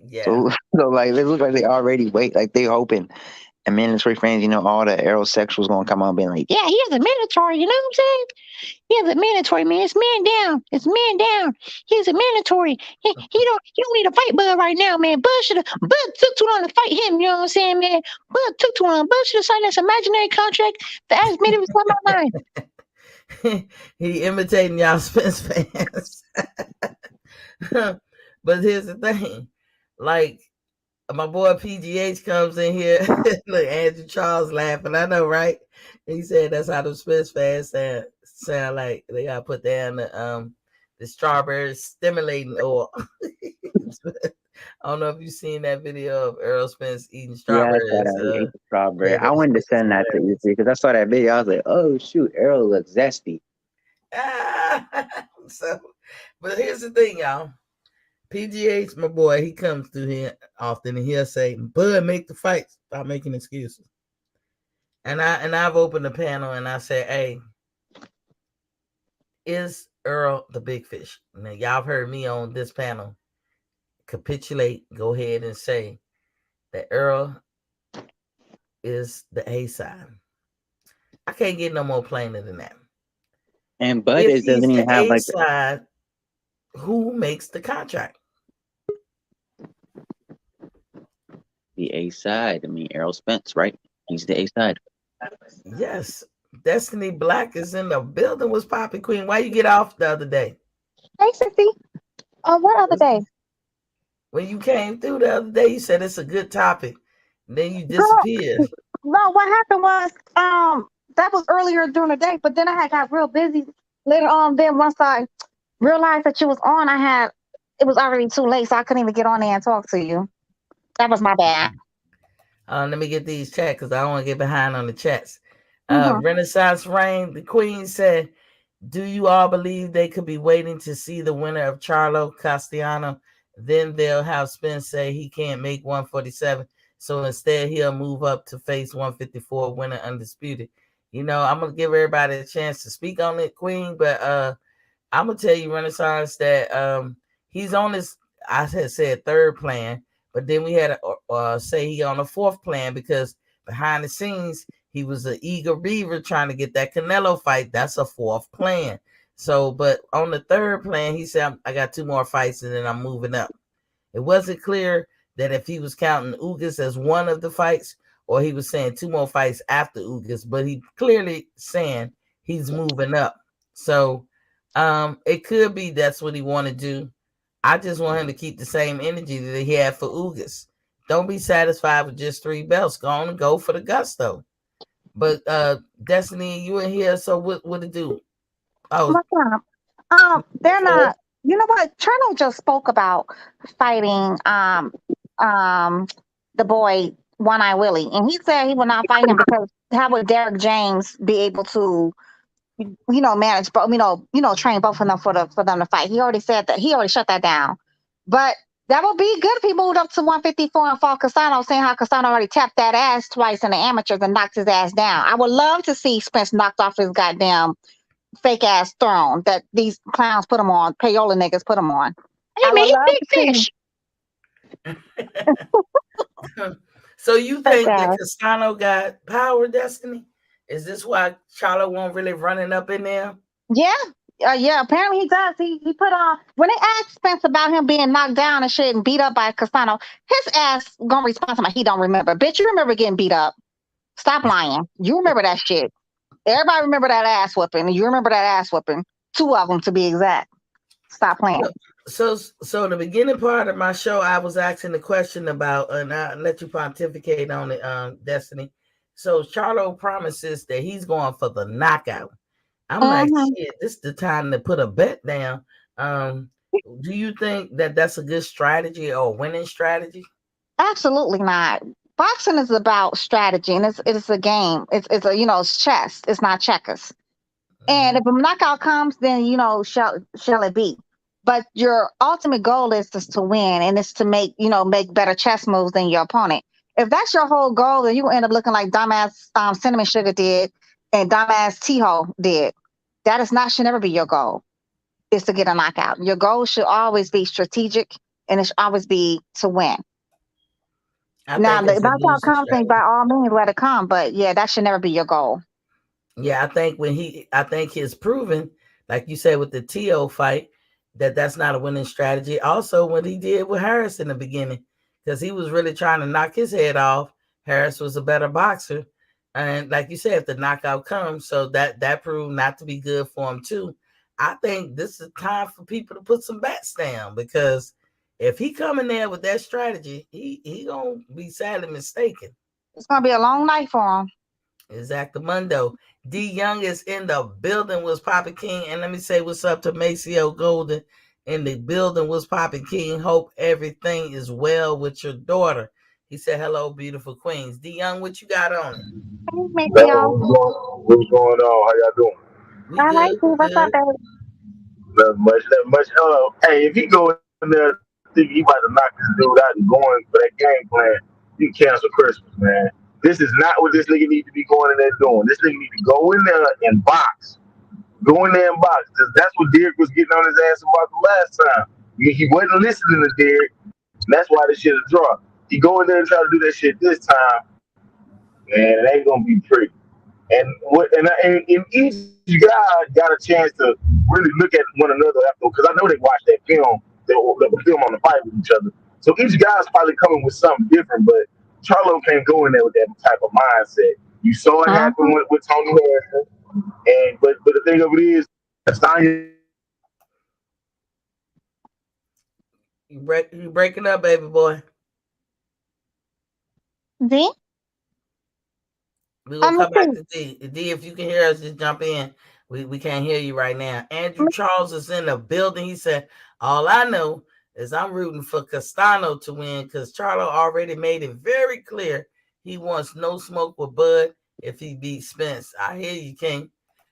A: Yeah.
E: So they look like they already wait. Like, they hoping. And mandatory fans, all the Errol sexuals going to come out being like, yeah, here's the mandatory. You know what I'm saying? Here's the mandatory, man. It's man down. It's man down. Here's a mandatory. He don't need to fight Bud right now, man. Bud took too long to fight him. You know what I'm saying, man? Bud took too long. Bud should have signed this imaginary contract that has made him slip my mind.
A: He imitating y'all Spence fans. But here's the thing. Like, my boy PGH comes in here. Look, Andrew Charles laughing. I know, right? He said that's how the Spence fans sound like. They gotta put down the strawberry stimulating oil. I don't know if you've seen that video of Errol Spence eating strawberries.
E: Yeah, I ate the strawberry. I wanted to send that to you because I saw that video. I was like, oh shoot, Errol looks zesty.
A: But here's the thing, y'all. PGH, my boy, he comes through here often and he'll say, Bud, make the fights. Stop making excuses. And I've opened the panel and I say, hey, is Earl the big fish? Now, y'all have heard me on this panel capitulate, go ahead and say that Earl is the A side. I can't get no more plainer than that.
E: And Bud doesn't even have
A: A side, Who makes the contract?
E: The A side. I mean, Errol Spence, right? He's the A side.
A: Yes. Destiny Black is in the building. Was popping, Queen? Why you get off the other day?
F: Hey, Sissy. What other day?
A: When you came through the other day, you said it's a good topic. And then you
F: Girl,
A: disappeared.
F: no, what happened was, that was earlier during the day, but then I had got real busy later on. Then once I realized that you was on, it was already too late, so I couldn't even get on there and talk to you. That was my bad.
A: Let me get these chats because I don't want to get behind on the chats.
F: Mm-hmm.
A: Renaissance Rain, the Queen said, do you all believe they could be waiting to see the winner of Charlo Castellano? Then they'll have Spence say he can't make 147. So instead, he'll move up to face 154, winner undisputed. You know, I'm going to give everybody a chance to speak on it, Queen. But I'm going to tell you, Renaissance, that he's on his, I had said third plan. But then we had to say he on a fourth plan because behind the scenes, he was an eager beaver trying to get that Canelo fight. That's a fourth plan. So, but on the third plan, he said, I got 2 more fights and then I'm moving up. It wasn't clear that if he was counting Ugas as one of the fights or he was saying 2 more fights after Ugas, but he clearly saying he's moving up. So it could be that's what he want to do. I just want him to keep the same energy that he had for Ugas. Don't be satisfied with just 3 belts. Go on and go for the gusto. But Destiny, you in here, so what it do? Oh,
F: What's up? They're not. You know what? Charlo just spoke about fighting the boy One Eye Willie, and he said he will not fight him because how would Derek James be able to, manage, but train both of them for them to fight? He already said that. He already shut that down. But that would be good if he moved up to 154 and fought Castano, saying how Castano already tapped that ass twice in the amateurs and knocked his ass down. I would love to see Spence knocked off his goddamn fake ass throne that these clowns put him on, payola niggas put him on.
E: Hey man, he big fish.
A: So you think that Castano got power, Destiny? Is this why Charlo won't really running up in there?
F: Yeah. Apparently he does. He put on, when they asked Spence about him being knocked down and shit and beat up by Castano, his ass gonna respond to he don't remember. Bitch, you remember getting beat up. Stop lying. You remember that shit. Everybody remember that ass whooping. You remember that ass whooping. 2 of them to be exact. Stop playing.
A: So the beginning part of my show, I was asking the question about, and I'll let you pontificate on it, Destiny. So Charlo promises that he's going for the knockout. I'm like, shit, this is the time to put a bet down. Do you think that that's a good strategy or winning strategy?
F: Absolutely not. Boxing is about strategy, and it's a game. It's it's chess. It's not checkers. And if a knockout comes, then shall it be. But your ultimate goal is just to win, and it's to make better chess moves than your opponent. If that's your whole goal, then you will end up looking like dumbass Cinnamon Sugar did and dumbass T-Ho did. That should never be your goal. Is to get a knockout. Your goal should always be strategic, and it should always be to win. Now, the knockout comes, and by all means, let it come. But yeah, that should never be your goal.
A: Yeah, I think he's proven, like you said with the T.O. fight, that's not a winning strategy. Also, what he did with Harris in the beginning, because he was really trying to knock his head off. Harris was a better boxer, and like you said, if the knockout comes, so that proved not to be good for him too. I think this is time for people to put some bets down, because if he come in there with that strategy, he gonna be sadly mistaken.
F: It's gonna be a long night for him.
A: Exactamundo. D Young is in the building. Was Poppy King, and let me say what's up to Maceo Golden in the building. Was Poppy King. Hope everything is well with your daughter. He said, "Hello, beautiful queens." D Young, what you got on it?
F: Hey, Maceo.
G: What's going on? How y'all doing?
A: We good.
F: Like you. What's up, baby?
G: Not much. Hey, if he go in there thinking he about to knock this dude out and going for that game plan, you can cancel Christmas, man. This is not what this nigga need to be going in there doing. This nigga need to go in there and box. Go in there and box. That's what Derek was getting on his ass about the last time. He wasn't listening to Derek, and that's why this shit is draw. He go in there and try to do that shit this time, man, it ain't gonna be pretty. And each guy got a chance to really look at one another after, because I know they watch that film, the film on the fight with each other. So each guy's probably coming with something different, but Charlo can't go in there with that type of mindset. You saw it
F: Uh-huh.
G: happen with Tony Harrison, and but the thing of it is, Castagna.
A: You breaking up, baby boy.
F: D?
A: We're
F: I'm
A: gonna come back
F: listening.
A: to D. D, if you can hear us, just jump in. We can't hear you right now. Andrew Charles is in the building. He said, all I know is I'm rooting for Castano to win because Charlo already made it very clear he wants no smoke with Bud if he beats Spence. I hear you, King.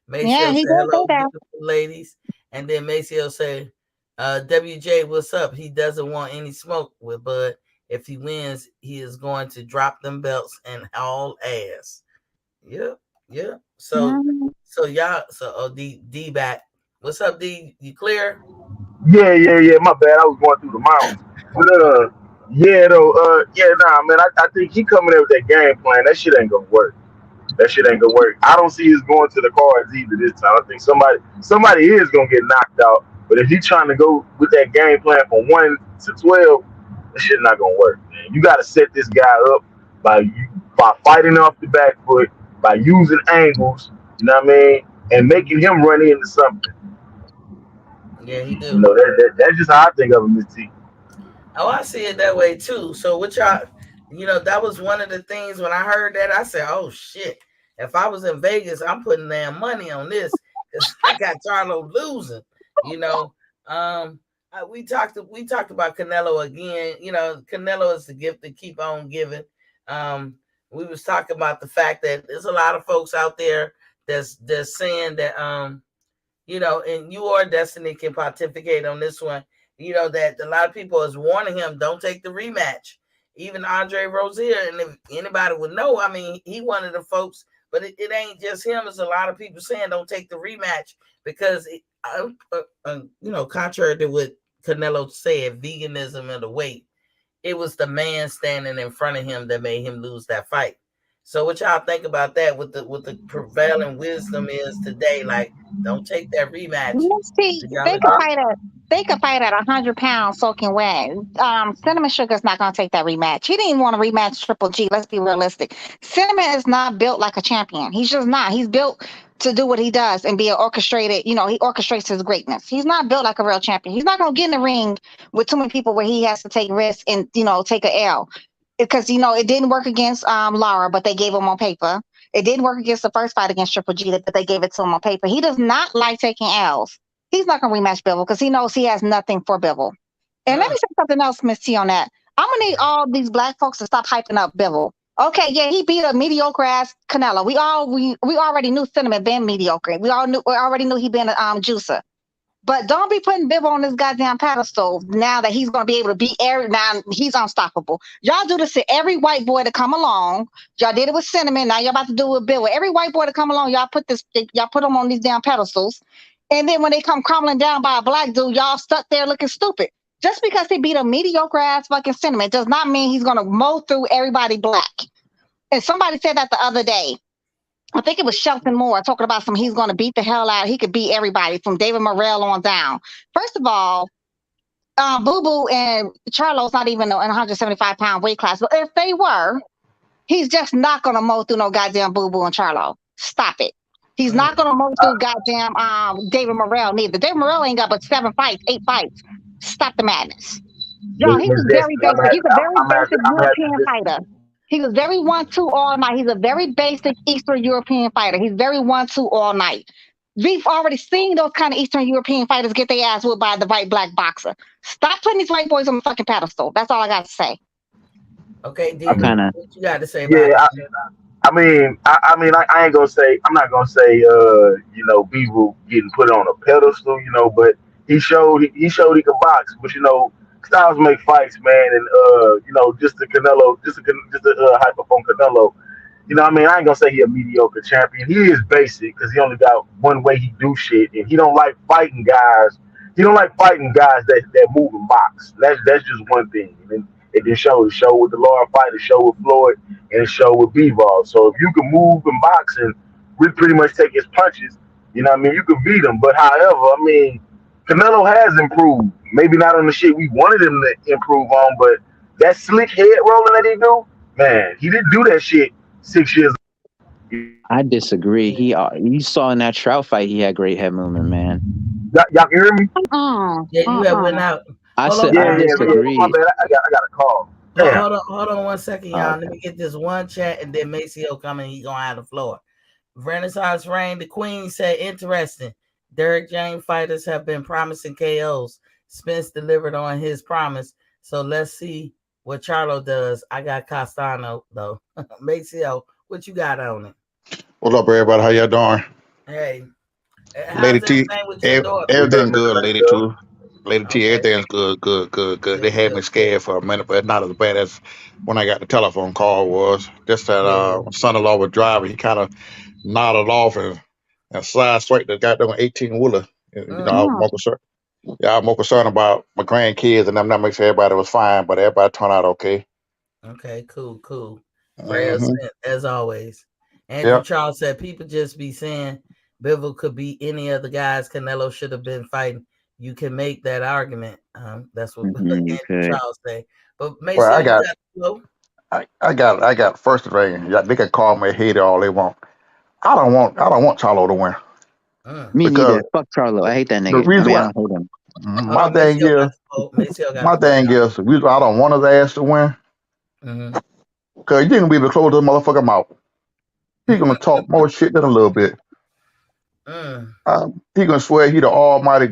F: Yeah,
A: Maceo
F: he
A: say
F: did say
A: hello,
F: that.
A: beautiful ladies. And then Maceo say, WJ, what's up? He doesn't want any smoke with Bud. If he wins, he is going to drop them belts and haul ass. Yeah, yeah. So
F: Mhm.
A: y'all, D back. What's up, D? You clear?
G: Yeah. My bad. I was going through the mountains. But nah, man. I think he coming in with that game plan. That shit ain't gonna work. That shit ain't gonna work. I don't see us going to the cards either this time. I think somebody is gonna get knocked out. But if he's trying to go with that game plan from 1 to 12, that shit not gonna work, man. You gotta set this guy up by by fighting off the back foot, by using angles, you know what I mean, and making him run into something.
A: Yeah, he
G: You
A: do.
G: know, that's just how I think of him, Miss T.
A: Oh, I see it that way too. So what y'all, that was one of the things when I heard that, I said, oh shit. If I was in Vegas, I'm putting damn money on this because I got Charlo losing. You know, we talked about Canelo again. Canelo is the gift to keep on giving. We was talking about the fact that there's a lot of folks out there that's saying that and you or Destiny can pontificate on this one. That a lot of people is warning him, don't take the rematch. Even Andre Rozier, and if anybody would know, I mean, he one of the folks, but it ain't just him. It's a lot of people saying don't take the rematch because, contrary to what Canelo said, veganism and the weight, it was the man standing in front of him that made him lose that fight. So what y'all think about that? What the prevailing wisdom is today? Like, don't take that rematch.
F: Let's see,
A: Do y'all agree?
F: they could fight at 100 pounds soaking wet. Cinnamon Sugar's not gonna take that rematch. He didn't want to rematch Triple G. Let's be realistic. Cinnamon is not built like a champion. He's just not. He's built to do what he does and be an orchestrated. He orchestrates his greatness. He's not built like a real champion. He's not gonna get in the ring with too many people where he has to take risks and take a L. Because it didn't work against Lara, but they gave him on paper. It didn't work against the first fight against Triple G, but they gave it to him on paper. He does not like taking L's. He's not going to rematch Bivol because he knows he has nothing for Bivol. And let me say something else, Miss T, on that. I'm going to need all these black folks to stop hyping up Bivol. Okay, yeah, he beat a mediocre ass Canelo. We already knew Cinnamon been mediocre. We already knew he been a juicer. But don't be putting Bivol on this goddamn pedestal now that he's going to be able to beat every. Now he's unstoppable. Y'all do this to every white boy to come along. Y'all did it with Cinnamon. Now y'all about to do it with Bivol. Every white boy to come along, y'all put them on these damn pedestals. And then when they come crumbling down by a black dude, y'all stuck there looking stupid. Just because he beat a mediocre ass fucking Cinnamon does not mean he's going to mow through everybody black. And somebody said that the other day. I think it was Shelton Moore talking about he's going to beat the hell out. He could beat everybody from David Morrell on down. First of all, Boo Boo and Charlo's not even in a 175-pound weight class. But if they were, he's just not going to mow through no goddamn Boo Boo and Charlo. Stop it. He's not going to mow through goddamn David Morrell neither. David Morrell ain't got but 7 fights, 8 fights. Stop the madness. Y'all, he's
G: Miss
F: a very
G: Destiny,
F: basic. He's a very
G: I'm
F: basic
G: gonna have to
F: European fighter. He was very 1-2 all night. He's a very basic Eastern European fighter. He's very 1-2 all night. We've already seen those kind of Eastern European fighters get their ass whooped by the white black boxer. Stop putting these white boys on the fucking pedestal. That's all I got to say.
A: Okay, D,
G: I mean,
A: what you got to say about
G: yeah,
A: it?
G: I ain't gonna say. I'm not gonna say. Beaver getting put on a pedestal. But he showed he could box. But Styles make fights, man, and just the Canelo, just the hype up on Canelo. I ain't gonna say he a mediocre champion. He is basic because he only got one way he do shit, and he don't like fighting guys. He don't like fighting guys that move and box. That's just one thing. And then it did show. It showed with the Laura fight. It showed with Floyd, and it showed with Bivol. So if you can move and box and pretty much take his punches, You know what I mean? You can beat him, but however, I mean, Canelo has improved. Maybe not on the shit we wanted him to improve on, but that slick head rolling that he do, man, he didn't do that shit 6 years ago.
E: I disagree. You saw in that Trout fight, he had great head movement, man.
G: Y'all can hear me?
A: Yeah, you have went out. Hold on,
G: Yeah,
E: I
G: yeah, yeah. My
E: disagree.
G: bad. I got a call. Damn.
A: hold on 1 second, y'all.
E: Okay.
A: Let me get this one chat, and then Maceo coming. He gonna have the floor. Renaissance Reign, the Queen said, interesting. Derek James fighters have been promising KOs. Spence delivered on his promise. So let's see what Charlo does. I got Castano though. Maceo, what you got on it?
H: What's up, everybody? How y'all doing?
A: Hey, how's
H: Lady T,
A: everything with your daughter?
H: everything
G: Mr.
H: good, Lady
G: Lexo.
H: T. Lady T,
A: Okay.
H: everything's good. They had me scared for a minute, but not as bad as when I got the telephone call was. Just that
A: Yeah.
H: son-in-law was driving, he kind of nodded off and sideswiped the goddamn 18-wheeler. You know, I was more concerned. Yeah, I was more concerned about my grandkids and them. Not make sure everybody was fine, but everybody turned out okay.
A: Okay, cool. Prayers
H: Mm-hmm.
A: sent, as always. Andrew
H: Yep.
A: Charles said people just be saying Bivol could be any of the guys Canelo should have been fighting. You can make that argument. That's what Andrew
E: Okay.
A: Charles say. But
H: Well,
A: Maceo, you got to go.
H: I got first thing. Yeah, they can call me a hater all they want. I don't want Charlo to win
E: Me
H: because
E: neither. Fuck Charlo. I hate that
H: the
E: nigga. I
H: reason
E: mean, I
H: why
E: don't hate him.
A: Hold
H: my
A: on,
H: thing
A: Maceo got
H: is
A: to go. Maceo got
H: my
A: to go,
H: thing
A: y'all.
H: is the reason why I don't want his ass to win because you ain't gonna be able to close this motherfucker mouth. He gonna talk more shit than a little bit. He gonna swear he the almighty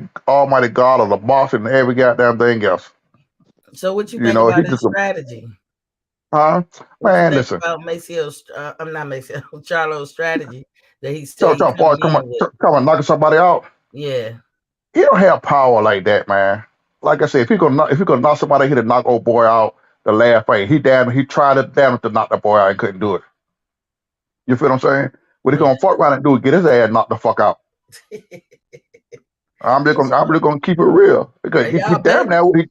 H: God of the boss and every goddamn thing else.
A: So what you
H: You
A: think
H: know,
A: about
H: he
A: his
H: just
A: strategy? What you
H: man,
A: think
H: listen.
A: about Maceo? I'm not Maceo. Charlo's strategy that he
H: So
A: said he coming in with.
H: come on, knocking somebody out.
A: Yeah.
H: He don't have power like that, man. Like I said, if he gonna knock somebody, he'd knock old boy out the last fight. He tried it damn to knock the boy out and couldn't do it. You feel what I'm saying? What he gonna fuck around and do is get his ass knocked the fuck out. I'm just gonna keep it real because
A: Are
H: he
A: y'all
H: damn
A: betting?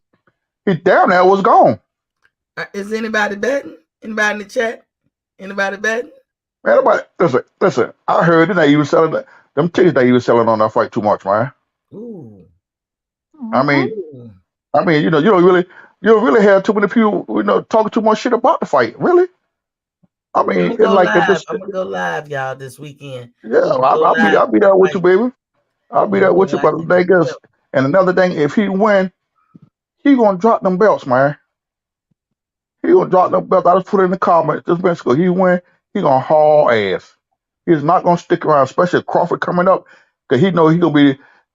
H: he damn near was gone.
A: Is anybody betting? Anybody in the chat? Anybody betting?
H: Man, listen. I heard that he was selling them tickets that he was selling on that fight too much, man.
A: Ooh.
H: I mean, you know, you don't really have too many people, talking too much shit about the fight, really. I
A: I'm
H: mean,
A: gonna
H: it's
A: go
H: like
A: live.
H: this.
A: I'm gonna go live, y'all, this weekend.
H: Yeah,
A: I'm gonna go live
H: I'll be
A: for the
H: there with you,
A: fight.
H: baby. I'll be
A: I'm
H: there
A: gonna go
H: with you.
A: watch
H: But
A: it.
H: the thing is, and another thing, if he win, he gonna drop them belts, man. He gonna drop them belts. I just put it in the comments. Just basically, he win, he gonna haul ass. He's not gonna stick around, especially Crawford coming up, because he know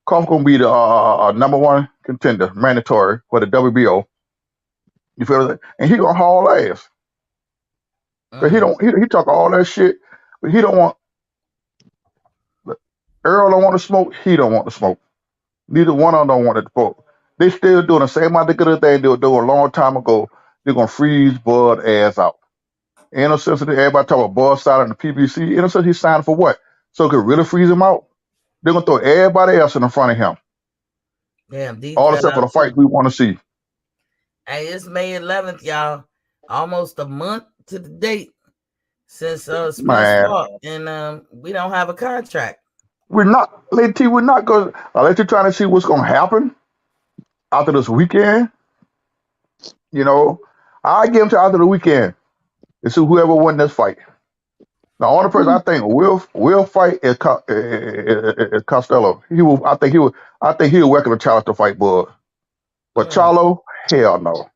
H: Crawford gonna be the number one contender, mandatory for the WBO. You feel that? And he gonna haul ass. Cause he talk all that shit, but he don't want. Earl don't want to smoke. He don't want to smoke. Neither one of them don't want to smoke. They still doing the same identical thing they were doing a long time ago. They're gonna freeze Bud ass out. Ain't no sense in everybody talk about Bud signing the PBC. Ain't no sense he signed for what? So it could really freeze him out. They're gonna throw everybody else in front of him.
A: Damn, D
H: All
A: fell
H: except for
A: out
H: the fight
A: too.
H: we want to see.
A: Hey, it's May 11th, y'all. Almost a month to the date since Spence
H: Man,
A: fought, and we don't have a contract.
H: we're not going. Let you trying to see what's gonna happen after this weekend. You know, I give him to after the weekend. It's whoever won this fight. The only person I think will fight is Costello. I think he'll welcome a challenge to fight Bud. But Charlo, hell no.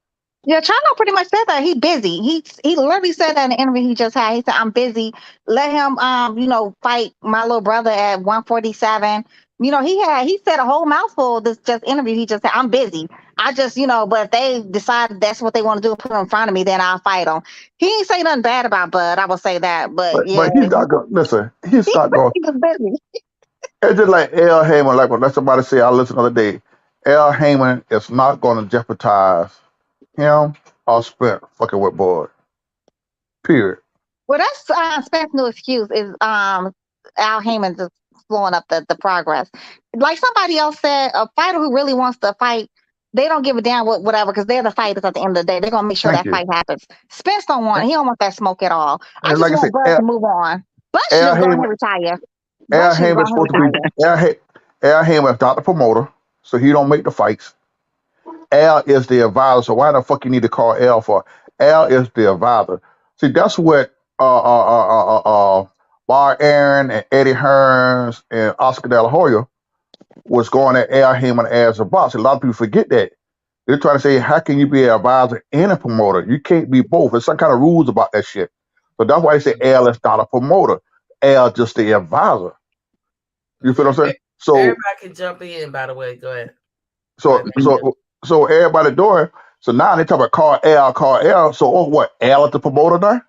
F: Yeah, Chano pretty much said that he busy. He literally said that in the interview he just had. He said, "I'm busy. Let him fight my little brother at 147." He said a whole mouthful. This just interview. He just said, "I'm busy. I just but if they decide that's what they want to do, put him in front of me, then I'll fight him." He ain't say nothing bad about Bud. I will say that, but yeah,
H: But he's not going. Listen, he's not going.
F: he was busy.
H: It's just like L. Heyman. Like what somebody said, I listened the other day. L. Heyman is not going to jeopardize him or Spence fucking with Bud. Period.
F: Well, that's Spence's new excuse is Al Heyman just slowing up the progress. Like somebody else said, a fighter who really wants to fight, they don't give a damn whatever because they're the fighters at the end of the day. They're gonna make sure
H: Thank
F: that
H: you.
F: fight happens. Spence don't want it. He don't want that smoke at all. I
H: And
F: just
H: like I said,
F: want Bud to move on. Bud should
H: L.
F: just go ahead
H: Heyman,
F: and retire. But
H: Al
F: she's
H: Haymon is
F: on his
H: supposed to be
F: diet.
H: Al Haymon is not the promoter, so he don't make the fights. Al is the advisor. So why the fuck you need to call Al for? Al is the advisor. See, that's what Bar Aaron and Eddie Hearns and Oscar De La Hoya was going at Al Haymon as a boss. A lot of people forget that. They're trying to say, how can you be an advisor and a promoter? You can't be both. There's some kind of rules about that shit. So that's why they say Al is not a promoter. Al just the advisor. You feel what I'm saying? So
A: Everybody can jump in, by the way. Go ahead.
H: so everybody doing. So now they talk about call Al. So what? Al is the promoter now?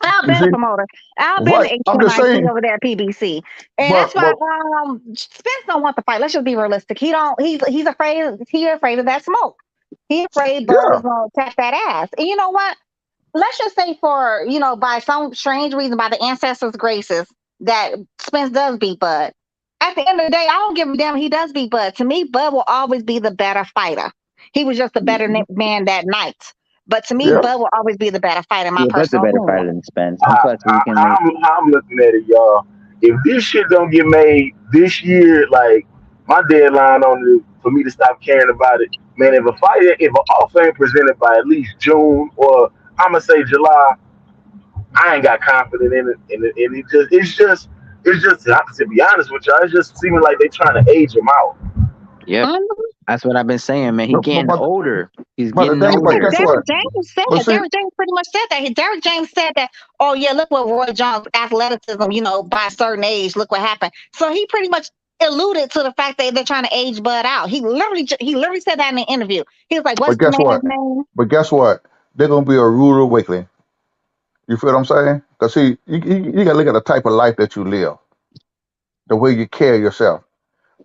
F: Al
H: You
F: been a
H: see?
F: promoter. Al been
H: Right.
F: the
H: I'm just
F: HMIC
H: saying.
F: over there at PBC. And
H: But
F: that's why Spence don't want the fight. Let's just be realistic. He's afraid of that smoke. He afraid Bud
H: yeah,
F: is gonna tap that ass. And you know what? Let's just say for, by some strange reason, by the ancestors' graces, that Spence does beat Bud. At the end of the day, I don't give a damn if he does beat Bud. To me, Bud will always be the better fighter. He was just a better man that night. But to me,
H: yeah.
F: Bud will always be the better fighter, in my
E: Yeah, Bud's a
F: personal
E: better
F: opinion.
E: fighter than Spence. And plus, we can make.
G: I'm looking at it, y'all. If this shit don't get made this year, like my deadline on it for me to stop caring about it, man. If an offer ain't presented by at least June or I'ma say July, I ain't got confidence in it, and it's just to be honest with y'all, it's just seeming like they trying to age him out.
E: Yep,
F: Mhm.
E: that's what I've been saying, man. He's getting older. He's
H: But the
E: getting
H: thing, but
E: older.
H: guess what?
F: Derrick James said
H: But
F: that.
H: see,
F: Derrick James pretty much said that. Derrick James said that, oh, yeah, look what Roy Jones' athleticism, by a certain age, look what happened. So he pretty much alluded to the fact that they're trying to age Bud out. He literally said that in an interview. He was like, what's
H: but
F: the
H: guess what?
F: man's name?
H: But guess what? They're gonna be a rude awakening. You feel what I'm saying? Because see, you gotta look at the type of life that you live, the way you carry yourself.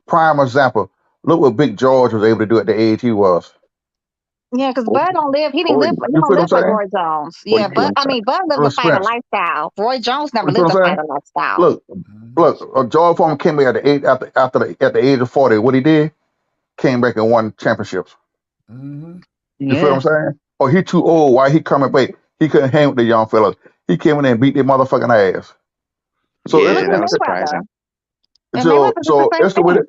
H: Prime example. Look what Big George was able to do at the age he was.
F: Yeah, because Bud don't live. He didn't live.
E: 40,
F: He
H: You
F: don't
H: feel what I'm
F: live like
H: saying?
F: Roy Jones.
E: 42,
F: Yeah, but
E: I'm
F: I
E: sorry.
F: mean, Bud lived a fighter
H: Spence.
F: lifestyle. Roy Jones never
H: You feel
F: lived
H: what
F: a
H: I'm saying?
F: fighter lifestyle.
H: Look. George Foreman came back at the age at the age of 40. What he did? Came back and won championships.
A: Mm-hmm.
H: You feel what I'm saying? Oh, he too old. Why he coming back? He couldn't hang with the young fellas. He came in there and beat their motherfucking ass. So
E: Yeah,
F: Look at
E: that was
F: Mayweather.
E: surprising.
F: And
H: so
F: Mayweather did the
H: so
F: same thing.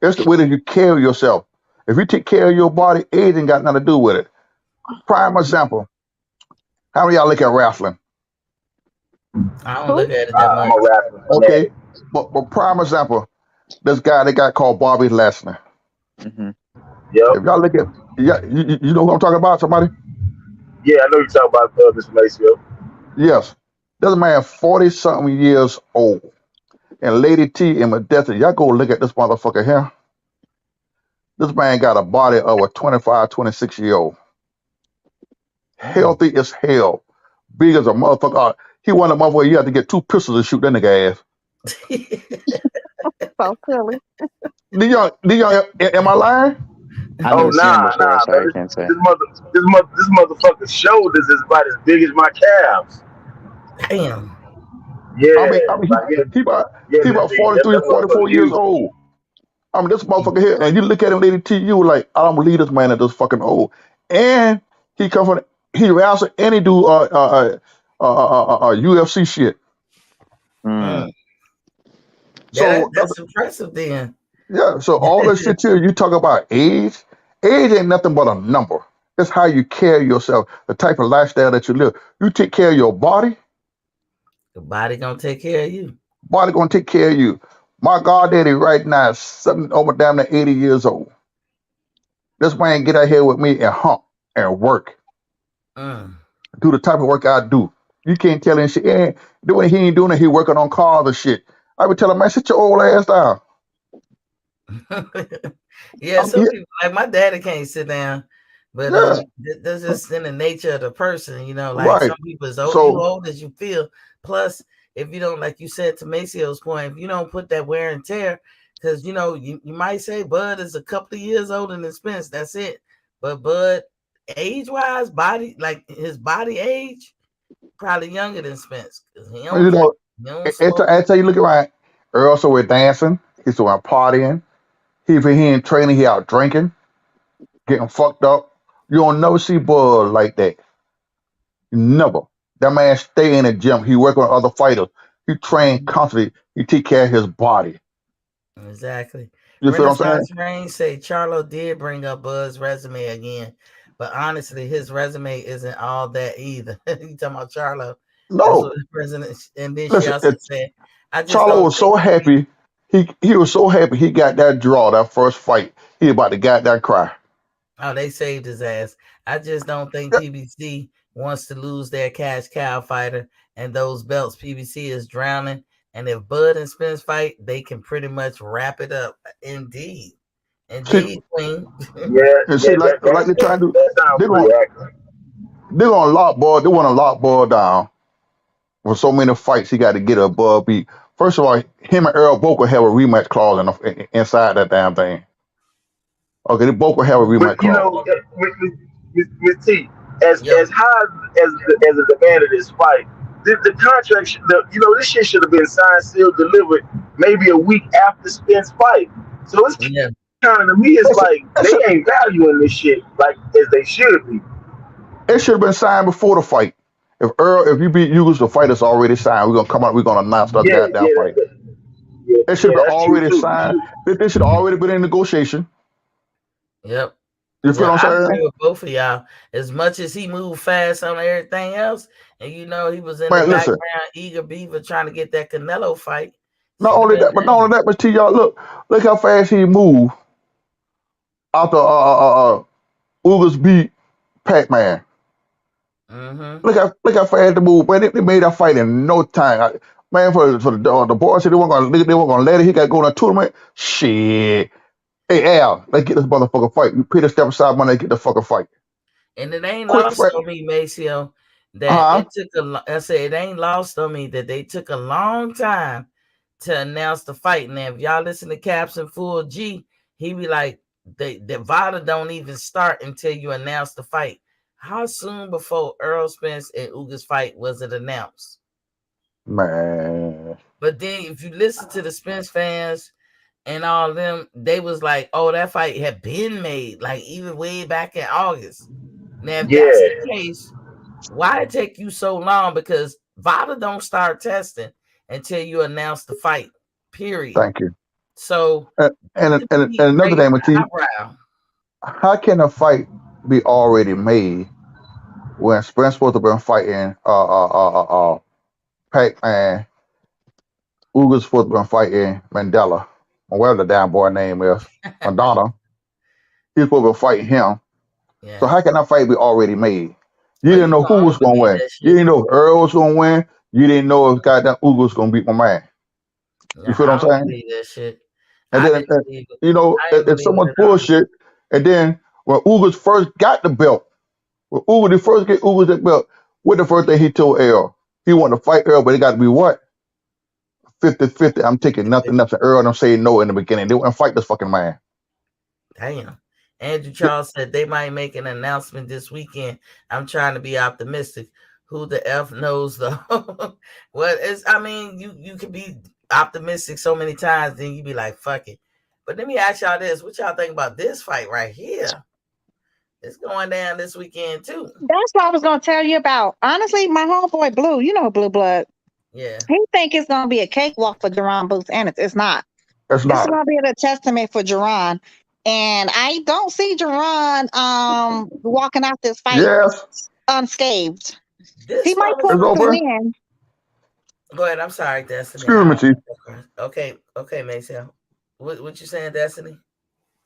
H: it's the way that you carry yourself. If you take care of your body, age ain't got nothing to do with it. Prime example. How many of y'all look at wrestling?
A: I don't
F: Who?
A: look at it that
G: I'm
A: much.
G: a rapper.
H: Okay. But prime example, this guy they got called Bobby Lashley.
E: Hmm.
G: Yep.
H: If y'all look at you know who I'm talking about, somebody?
G: Yeah, I know you're talking about Mr. Maceo.
H: Yes. This man 40 something years old. And Lady T and Medessa, y'all go look at this motherfucker here. This man got a body of a 25, 26-year-old. Healthy as hell. Big as a motherfucker. He one of the motherfuckers you have to get 2 pistols to shoot that nigga ass.
F: So silly.
H: Am I lying?
E: I've never seen him before,
G: Nah.
E: so I can't say.
G: This motherfucker's shoulders is about as big as my calves.
A: Damn.
G: Yeah,
H: I mean, he about
G: that
H: 43,
G: motherfucker's
H: 44 years
G: huge.
H: old. I mean, this motherfucker here, and you look at him, Lady T, you were like, I don't believe this man is this fucking old. And he wrestled and he do UFC shit.
E: Mm.
H: So
A: That's impressive then.
H: yeah, so all this shit here, you talk about age. Age ain't nothing but a number. It's how you carry yourself, the type of lifestyle that you live. You take care of your body,
A: The body gonna take care of you.
H: body gonna take care of you. My goddaddy right now is something over damn near 80 years old. This man get out here with me and hump and work. Do the type of work I do. You can't tell him shit. He ain't doing it, he working on cars and shit. I would tell him, man, sit your old ass down.
A: Yeah, some people like my daddy can't sit down, but that's just in the nature of the person, like
H: right.
A: some people is old, you old as you feel. Plus, if you don't, like you said to Maceo's point, if you don't put that wear and tear, because you might say Bud is a couple of years older than Spence, that's it. But Bud, age-wise, body, like his body age, probably younger than Spence. He don't
H: Until you look around, Earl so we're dancing, he's so out partying. If he ain't training, he out drinking, getting fucked up. You don't never see Bud like that. Never. That man stay in the gym. He work with other fighters. He trained constantly. He take care of his body.
A: Exactly.
H: You feel what I'm saying?
A: Renaissance Rain say Charlo did bring up Bud's resume again, but honestly, his resume isn't all that either. You talking about Charlo? That's what
H: No.
A: the president. And then she
H: Listen,
A: also said, "I just
H: Charlo
A: don't
H: was
A: think
H: so happy. He was so happy he got that draw, that first fight. He about to get that cry.
A: oh they saved his ass. I just don't think PBC wants to lose their cash cow fighter and those belts. PBC is drowning, and if Bud and Spence fight, they can pretty much wrap it up. Indeed,
H: See,
A: indeed, Queen.
G: Yeah,
H: and
G: yeah,
H: see, like they're trying to,
G: that sounds
H: they're
G: pretty
H: gonna
G: accurate.
H: they're gonna lock Bud. They want to lock Bud down for so many fights. He got to get a Bud beat. First of all, him and Earl both will have a rematch clause inside that damn thing. Okay, they both will have a
G: But
H: rematch
G: you
H: clause.
G: know, with T, as
A: Yep.
G: as high as a demand of this fight, the contract, you know, this shit should have been signed, sealed, delivered maybe a week after Spence fight. So it's
A: Yeah.
G: kind of to me, it's
H: That's
G: like
H: that's
G: they ain't valuing this shit like as they should be.
H: It should have been signed before the fight. If you beat Hughes, the fight is already signed. We're gonna come out. We're gonna announce the
G: Yeah,
H: goddamn
G: yeah,
H: fight.
G: yeah,
H: It should
G: yeah.
H: have been
G: That's true
H: already
G: too.
H: signed. This should have already been in negotiation.
A: Yep.
H: You feel
A: Yeah,
H: what
A: I
H: I'm
A: agree
H: saying?
A: with both of y'all. As much as he moved fast on everything else, and you know he was in the
H: Man, listen.
A: background, eager beaver trying to get that Canelo fight.
H: Not
A: Should have
H: only
A: been
H: that, but not
A: done.
H: only that, but T, y'all look how fast he moved after Ugas beat Pac-Man.
A: Mm-hmm.
H: Look how fast they moved. Man, they made that fight in no time. Man, for the boys said they weren't gonna let it. He got to go to a tournament. Shit. Hey Al, let's get this motherfucker fight. You pay the step aside money, get the fucking fight.
A: And it ain't
H: Quick
A: lost
H: fight.
A: on me, Maceo, that
H: Huh?
A: it took I said it ain't lost on me that they took a long time to announce the fight. Now, if y'all listen to Caps and Full G, he be like, the VADA don't even start until you announce the fight. How soon before Earl Spence and Ugas fight was it announced?
H: Man.
A: But then if you listen to the Spence fans and all of them, they was like, oh, that fight had been made, like even way back in August. Now, if that's
G: Yeah,
A: the case, why it take you so long? Because VADA don't start testing until you announce the fight, period.
H: Thank you.
A: So
H: And,
A: to
H: and, and
A: me,
H: another
A: raise
H: thing with
A: the
H: T,
A: eyebrow.
H: how can a fight be already made when Spence supposed to been fighting Pac-Man, Uga's supposed to been fighting Mandela, or whatever the damn boy name is, Madonna. He's supposed to be fighting him. So
A: Yeah.
H: how can that fight be already made? You
A: Oh,
H: didn't
A: you
H: know
A: know,
H: who
A: I
H: was
A: don't
H: gonna
A: believe
H: win.
A: that
H: You
A: shit.
H: didn't know if Earl was gonna win. You didn't know if goddamn Uga was gonna beat my man.
A: No,
H: You feel
A: I
H: what I'm
A: don't
H: saying?
A: believe that shit.
H: And
A: I
H: then,
A: didn't believe it. I didn't
H: it's so
A: believe it
H: much
A: at all.
H: bullshit. And then when Ugas first got the belt, when Uga, the first get Ugas that belt, what the first thing he told Earl? He wanted to fight Earl, but it got to be what? 50-50. I'm taking nothing else. And Earl and I'm saying no in the beginning. They wouldn't fight this fucking man.
A: Damn. Andrew Charles said they might make an announcement this weekend. I'm trying to be optimistic. Who the F knows though? Well, it's I mean, you can be optimistic so many times, then you be like, fuck it. But let me ask y'all this. What y'all think about this fight right here? It's going down this weekend too.
F: That's what I was gonna tell you about. Honestly, my homeboy Blue, you know Blue Blood,
A: Yeah.
F: he think it's gonna be a cakewalk for Jerron Booth, and it's not.
H: It's
F: This is
H: not.
F: gonna be a testament for Jerron. And I don't see Jerron walking out this fight
H: Yes,
F: unscathed. He
A: This
F: might
A: one was
F: pull
H: it's
F: out the
H: over.
F: win.
A: go ahead. I'm sorry, Destiny.
H: Excuse me, T.
A: Okay, Mason. What you saying, Destiny?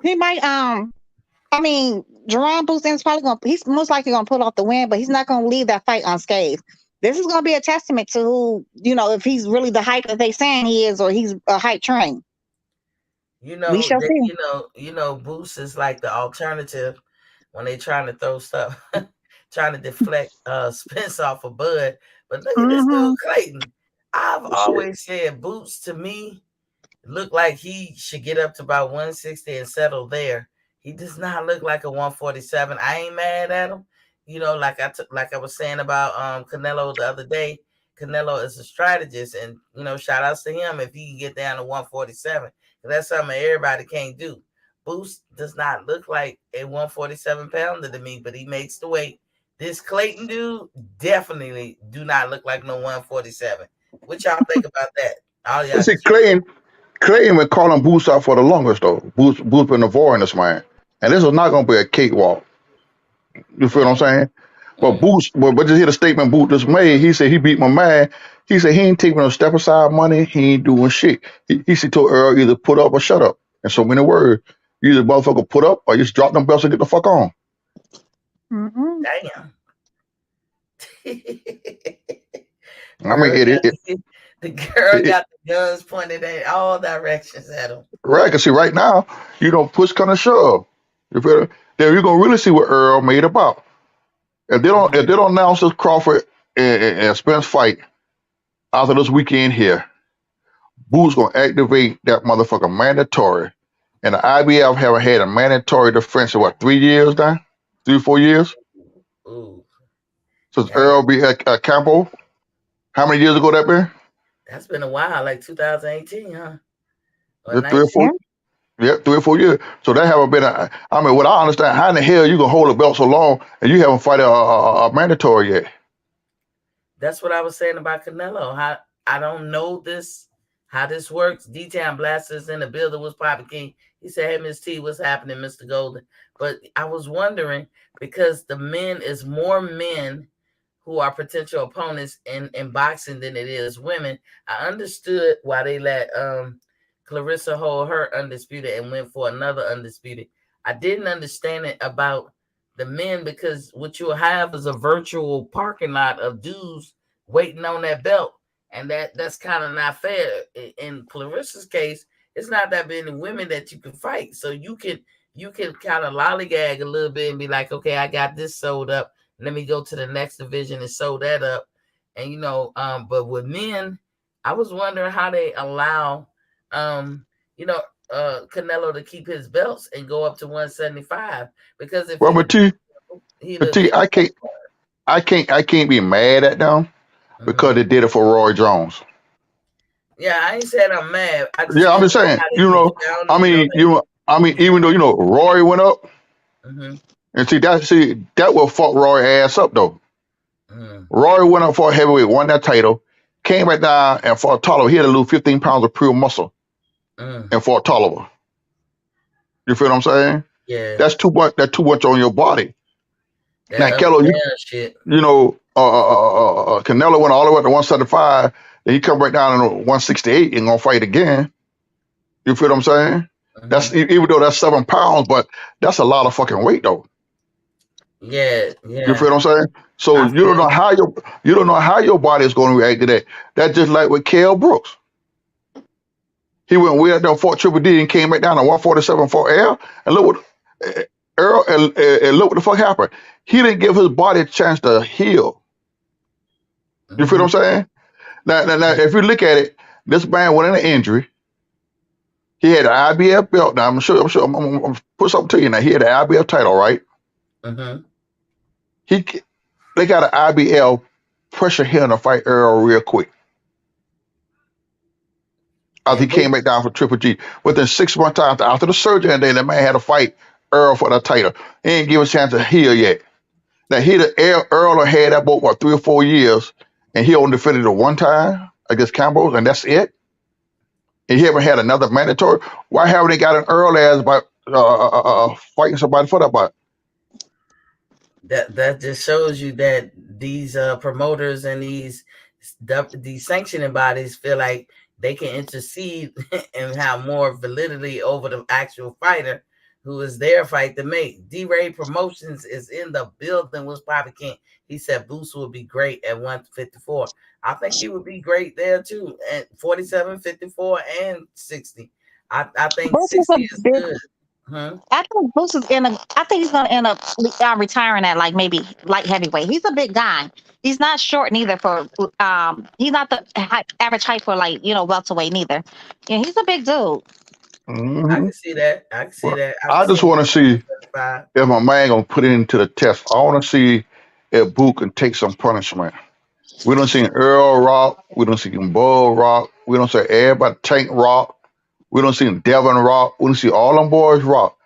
F: He might I mean, Jerron Booth is probably gonna he's most likely gonna pull off the win, but he's not gonna leave that fight unscathed. This is gonna be a testament to who, if he's really the hype that they saying he is or he's a hype train.
A: You
F: We
A: know
F: shall
A: that
F: see.
A: Boost is like the alternative when they trying to throw stuff, trying to deflect Spence off of Bud. But look at this dude
F: Mm-hmm.
A: Clayton. I've
G: shit.
A: always said Boots to me look like he should get up to about 160 and settle there. He does not look like a 147. I ain't mad at him. Like I was saying about Canelo the other day. Canelo is a strategist, and shout outs to him if he can get down to 147. That's something everybody can't do. Boost does not look like a 147 pounder to me, but he makes the weight. This Clayton dude definitely do not look like no 147. What y'all think about that? All y'all
H: You see,
A: just
H: Clay been calling Boots out for the longest though. Boots been avoiding this man, and this is not gonna be a cakewalk. You feel what I'm saying? But
A: mm,
H: but just hear the statement Boots just made. He said he beat my man. He said he ain't taking no step aside money. He ain't doing shit. He said told Earl either put up or shut up. In so many words, you either motherfucker put up or you just drop them belts and get the fuck on.
F: Mm-mm.
A: damn.
H: I mean,
A: Girl got
H: it,
A: the girl
H: it
A: got the guns pointed at all directions at him.
H: right. Cause see, right now, you don't push kind of shove. You feel it? Then you're gonna really see what Earl made about. If they don't announce this Crawford and Spence fight after this weekend here, Boots gonna activate that motherfucker mandatory. And the IBF haven't had a mandatory defense in what 3 years now, 3 or 4 years
A: Ooh,
H: since
A: damn.
H: Earl beat Campo. How many years ago that been?
A: That's been a while, like 2018, huh? Or
H: Just 3 or 4.
A: 19.
H: Yeah, 3 or 4 years. So that haven't been. I mean, what I understand, how in the hell you gonna hold a belt so long and you haven't fought a mandatory yet?
A: That's what I was saying about Canelo. How I don't know how this works. D-Town Blasters in the building was Poppy King. He said, "Hey, Miss T, what's happening, Mr. Golden?" But I was wondering because the men is more men who are potential opponents in boxing than it is women. I understood why they let Clarissa hold her undisputed and went for another undisputed. I didn't understand it about the men because what you'll have is a virtual parking lot of dudes waiting on that belt, and that's kind of not fair. In Clarissa's case, it's not that many women that you can fight, so you can kind of lollygag a little bit and be like, okay, I got this sold up. Let me go to the next division and sew that up. And but with men, I was wondering how they allow Canelo to keep his belts and go up to 175 because if
H: Well,
A: he'd
H: but
A: have
H: T,
A: he'd
H: but
A: have
H: T, I can't be mad at them because they did it for Roy Jones.
A: Yeah, I ain't saying I'm mad. I just
H: Yeah, I'm
A: didn't
H: just
A: know
H: saying.
A: how they did it. I don't even know
H: I mean, even though Roy went up,
A: that.
H: and that will fuck Roy ass up though. Roy went up for a heavyweight, won that title, came back down and fought Tolliver. He had to lose 15 pounds of pure muscle and fought Tolliver. You feel what I'm saying?
A: Yeah,
H: That's too much. That's too much on your body.
A: that
H: Now,
A: up and
H: Kello,
A: down shit.
H: Canelo went all the way up to 175. Then he come right down to 168 and gonna fight again. You feel what I'm saying? That's even though that's 7 pounds, but that's a lot of fucking weight though.
A: Yeah,
H: You feel what I'm saying? So
A: I
H: you don't know how your body is going to react to that. That's just like with Kell Brooks. He went way up there, fought Triple D, and came back down to 147 for Earl. And look what Earl and look what the fuck happened. He didn't give his body a chance to heal. You feel what I'm saying? Now, if you look at it, this man went in an injury. He had an IBF belt. Now I'm gonna put something to you. Now he had an IBF title, right? They got an IBL pressure him to fight Earl real quick. After he came back down for Triple G. Within 6 months after the surgery, and then the man had to fight Earl for the title. He ain't give a chance to heal yet. Now Earl had that boat for 3 or 4 years, and he only defended it one time against Campbell, and that's it. And he haven't had another mandatory. Why haven't they got an Earl as about fighting somebody for that belt?
A: That just shows you that these promoters and these sanctioning bodies feel like they can intercede and have more validity over the actual fighter who is their fight to make. D-Ray Promotions is in the building with Bobby King. He said Boost would be great at 154. I think he would be great there too at 47, 54, and 60. I think
F: Bruce is
A: 60
F: a
A: is
F: big.
A: good. Huh?
F: I think Bruce is in a. I think he's gonna end up retiring at like maybe light heavyweight. He's a big guy. He's not short neither. He's not the average height for welterweight neither. Yeah, he's a big dude.
A: I
H: Mm-hmm.
A: can see that. I can see
H: Well,
A: that. I've
H: I just
A: seen
H: want to see
A: 75.
H: if my man gonna put it into the test. I want to see if Boo can take some punishment. We don't see Earl Rock. We don't see Bull Rock. We don't see everybody Tank Rock. We don't see Devin Rock. We don't see all them boys rock.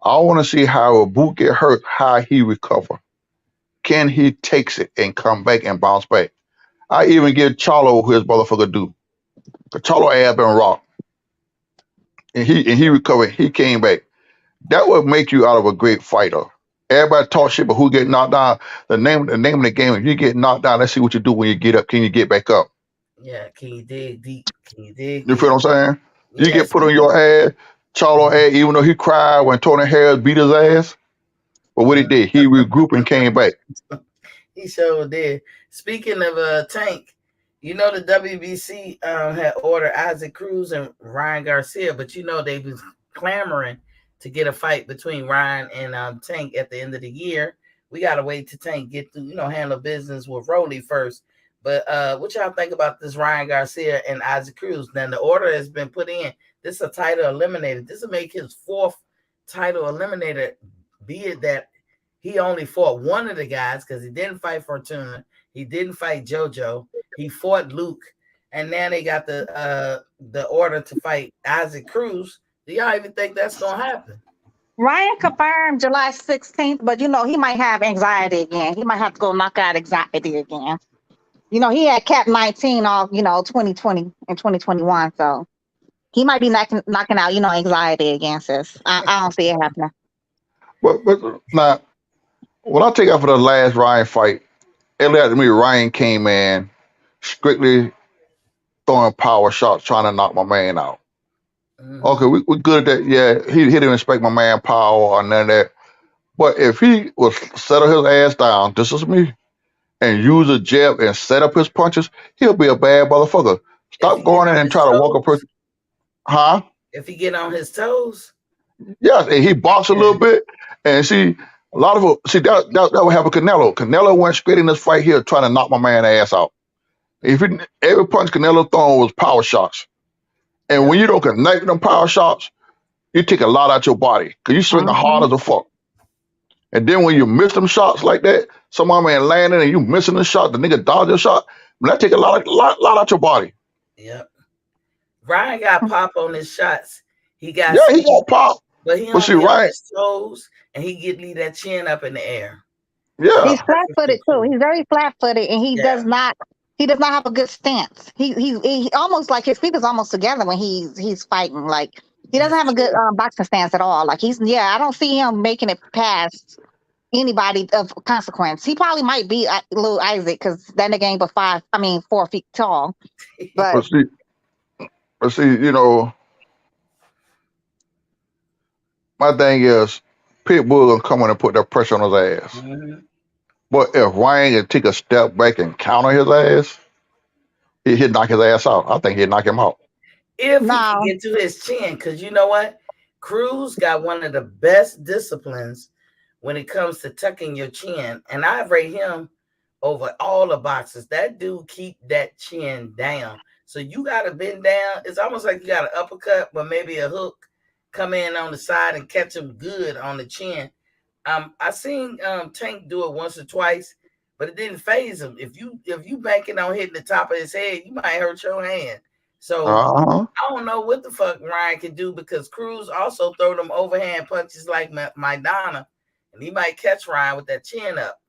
H: I want to see how a Boot get hurt, how he recover. Can he takes it and come back and bounce back? I even give Charlo his motherfucker due. Cause Charlo ass been rocked, and he recovered. He came back. That would make you out of a great fighter. Everybody talk shit, but who get knocked down? The name of the game. If you get knocked down, let's see what you do when you get up. Can you get back up?
A: Yeah, can you dig deep? Can you dig
H: You feel
A: deep?
H: what I'm saying? You
A: Yeah,
H: get put on
A: speaking.
H: your ass. Charlo ass, even though he cried when Tony Harris beat his ass, but what he
A: Uh,
H: did, he regrouped and came back.
A: he sure did. Speaking of Tank, you know the WBC had ordered Isaac Cruz and Ryan Garcia, but you know they was clamoring to get a fight between Ryan and Tank at the end of the year. We gotta wait to Tank get to handle business with Rolly first. But what y'all think about this Ryan Garcia and Isaac Cruz? Then the order has been put in. This is a title eliminated. This will make his fourth title eliminated. Be it that he only fought one of the guys because he didn't fight Fortuna. He didn't fight JoJo. He fought Luke. And now they got the order to fight Isaac Cruz. Do y'all even think that's going to happen?
F: Ryan confirmed July 16th, but he might have anxiety again. He might have to go knock out anxiety again. He had Cap 19 off, 2020 and 2021. So he might be knocking out, anxiety again, sis. I don't see it happening.
H: But now, when I take out for the last Ryan fight, it led to me Ryan came in strictly throwing power shots, trying to knock my man out. Okay, we good at that. Yeah, he didn't expect my man power or none of that. But if he was settle his ass down, this is me, and use a jab and set up his punches, he'll be a bad motherfucker. Stop going in and try to walk a person. Huh?
A: If he get on his toes.
H: Yes, and he boxed a little bit. And see, a lot of that would happen with Canelo. Canelo went straight in this fight here trying to knock my man ass out. Every punch Canelo throwing was power shots. And when you don't connect them power shots, you take a lot out your body. Because you swing hard as a fuck. And then when you miss them shots like that, some man landing and you missing the shot, the nigga dodge your shot, that take a lot out your body.
A: Yep. Ryan got pop on his shots. He got
H: he got pop.
A: But he only on his toes and he leave that chin up in the air.
H: Yeah.
F: He's flat-footed too. He's very flat-footed, and he does not have a good stance. He almost like his feet is almost together when he's fighting. Like he doesn't have a good boxing stance at all. Like I don't see him making it past anybody of consequence. He probably might be little Isaac because that nigga ain't but 4 feet tall. But
H: see, my thing is Pitbull gonna come in and put that pressure on his ass. But if Ryan can take a step back and counter his ass, he'd knock his ass out. I think he'd knock him out.
A: If he can get to his chin, because you know what? Cruz got one of the best disciplines when it comes to tucking your chin. And I rate him over all the boxers. That dude keep that chin down. So you got to bend down. It's almost like you got an uppercut, but maybe a hook come in on the side and catch him good on the chin. I seen Tank do it once or twice, but it didn't phase him. If you banking on hitting the top of his head, you might hurt your hand. So I don't know what the fuck Ryan can do because Cruz also throw them overhand punches like Maidana, and he might catch Ryan with that chin up.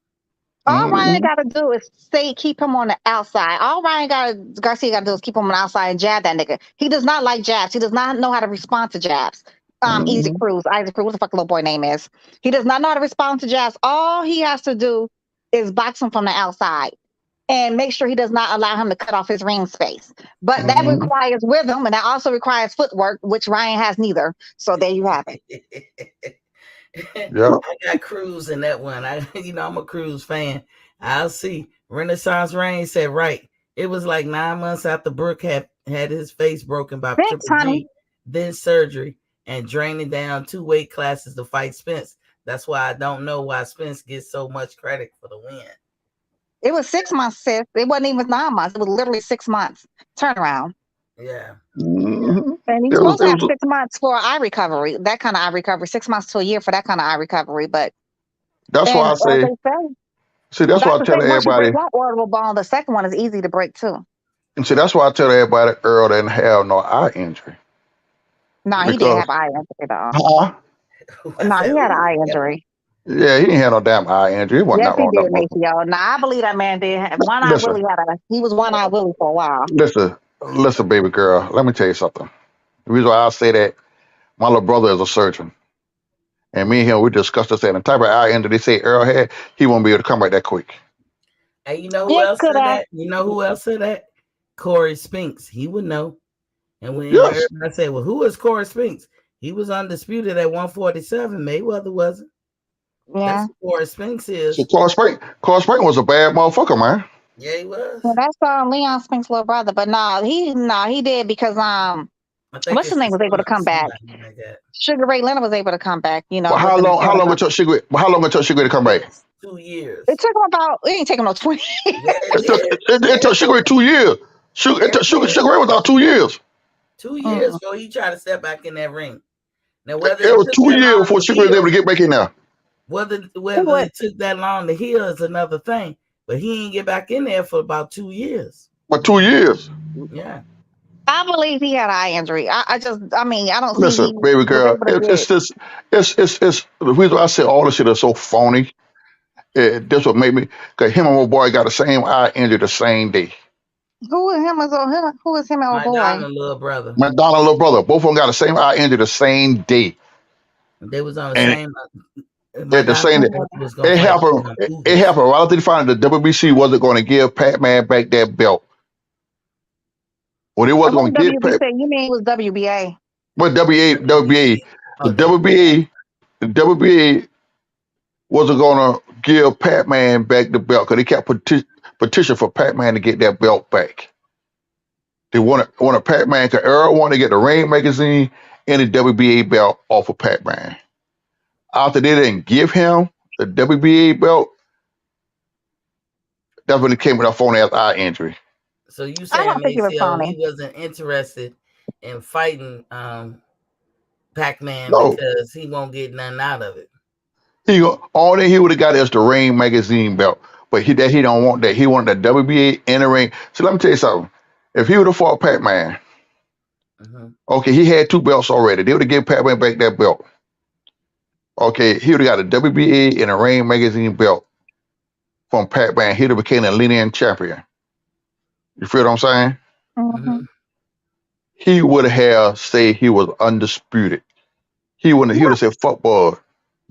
F: All Ryan got to do is keep him on the outside. All Garcia got to do is keep him on the outside and jab that nigga. He does not like jabs. He does not know how to respond to jabs. Isaac Cruz, what the fuck little boy name is. He does not know how to respond to jabs. All he has to do is box him from the outside and make sure he does not allow him to cut off his ring space. But that requires rhythm, and that also requires footwork, which Ryan has neither. So there you have it.
H: Yeah.
A: I got Cruz in that one. I'm a Cruz fan. I'll see. Renaissance Reign said right. It was like 9 months after Brooke had his face broken by Triple G, then surgery, and draining down 2 weight classes to fight Spence. That's why I don't know why Spence gets so much credit for the win.
F: It was 6 months, sis. It wasn't even 9 months. It was literally 6 months turnaround.
A: Yeah.
F: And you're supposed to have 6 months for eye recovery, that kind of eye recovery, 6 months to a year for that kind of eye recovery. But
H: that's why I say, that's why I tell everybody.
F: One orbital bone, the second one is easy to break too.
H: And see, that's why I tell everybody Earl didn't have no eye injury.
F: No, he didn't have eye injury though. No, he had an eye injury.
H: Yeah, he didn't have no damn eye injury. He wasn't
F: Yes,
H: not
F: he
H: wrong
F: did,
H: with that motherfucker.
F: Maceo. Now I believe that man did. One eye
H: Listen,
F: Willie he was one eye Willie for a while.
H: listen, baby girl. Let me tell you something. The reason why I say that, my little brother is a surgeon, and me and him we discussed this. And the type of eye injury they say Earl had, he won't be able to come back that quick.
A: Hey, you know who
F: It
A: else
F: could
A: said
F: have.
A: that? You know who else said that? Corey Spinks. He would know. And when
H: Yes.
A: everybody said, well, who is Corey Spinks? He was undisputed at 147. Mayweather wasn't.
F: Yeah.
A: That's who Corey Spinks
H: So
A: is.
H: Carl Spring was a bad motherfucker, man.
A: Yeah, he was.
F: Well, that's Leon Spink's little brother. But he did because
A: I think
F: what's his
A: it's
F: name
A: his
F: was able to
A: son,
F: come back.
A: somebody like that.
F: Sugar Ray Leonard was able to come back,
H: But how
F: within a
H: long? How
F: short
H: long
F: amount.
H: it took Sugar? How long it took Sugar to come back?
A: 2 years.
F: It took him it didn't take him no 20
A: Yeah,
H: It took
A: it
H: it took Sugar Ray 2 years. Sugar Ray was out 2 years.
A: 2 years before he tried to step back in that ring. Now, whether
H: It
A: it
H: was
A: took
H: 2
A: that
H: years
A: long
H: before
A: to
H: Sugar Ray was able to
A: heal,
H: get back in there.
A: whether it took that long to heal is another thing. But he didn't get back in there for about 2 years.
H: But 2 years.
A: Yeah.
F: I believe he had eye injury. I don't see
H: Listen,
F: he
H: baby
F: was
H: girl,
F: able to
H: it's
F: get.
H: just it's the reason why I say all this shit is so phony. That's what made me, because him and my boy got the same eye injury the same day.
F: Who is him and old boy?
A: Madonna, little brother.
H: McDonald little brother, both of them got the same eye injury the same day.
A: They was on the
H: And
A: same.
H: at the same day,
A: Was gonna
H: it
A: fight
H: happened. It happened right after they found out the WBC wasn't going to give Pac-Man back that belt. Well, they wasn't going to give
F: WBC, you mean it was WBA?
H: But WBA,
A: Okay.
H: the WBA wasn't going to give Pac-Man back the belt because they kept petition for Pac-Man to get that belt back. They wanted Pac-Man, because Earl wanted to get the Ring magazine and the WBA belt off of Pac-Man. After they didn't give him the WBA belt, that's when it came with a phony ass eye injury.
A: So you
F: I
A: saying
F: don't think he was
A: Maceo,
F: phony.
A: he wasn't interested in fighting Pac-Man
H: No.
A: because he won't get nothing out of it.
H: All that he would have got is the Ring magazine belt, but he don't want that. He wanted the WBA and the Ring. So let me tell you something. If he would have fought Pac-Man, okay, he had 2 belts already. They would have given Pac-Man back that belt. Okay, he would have got a WBA and a Ring magazine belt from Pac-Man. He'd have became a linear champion. You feel what I'm saying?
F: Mm-hmm.
H: He would have said he was undisputed. He would have said fuck Bud.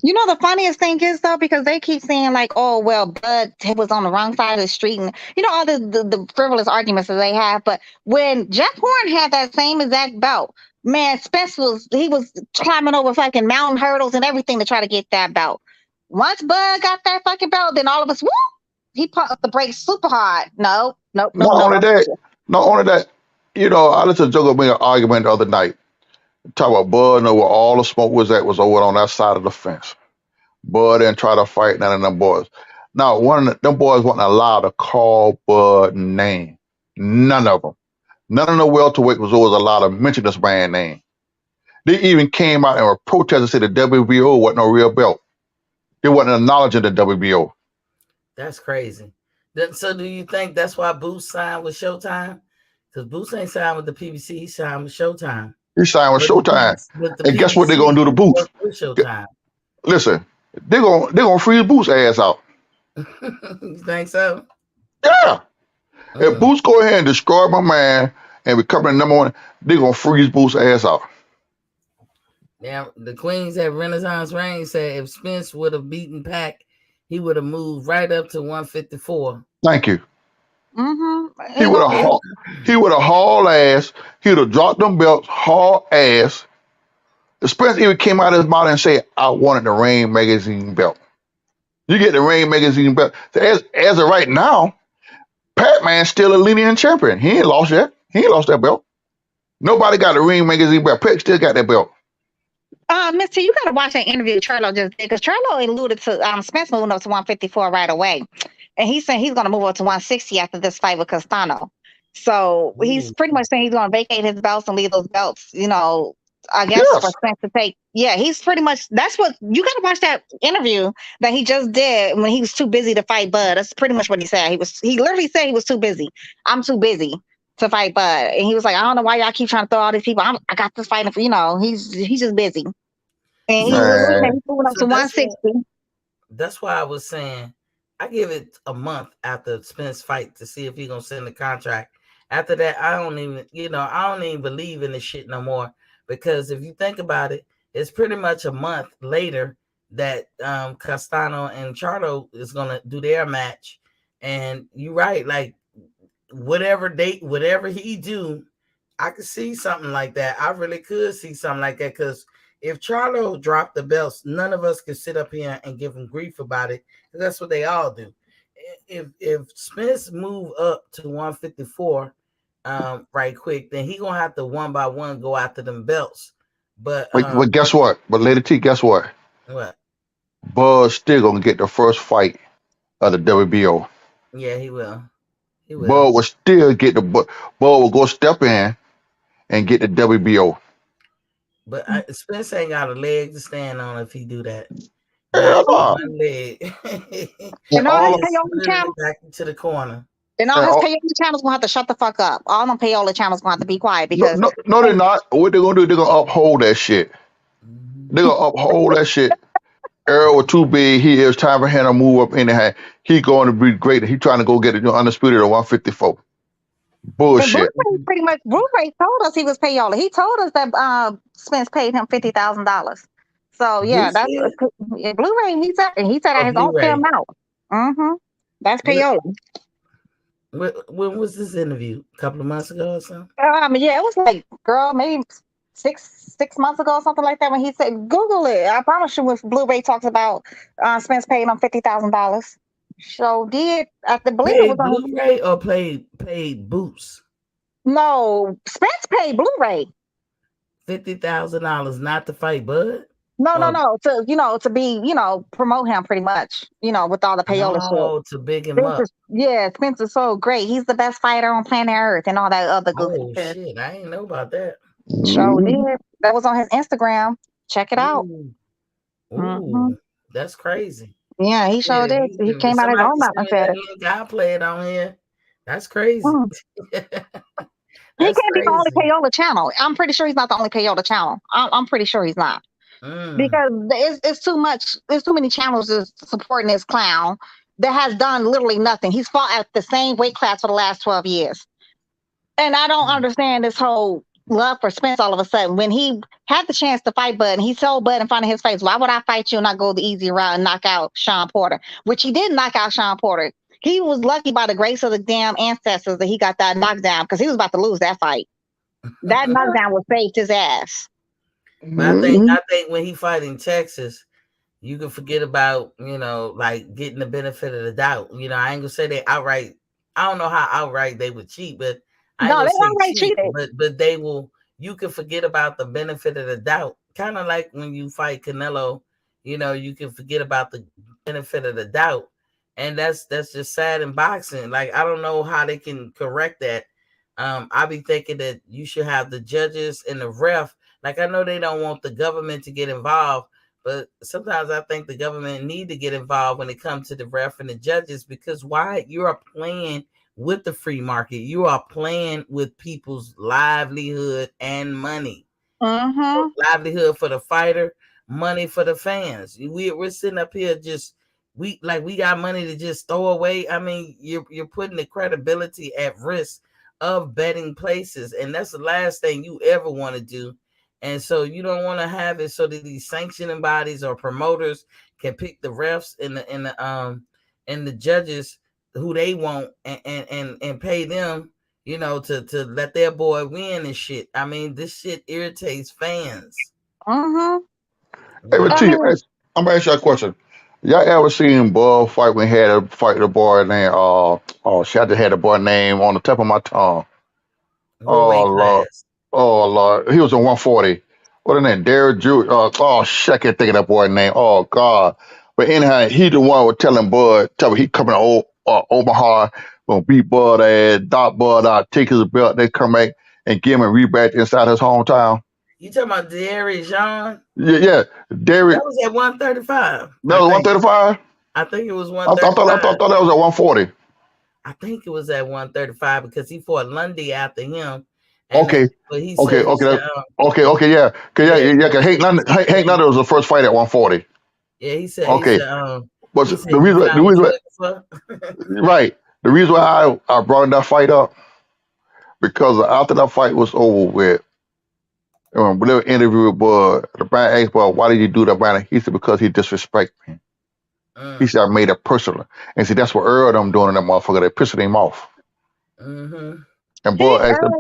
F: You know the funniest thing is though, because they keep saying like, oh well, Bud was on the wrong side of the street, and all the frivolous arguments that they have. But when Jeff Horn had that same exact belt, man, Spence was climbing over fucking mountain hurdles and everything to try to get that belt. Once Bud got that fucking belt, then all of us, woo, he pumped the brakes super hard. No.
H: Not only that, I listened to Joe make an argument the other night. Talk about Bud know where all the smoke was over on that side of the fence. Bud didn't try to fight none of them boys. Now, one of them boys wasn't allowed to call Bud name. None of them. None of the welterweight was always allowed to mention this man's name. They even came out and were protesting and said the WBO wasn't no real belt. They wasn't acknowledging the WBO.
A: That's crazy. So do you think that's why Boots signed with Showtime? Because Boots ain't signed with the PBC, he signed with Showtime.
H: He signed with Showtime. And guess what they're gonna do to Boots?
A: Showtime.
H: Listen, they're gonna freeze Boots' ass out.
A: You think so?
H: Yeah. If Boots go ahead and destroy my man and become the number 1, they're gonna freeze Boots' ass out.
A: Now, the Queens at Renaissance Ring said if Spence would have beaten Pac, he would have moved right up to 154.
H: Thank you.
F: Mm-hmm.
H: He would have hauled ass. He would have dropped them belts, hauled ass. The Spence even came out of his mouth and said, I wanted the Ring magazine belt. You get the Ring magazine belt. So as of right now, Pac-Man's still a linear champion. He ain't lost yet. He ain't lost that belt. Nobody got the Ring magazine belt. Pac still got that belt.
F: Misty, you gotta watch that interview Charlo just did, because Charlo alluded to Spence moving up to 154 right away. And he's saying he's gonna move up to 160 after this fight with Castano. So he's pretty much saying he's gonna vacate his belts and leave those belts, I guess for Spence to take. Yeah, he's pretty much, that's what you gotta watch that interview that he just did when he was too busy to fight Bud. That's pretty much what he said. He literally said he was too busy. I'm too busy to fight Bud. And he was like, I don't know why y'all keep trying to throw all these people. I got this fighting for, he's just busy. And he's moving up to 160.
A: That's why I was saying I give it a month after Spence fight to see if he gonna send the contract. After that, I don't even believe in this shit no more. Because if you think about it, it's pretty much a month later that Castano and Charlo is gonna do their match. And you're right, like whatever he do, I could see something like that. I really could see something like that because if Charlo dropped the belts, none of us could sit up here and give him grief about it because that's what they all do. If Spence move up to 154 right quick, then he gonna have to one by one go after them belts. But
H: But guess what? But Lady T, guess what?
A: what?
H: Buzz still gonna get the first fight of the WBO.
A: Yeah, he will.
H: Bud will still get the Bud will go step in and get the WBO.
A: But Spence ain't got a leg to stand on if he do that.
H: Hell
A: Not
H: no.
A: one leg.
F: And all
H: all
F: his payola
A: Literally
F: channels,
A: back into the corner.
F: and all
H: and
F: his
H: all,
F: payola channels gonna have to shut the fuck up. All them payola channels gonna have to be quiet
H: no,
F: because
H: no, they're not. What they're gonna do? They're gonna uphold that shit.
A: Mhm.
H: They're gonna uphold that shit. Errol was too big. He is time for him to move up anyhow. He going to be great. He trying to go get it undisputed at 154.
F: and
H: Bullshit.
F: Blu-ray told us he was payola. He told us that Spence paid him $50,000. So
A: Who
F: yeah, that's
A: said?
F: Blu-ray. He said
A: Oh,
F: at his own
A: Blu-ray.
F: damn mouth. Mm-hmm. That's
A: When,
F: payola.
A: when was this interview? A couple of months ago or something?
F: Yeah, it was like, girl, maybe six months ago or something like that when he said, Google it. I promise you, if Blu-ray talks about Spence paying him $50,000. So did I believe it was
A: Paid
F: on.
A: Blu-ray or paid Boots?
F: No, Spence paid Blu-ray.
A: $50,000 not to fight Bud?
F: No,
A: Or
F: to be, promote him pretty much, with all the payola shit.
A: to big him up.
F: Spence is so great. He's the best fighter on planet Earth and all that other goofy
A: Oh
F: shit.
A: shit, I ain't know about that.
F: So
H: Mhm.
F: did. That was on his Instagram. Check it out.
A: Ooh,
F: Hmm.
A: that's crazy.
F: Yeah, he
A: Yeah,
F: showed it. He
A: if
F: came out his
A: somebody
F: own
A: can
F: mouth
A: send
F: and
A: me
F: said
A: that
F: it.
A: link, I'll play it on here. That's crazy.
F: Mm. He
A: That's
F: can't be the only
A: crazy.
F: payola channel. I'm pretty sure he's not the only payola channel. I'm pretty sure he's not.
A: Mm.
F: Because it's too much. There's too many channels supporting this clown that has done literally nothing. He's fought at the same weight class for the last 12 years, and I don't understand this whole love for Spence all of a sudden. When he had the chance to fight Bud, and he told Bud in front of his face, "Why would I fight you and not go the easy route and knock out Sean Porter?" Which he did knock out Sean Porter. He was lucky by the grace of the damn ancestors that he got that knockdown because he was about to lose that fight. That knockdown would saved his ass.
A: But
H: Mhm.
A: I think when he fight in Texas, you can forget about, like getting the benefit of the doubt. I ain't gonna say they outright. I don't know how outright they would cheat, but I ain't
F: No,
A: gonna
F: they
A: say
F: already
A: cheat.
F: cheated.
A: But they will. You can forget about the benefit of the doubt. Kind of like when you fight Canelo, you can forget about the benefit of the doubt, and that's just sad in boxing. Like I don't know how they can correct that. I be thinking that you should have the judges and the ref. Like I know they don't want the government to get involved, but sometimes I think the government need to get involved when it comes to the ref and the judges because why? You are playing with the free market. You are playing with people's livelihood and money.
F: Mm-hmm.
A: Livelihood for the fighter, money for the fans. We're sitting up here just we got money to just throw away. I mean, you're putting the credibility at risk of betting places, and that's the last thing you ever want to do. And so you don't want to have it so that these sanctioning bodies or promoters can pick the refs and the judges who they want and pay them, to let their boy win and shit. I mean, this shit irritates fans.
F: Mm-hmm.
H: Hey, but
F: I
H: T,
F: mean,
H: I'm gonna ask you a question. Y'all ever seen Bud fight when he had a fight the boy named shit, I just had the boy name on the tip of my tongue.
A: What
H: Oh
A: weight
H: Lord.
A: class?
H: Oh Lord. He was in 140. What his name? Derek Jew. Oh shit, I can't think of that boy's name. Oh God. But anyhow, he the one was telling Bud, tell me he coming to Omaha, gonna beat Bud ass, dot Bud out, take his belt, they come back and give him a rematch inside his hometown.
A: You talking about Derry Jean?
H: Yeah, yeah.
A: That
H: Derek,
A: was at 135.
H: that was 135.
A: I think it was
H: I
A: 135.
H: thought that was at 140.
A: I think it was at 135 because he fought Lundy after him, and
H: Okay,
A: but he
H: okay,
A: said,
H: okay, okay, yeah, cause
A: yeah,
H: yeah, yeah, cause Hank Nutter was the first fight at 140.
A: yeah, he said,
H: Okay, But
A: He said,
H: the
A: "You
H: reason,
A: found what you're looking for."
H: right, the reason why I brought that fight up because after that fight was over with, we did an interview with Bud. The man asked Bud, "Why did you do that, man?" He said, "Because he disrespected me." He said, "I made it personal." And see, that's what Earl them doing in that motherfucker. They pissing him off.
A: Mm-hmm.
H: And Bud asked him,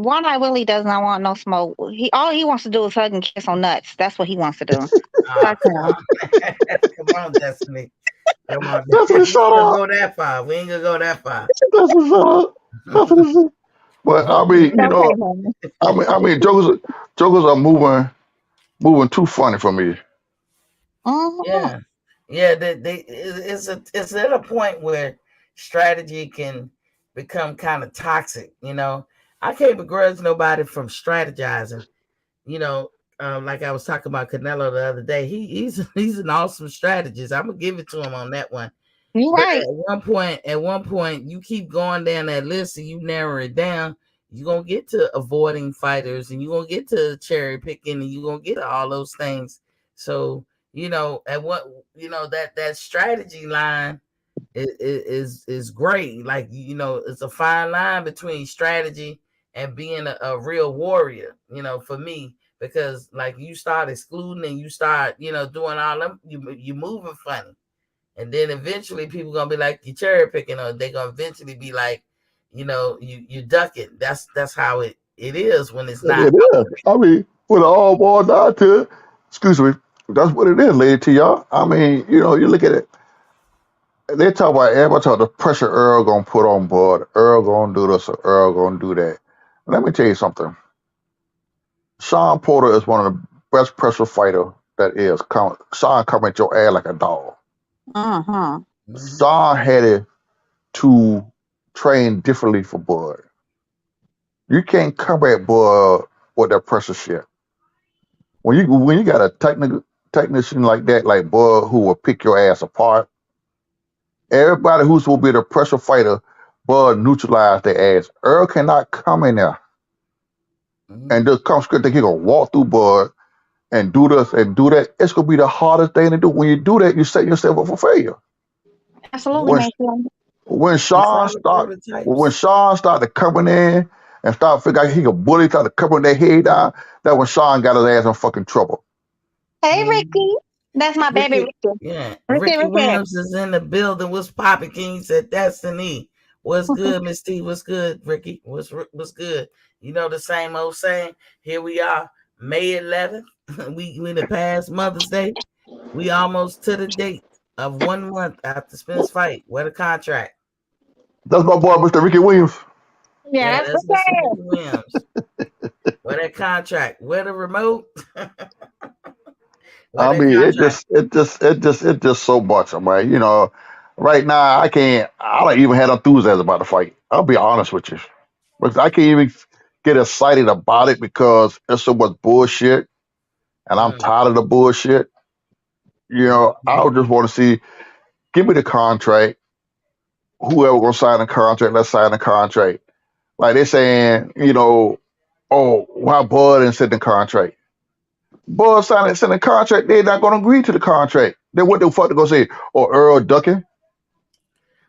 F: One Eye Willie does not want no smoke. All he wants to do is hug and kiss on nuts. That's what he wants to do.
A: Oh,
F: That's him.
A: come on, Destiny. Come on.
H: "That's
A: We
H: a
A: ain't
H: shut
A: gonna
H: up.
A: go that far. We ain't gonna go that far.
H: That's a shut up. That's what he said." But I mean,
F: It's okay, honey.
H: Jokers are moving too funny for me.
A: Yeah, yeah. It's at a point where strategy can become kind of toxic. I can't begrudge nobody from strategizing. You know, like I was talking about Canelo the other day. He's an awesome strategist. I'm gonna give it to him on that one.
F: You're
A: But
F: right.
A: at one point, you keep going down that list and you narrow it down. You're gonna get to avoiding fighters, and you're gonna get to cherry picking, and you're gonna get to all those things. So at what that strategy line is great. Like it's a fine line between strategy and being a real warrior. For me, because like you start excluding and you start doing all them, you moving funny. And then eventually people gonna be like you cherry picking, or they gonna eventually be like, you duck it. That's how it is when it's not.
H: It is. I mean, with it all boiled down to it, excuse me, that's what it is, lady to y'all. I mean, you look at it. They talk about everybody talk the pressure Earl gonna put on Bud. Earl gonna do this or Earl gonna do that. Let me tell you something. Sean Porter is one of the best pressure fighter that is. Sean come at your ass like a dog. Sean had to train differently for Bud. You can't come at Bud with that pressure shit. When you got a technician like that, like Bud, who will pick your ass apart, everybody who's supposed to be the pressure fighter, Bud neutralize their ass. Earl cannot come in there and just come straight. He gonna walk through Bud and do this and do that. It's gonna be the hardest thing to do. When you do that, you set yourself up for failure.
F: Absolutely,
H: When
F: Mason.
H: when
A: It's
H: Sean
A: all the
H: start when
A: prototypes.
H: Sean started coming in and start figuring out he could bully, start to covering their head down, that when Sean got his ass in fucking trouble.
F: Hey,
A: Mhm.
F: Ricky. That's my baby,
A: Ricky,
F: Ricky.
A: yeah,
F: Ricky,
A: Ricky
F: Ricky.
A: Williams is in the building. What's popping? King said Destiny. What's good, Miss T? What's good, Ricky? What's good? The same old saying. Here we are, May 11th. we in the past Mother's Day. We almost to the date of 1 month after Spence fight. Where the contract?
H: That's my boy, Mr. Ricky Williams.
F: Yeah,
A: Yeah,
F: that's
A: that's Mr.
F: okay.
A: Ricky Williams. Where that contract? Where the remote? Where
H: I
A: that
H: mean,
A: contract?
H: it just so much. I mean, right now I don't even have enthusiasm about the fight. I'll be honest with you, because I can't even get excited about it because it's so much bullshit, and I'm
A: Mm,
H: tired of the bullshit. I would just want to see, give me the contract. Whoever gonna sign the contract, let's sign the contract. Like they're saying, oh, why Bud didn't send the contract? Bud send the contract, they're not gonna agree to the contract. Then what the fuck they gonna say? Oh, Earl ducking?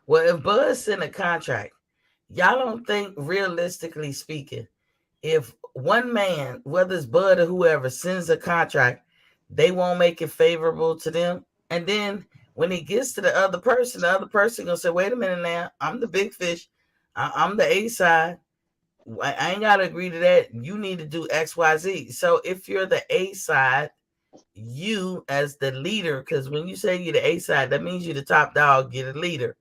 A: Well, if Bud sent a contract, y'all don't think, realistically speaking, if one man, whether it's Bud or whoever, sends a contract, they won't make it favorable to them. And then when it gets to the other person gonna say, "Wait a minute, now I'm the big fish. I'm the A side. I ain't gotta agree to that. You need to do X, Y, Z." So if you're the A side, you as the leader, because when you say you're the A side, that means you're the top dog, you're the leader.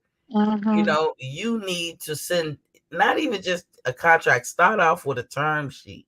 A: You need to send not even just a contract, start off with a term sheet.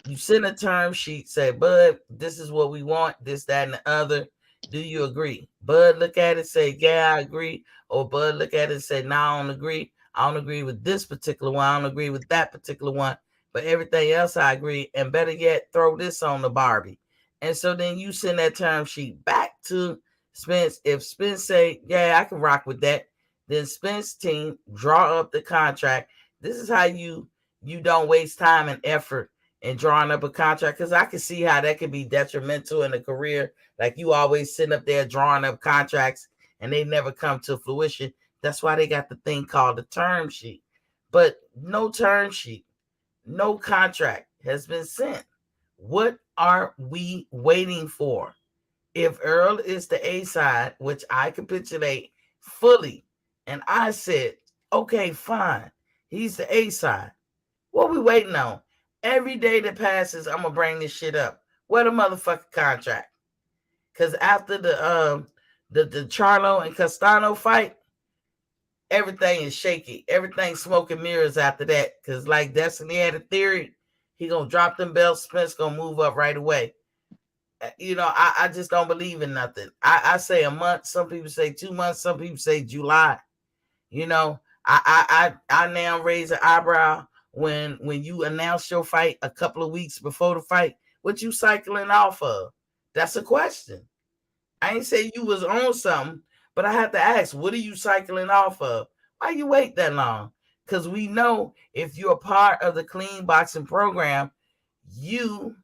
A: You send a term sheet, say, "Bud, this is what we want, this, that, and the other. Do you agree?" Bud look at it, say, "Yeah, I agree." Or Bud look at it and say, "No, I don't agree. I don't agree with this particular one. I don't agree with that particular one. But everything else I agree. And better yet, throw this on the Barbie." And so then you send that term sheet back to Spence. If Spence say, "Yeah, I can rock with that," then Spence team draw up the contract. This is how you don't waste time and effort and drawing up a contract, because I can see how that could be detrimental in a career. Like you always sitting up there drawing up contracts and they never come to fruition. That's why they got the thing called the term sheet. But no term sheet, no contract has been sent. What are we waiting for? If Earl is the A side, which I capitulate fully, and I said, okay, fine, he's the A side. What we waiting on? Every day that passes, I'm gonna bring this shit up. Where the motherfucking contract? Because after the Charlo and Castano fight, everything is shaky. Everything's smoke and mirrors after that. Because like Destiny had a theory, he gonna drop them belts. Spence gonna move up right away. I just don't believe in nothing. I say a month. Some people say 2 months. Some people say July. I now raise an eyebrow when you announce your fight a couple of weeks before the fight. What you cycling off of? That's a question. I ain't say you was on something, but I have to ask, what are you cycling off of? Why you wait that long? Because we know if you're a part of the clean boxing program, you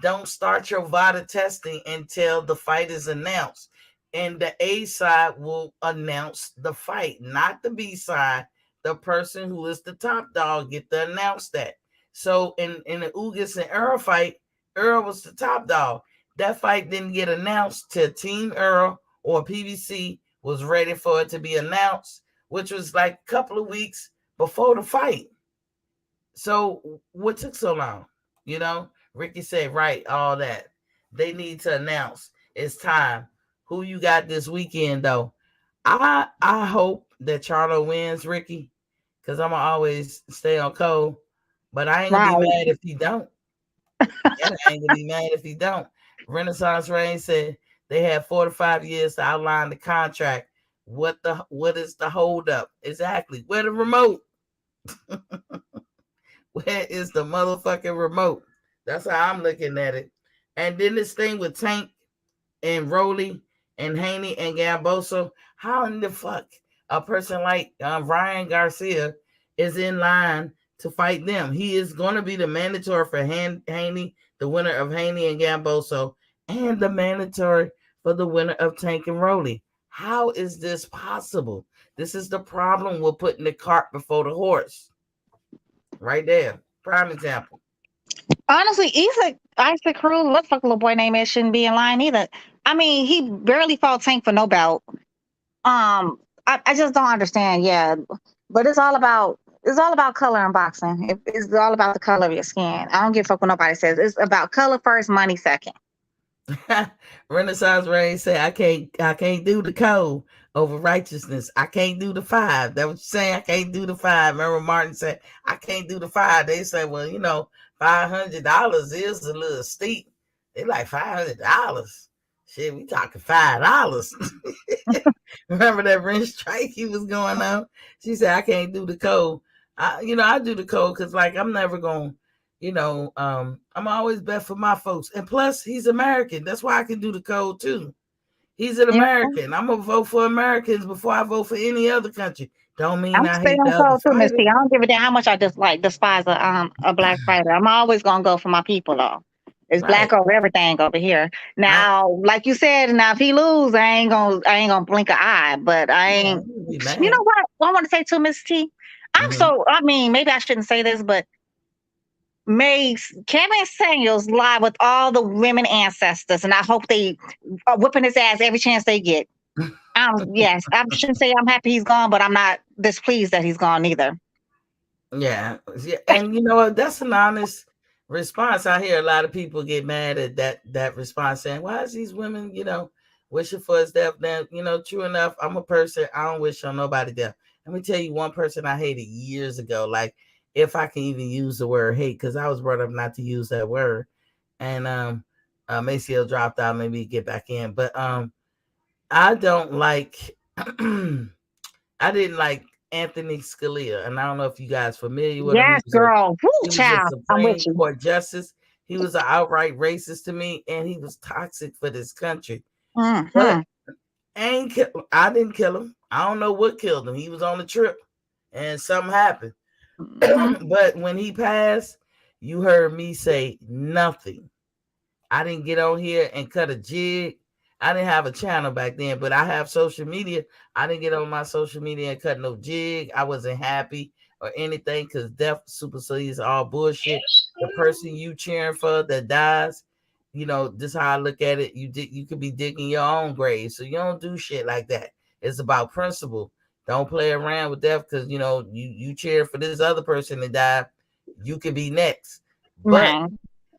A: don't start your VADA testing until the fight is announced. And the A side will announce the fight, not the B side. The person who is the top dog get to announce that. So in the Ugas and Earl fight, Earl was the top dog. That fight didn't get announced till Team Earl or PBC was ready for it to be announced, which was like a couple of weeks before the fight. So what took so long? Ricky said, right, all that. They need to announce it's time. Who you got this weekend, though? I hope that Charlo wins, Ricky, because I'm going to always stay on Cole. But I ain't going to be mad if he don't. I ain't going to be mad if he don't. Renaissance Reign said they had 4 to 5 years to outline the contract. What is the holdup? Exactly. Where the remote? Where is the motherfucking remote? That's how I'm looking at it. And then this thing with Tank and Rowley and Haney and Gamboso, how in the fuck a person like Ryan Garcia is in line to fight them? He is going to be the mandatory for Haney, the winner of Haney and Gamboso, and the mandatory for the winner of Tank and Rowley. How is this possible? This is the problem with putting the cart before the horse. Right there. Prime example.
F: Honestly, Isaac Cruz, what the fuck little boy name is, shouldn't be in line either. I mean, he barely fought Tank for no belt. I just don't understand. Yeah, but it's all about color in boxing. It's all about the color of your skin. I don't give a fuck what nobody says. It's about color first, money second.
A: Renaissance Ray said, I can't do the code over righteousness. I can't do the 5. That was saying I can't do the 5. Remember Martin said, I can't do the 5. They said, well, $500 is a little steep. They like $500. Shit, we talking $5. Remember that ring strike he was going on? She said, I can't do the code. I do the code because I'm never going to, I'm always bet for my folks. And plus, he's American. That's why I can do the code too. He's an American. I'm going to vote for Americans before I vote for any other country. Don't mean I hate the other
F: too, Miss T. I don't give a damn how much I despise a black fighter. I'm always going to go for my people, though. It's black over everything over here. Now, like you said, if he lose, I ain't gonna blink an eye. But I ain't. You know what I want to say to Miss T? Maybe I shouldn't say this, but Kevin Samuels lie with all the women ancestors, and I hope they are whipping his ass every chance they get. Yes, I shouldn't say I'm happy he's gone, but I'm not displeased that he's gone either.
A: Yeah. And you know what? That's an honest response. I hear a lot of people get mad at that response, saying, why is these women, wishing for his death? Now, true enough, I'm a person, I don't wish on nobody death. Let me tell you one person I hated years ago, like if I can even use the word hate, because I was brought up not to use that word. And Maceo dropped out, maybe get back in. But I don't like I didn't like Anthony Scalia, and I don't know if you guys familiar with him.
F: Yes, girl.
A: He was a Supreme Court justice. He was an outright racist to me, and he was toxic for this country.
F: Mm-hmm.
A: But I didn't kill him. I don't know what killed him. He was on the trip, and something happened. Mm-hmm. But when he passed, you heard me say nothing. I didn't get on here and cut a jig. I didn't have a channel back then, but I have social media. I didn't get on my social media and cut no jig. I wasn't happy or anything because death supersedes all bullshit. The person you cheering for that dies, this is how I look at it. You could be digging your own grave, so you don't do shit like that. It's about principle. Don't play around with death because you cheer for this other person to die. You could be next, but
F: Right.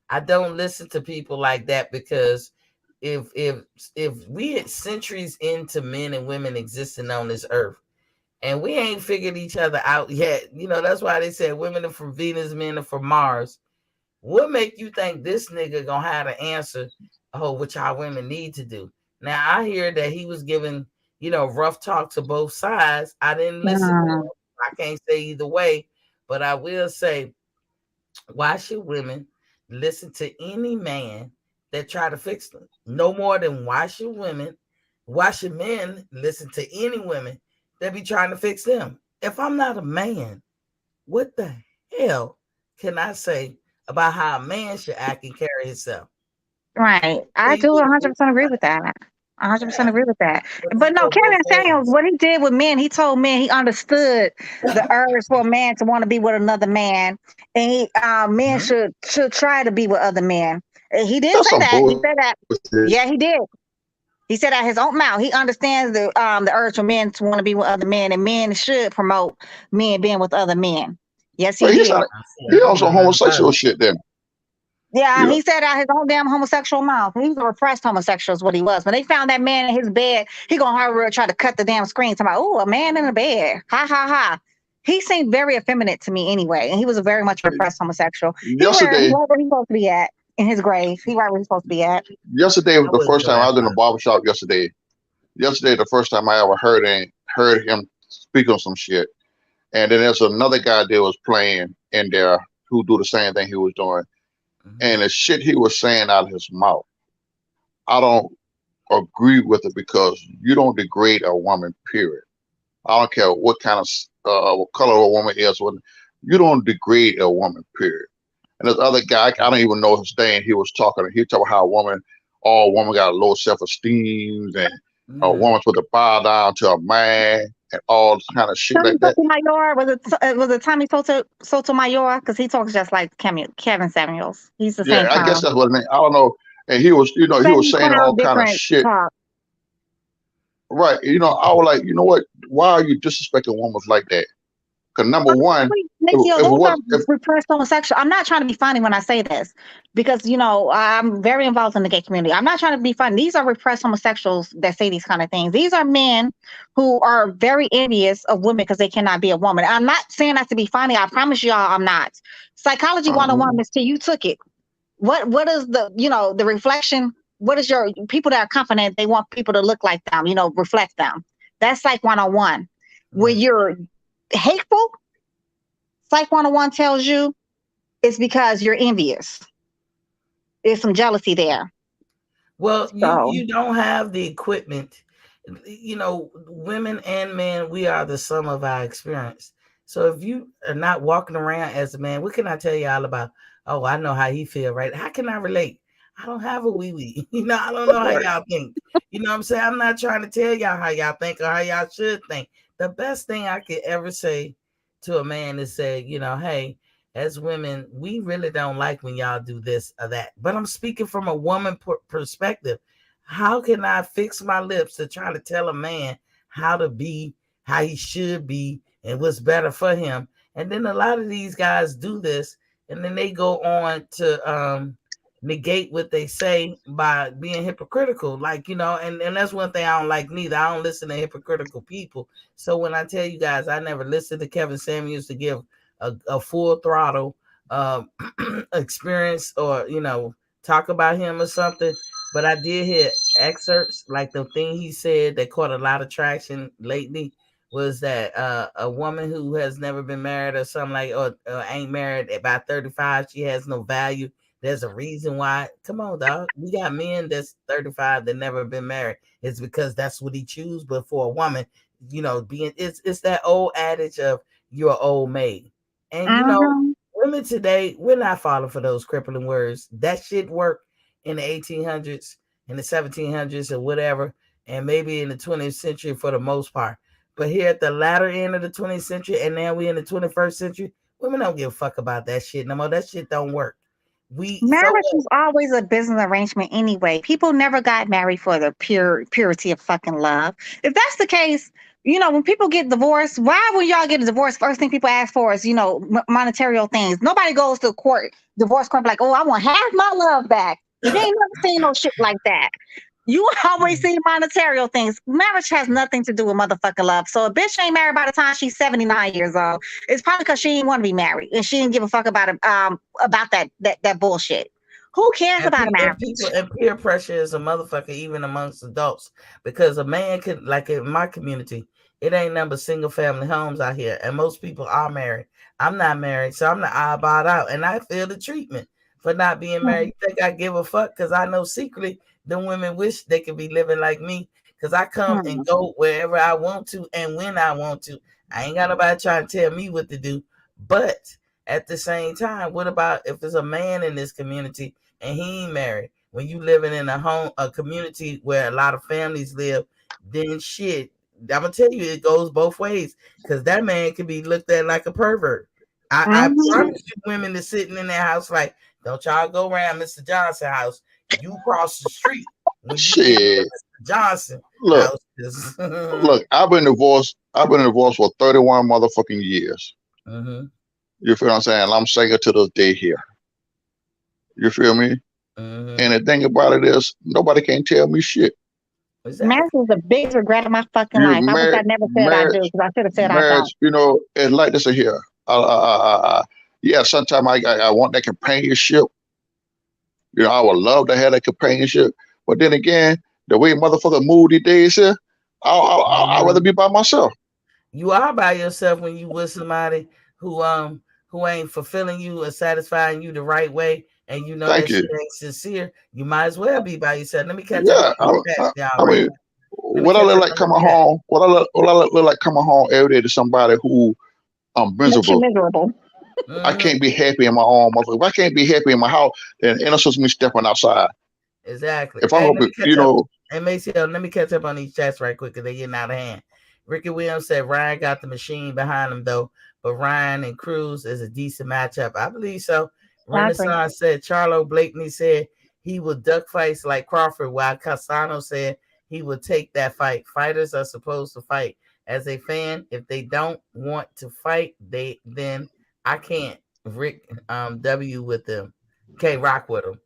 A: I don't listen to people like that because if we had centuries into men and women existing on this earth and we ain't figured each other out yet, that's why they said women are from Venus, men are from Mars. What make you think this nigga gonna have the answer? Oh, what y'all women need to do? Now I hear that he was giving rough talk to both sides. I didn't listen to him. I can't say either way, but I will say, why should women listen to any man that try to fix them? No more than why should men listen to any women that be trying to fix them? If I'm not a man, what the hell can I say about how a man should act and carry himself?
F: Right. I
A: Please,
F: do 100% agree with that. 100%
A: yeah,
F: agree with that.
A: but
F: But
A: that
F: no,
A: go both
F: Kevin Samuels,
A: ways.
F: what he did with men, he told men he understood the urge for a man to want to be with another man, and men
A: Mhm.
F: should try to be with other men. And he did
H: That's
F: say
H: some
F: that. He said that.
H: bullshit.
F: Yeah, he did. He said out his own mouth. He understands the urge for men to want to be with other men, and men should promote men being with other men. Yes, he
H: But he's
F: did.
H: not.
A: See,
H: He
A: I don't
H: also
A: know nothing about
H: homosexual
A: it.
H: shit. Then
F: Yeah,
H: you know.
F: he said out his own damn homosexual mouth. He's a repressed homosexual is what he was. When they found that man in his bed, he gonna hurry try to cut the damn screen. Talking about, oh, a man in a bed. Ha ha ha. He seemed very effeminate to me anyway. And he was a very much repressed homosexual. He
H: Yesterday,
F: right where he's supposed to be at in his grave. He right where he's supposed to be at.
H: yesterday was
A: I
H: the
A: wouldn't
H: first
A: go
H: time I
A: that
H: was in the
A: far.
H: barbershop. Yesterday, the first time I ever heard him speak on some shit. And then there's another guy that was playing in there who do the same thing he was doing.
A: Mhm.
H: And the shit he was saying out of his mouth, I don't agree with it because you don't degrade a woman. Period. I don't care what kind of what color a woman is. You don't degrade a woman. Period. And this other guy, I don't even know his name. He talked about how all women got low self esteem and a
A: Yeah.
H: woman's supposed to bow down to a man and all this kind of shit
F: Tommy
H: like that.
F: Sotomayor was it Tommy Sotomayor? Because he talks just like Kevin Samuels. He's the
H: Yeah,
F: same
H: I guess
F: tone,
H: that's what I mean. I don't know. And he was, he was
F: same
H: saying all
F: clown,
H: kind of
F: different
H: shit.
F: talk.
H: Right. I was like, you know what? Why are you disrespecting women like that? Because number one,
F: Nikki,
H: if it
F: those are
H: was, if
F: repressed homosexual. I'm not trying to be funny when I say this because, I'm very involved in the gay community. I'm not trying to be funny. These are repressed homosexuals that say these kind of things. These are men who are very envious of women because they cannot be a woman. I'm not saying that to be funny. I promise y'all I'm not. Psychology
H: uh,
F: 101, Miss T, you took it. What is the reflection? What is your people that are confident they want people to look like them, reflect them? That's Psych 101.
A: Yeah.
F: When you're hateful, Psych 101 tells you it's because you're envious. There's some jealousy there.
A: Well, you
F: So,
A: you don't have the equipment. Women and men, we are the sum of our experience. So if you are not walking around as a man, what can I tell you all about? Oh, I know how he feel, right? How can I relate? I don't have a wee wee. I don't know how
H: right.
A: y'all think. You know what I'm saying? I'm not trying to tell y'all how y'all think or how y'all should think. The best thing I could ever say to a man is say, hey, as women, we really don't like when y'all do this or that. But I'm speaking from a woman perspective. How can I fix my lips to try to tell a man how to be, how he should be, and what's better for him? And then a lot of these guys do this, and then they go on to negate what they say by being hypocritical. And that's one thing I don't like neither. I don't listen to hypocritical people. So when I tell you guys, I never listened to Kevin Samuels to give a full throttle uh, experience or talk about him or something, but I did hear excerpts. Like the thing he said that caught a lot of traction lately was that a woman who has never been married or something like or ain't married at 35, she has no value. There's a reason why. Come on, dog. We got men that's 35 that never been married. It's because that's what he choose. But for a woman, being it's that old adage of you're old maid. And
F: mhm.
A: women today, we're not falling for those crippling words. That shit worked in the 1800s, in the 1700s, or whatever, and maybe in the 20th century for the most part. But here at the latter end of the 20th century, and now we in the 21st century, women don't give a fuck about that shit no more. That shit don't work. So
F: Marriage
A: what?
F: was always a business arrangement anyway. People never got married for the purity of fucking love. If that's the case, when people get divorced, why when y'all get a divorce, first thing people ask for is, monetary things. Nobody goes to court, divorce court, like, oh, I want half my love back. You ain't never seen no shit like that. You always see monetary things. Marriage has nothing to do with motherfucking love. So a bitch ain't married by the time she's 79 years old. It's probably because she didn't want to be married and she didn't give a fuck about it, about that bullshit. Who cares about a marriage?
A: And peer pressure is a motherfucker even amongst adults, because a man could, like in my community, it ain't number single family homes out here, and most people are married. I'm not married, so I'm the oddball out, and I feel the treatment for not being married. You think I give a fuck? Because I know secretly the women wish they could be living like me, because I come and go wherever I want to and when I want to. I ain't got nobody trying to tell me what to do. But at the same time, what about if there's a man in this community and he ain't married? When you living in a community where a lot of families live, then shit, I'm gonna tell you, it goes both ways, because that man can be looked at like a pervert. I promise you, women is sitting in their house like, don't y'all go around Mr. Johnson house. You cross the street when you get to Mr. Johnson
H: Look,
A: house.
H: look, I've been divorced for 31 motherfucking years.
A: Mm-hmm.
H: You feel what I'm saying? I'm single to this day here. You feel me?
A: Mm-hmm.
H: And the thing about it is, nobody can tell me shit.
A: Exactly.
F: Marriage is the biggest regret of my fucking life. I wish I never said I do, because I should have said I don't.
H: Marriage, it's like this here. Yeah, sometimes I want that companionship. I would love to have that companionship. But then again, the way motherfucker move these days here, I'd rather be by myself.
A: You are by yourself when you with somebody who ain't fulfilling you or satisfying you the right way, and you know
H: Thank
A: that
H: you.
A: shit ain't sincere. You might as well be by yourself. Let me catch
H: Yeah,
A: up on these chats, y'all.
H: I mean, what I look like coming home? What I look like coming home every day to somebody who I'm
F: Makes you
H: miserable.
F: miserable.
H: I can't be happy in my own motherfucker. If I can't be happy in my house, then innocence me stepping outside.
A: Exactly.
H: If I'm gonna be,
A: Hey, Maceo, let me catch up on these chats right quick, because they getting out of hand. Ricky Williams said Ryan got the machine behind him though, but Ryan and Cruz is a decent matchup. I believe so. Renaissance said Charlo. Blakeney said he would duck fights like Crawford, while Casano said he would take that fight. Fighters are supposed to fight. As a fan, if they don't want to fight, then I can't Rick W with them. Okay, rock with them.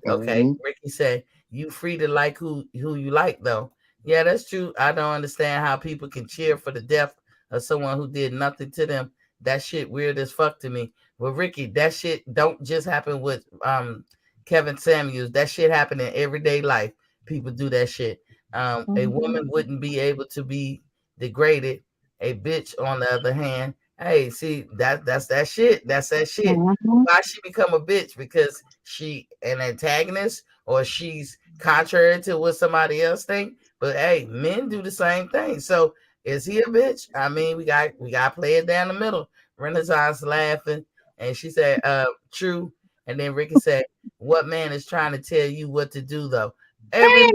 A: Okay. Ricky said you free to like who you like though. Yeah, that's true. I don't understand how people can cheer for the death of someone who did nothing to them. That shit weird as fuck to me. Well, Ricky, that shit don't just happen with Kevin Samuels. That shit happen in everyday life. People do that shit. A woman wouldn't be able to be degraded. A bitch, on the other hand, hey, see that's that shit. That's that shit. Why she become a bitch? Because she an antagonist, or she's contrary to what somebody else think. But hey, men do the same thing. So is he a bitch? I mean, we got to play it down the middle. Renaissance laughing, and she said, true. And then Ricky said, what man is trying to tell you what to do though? Every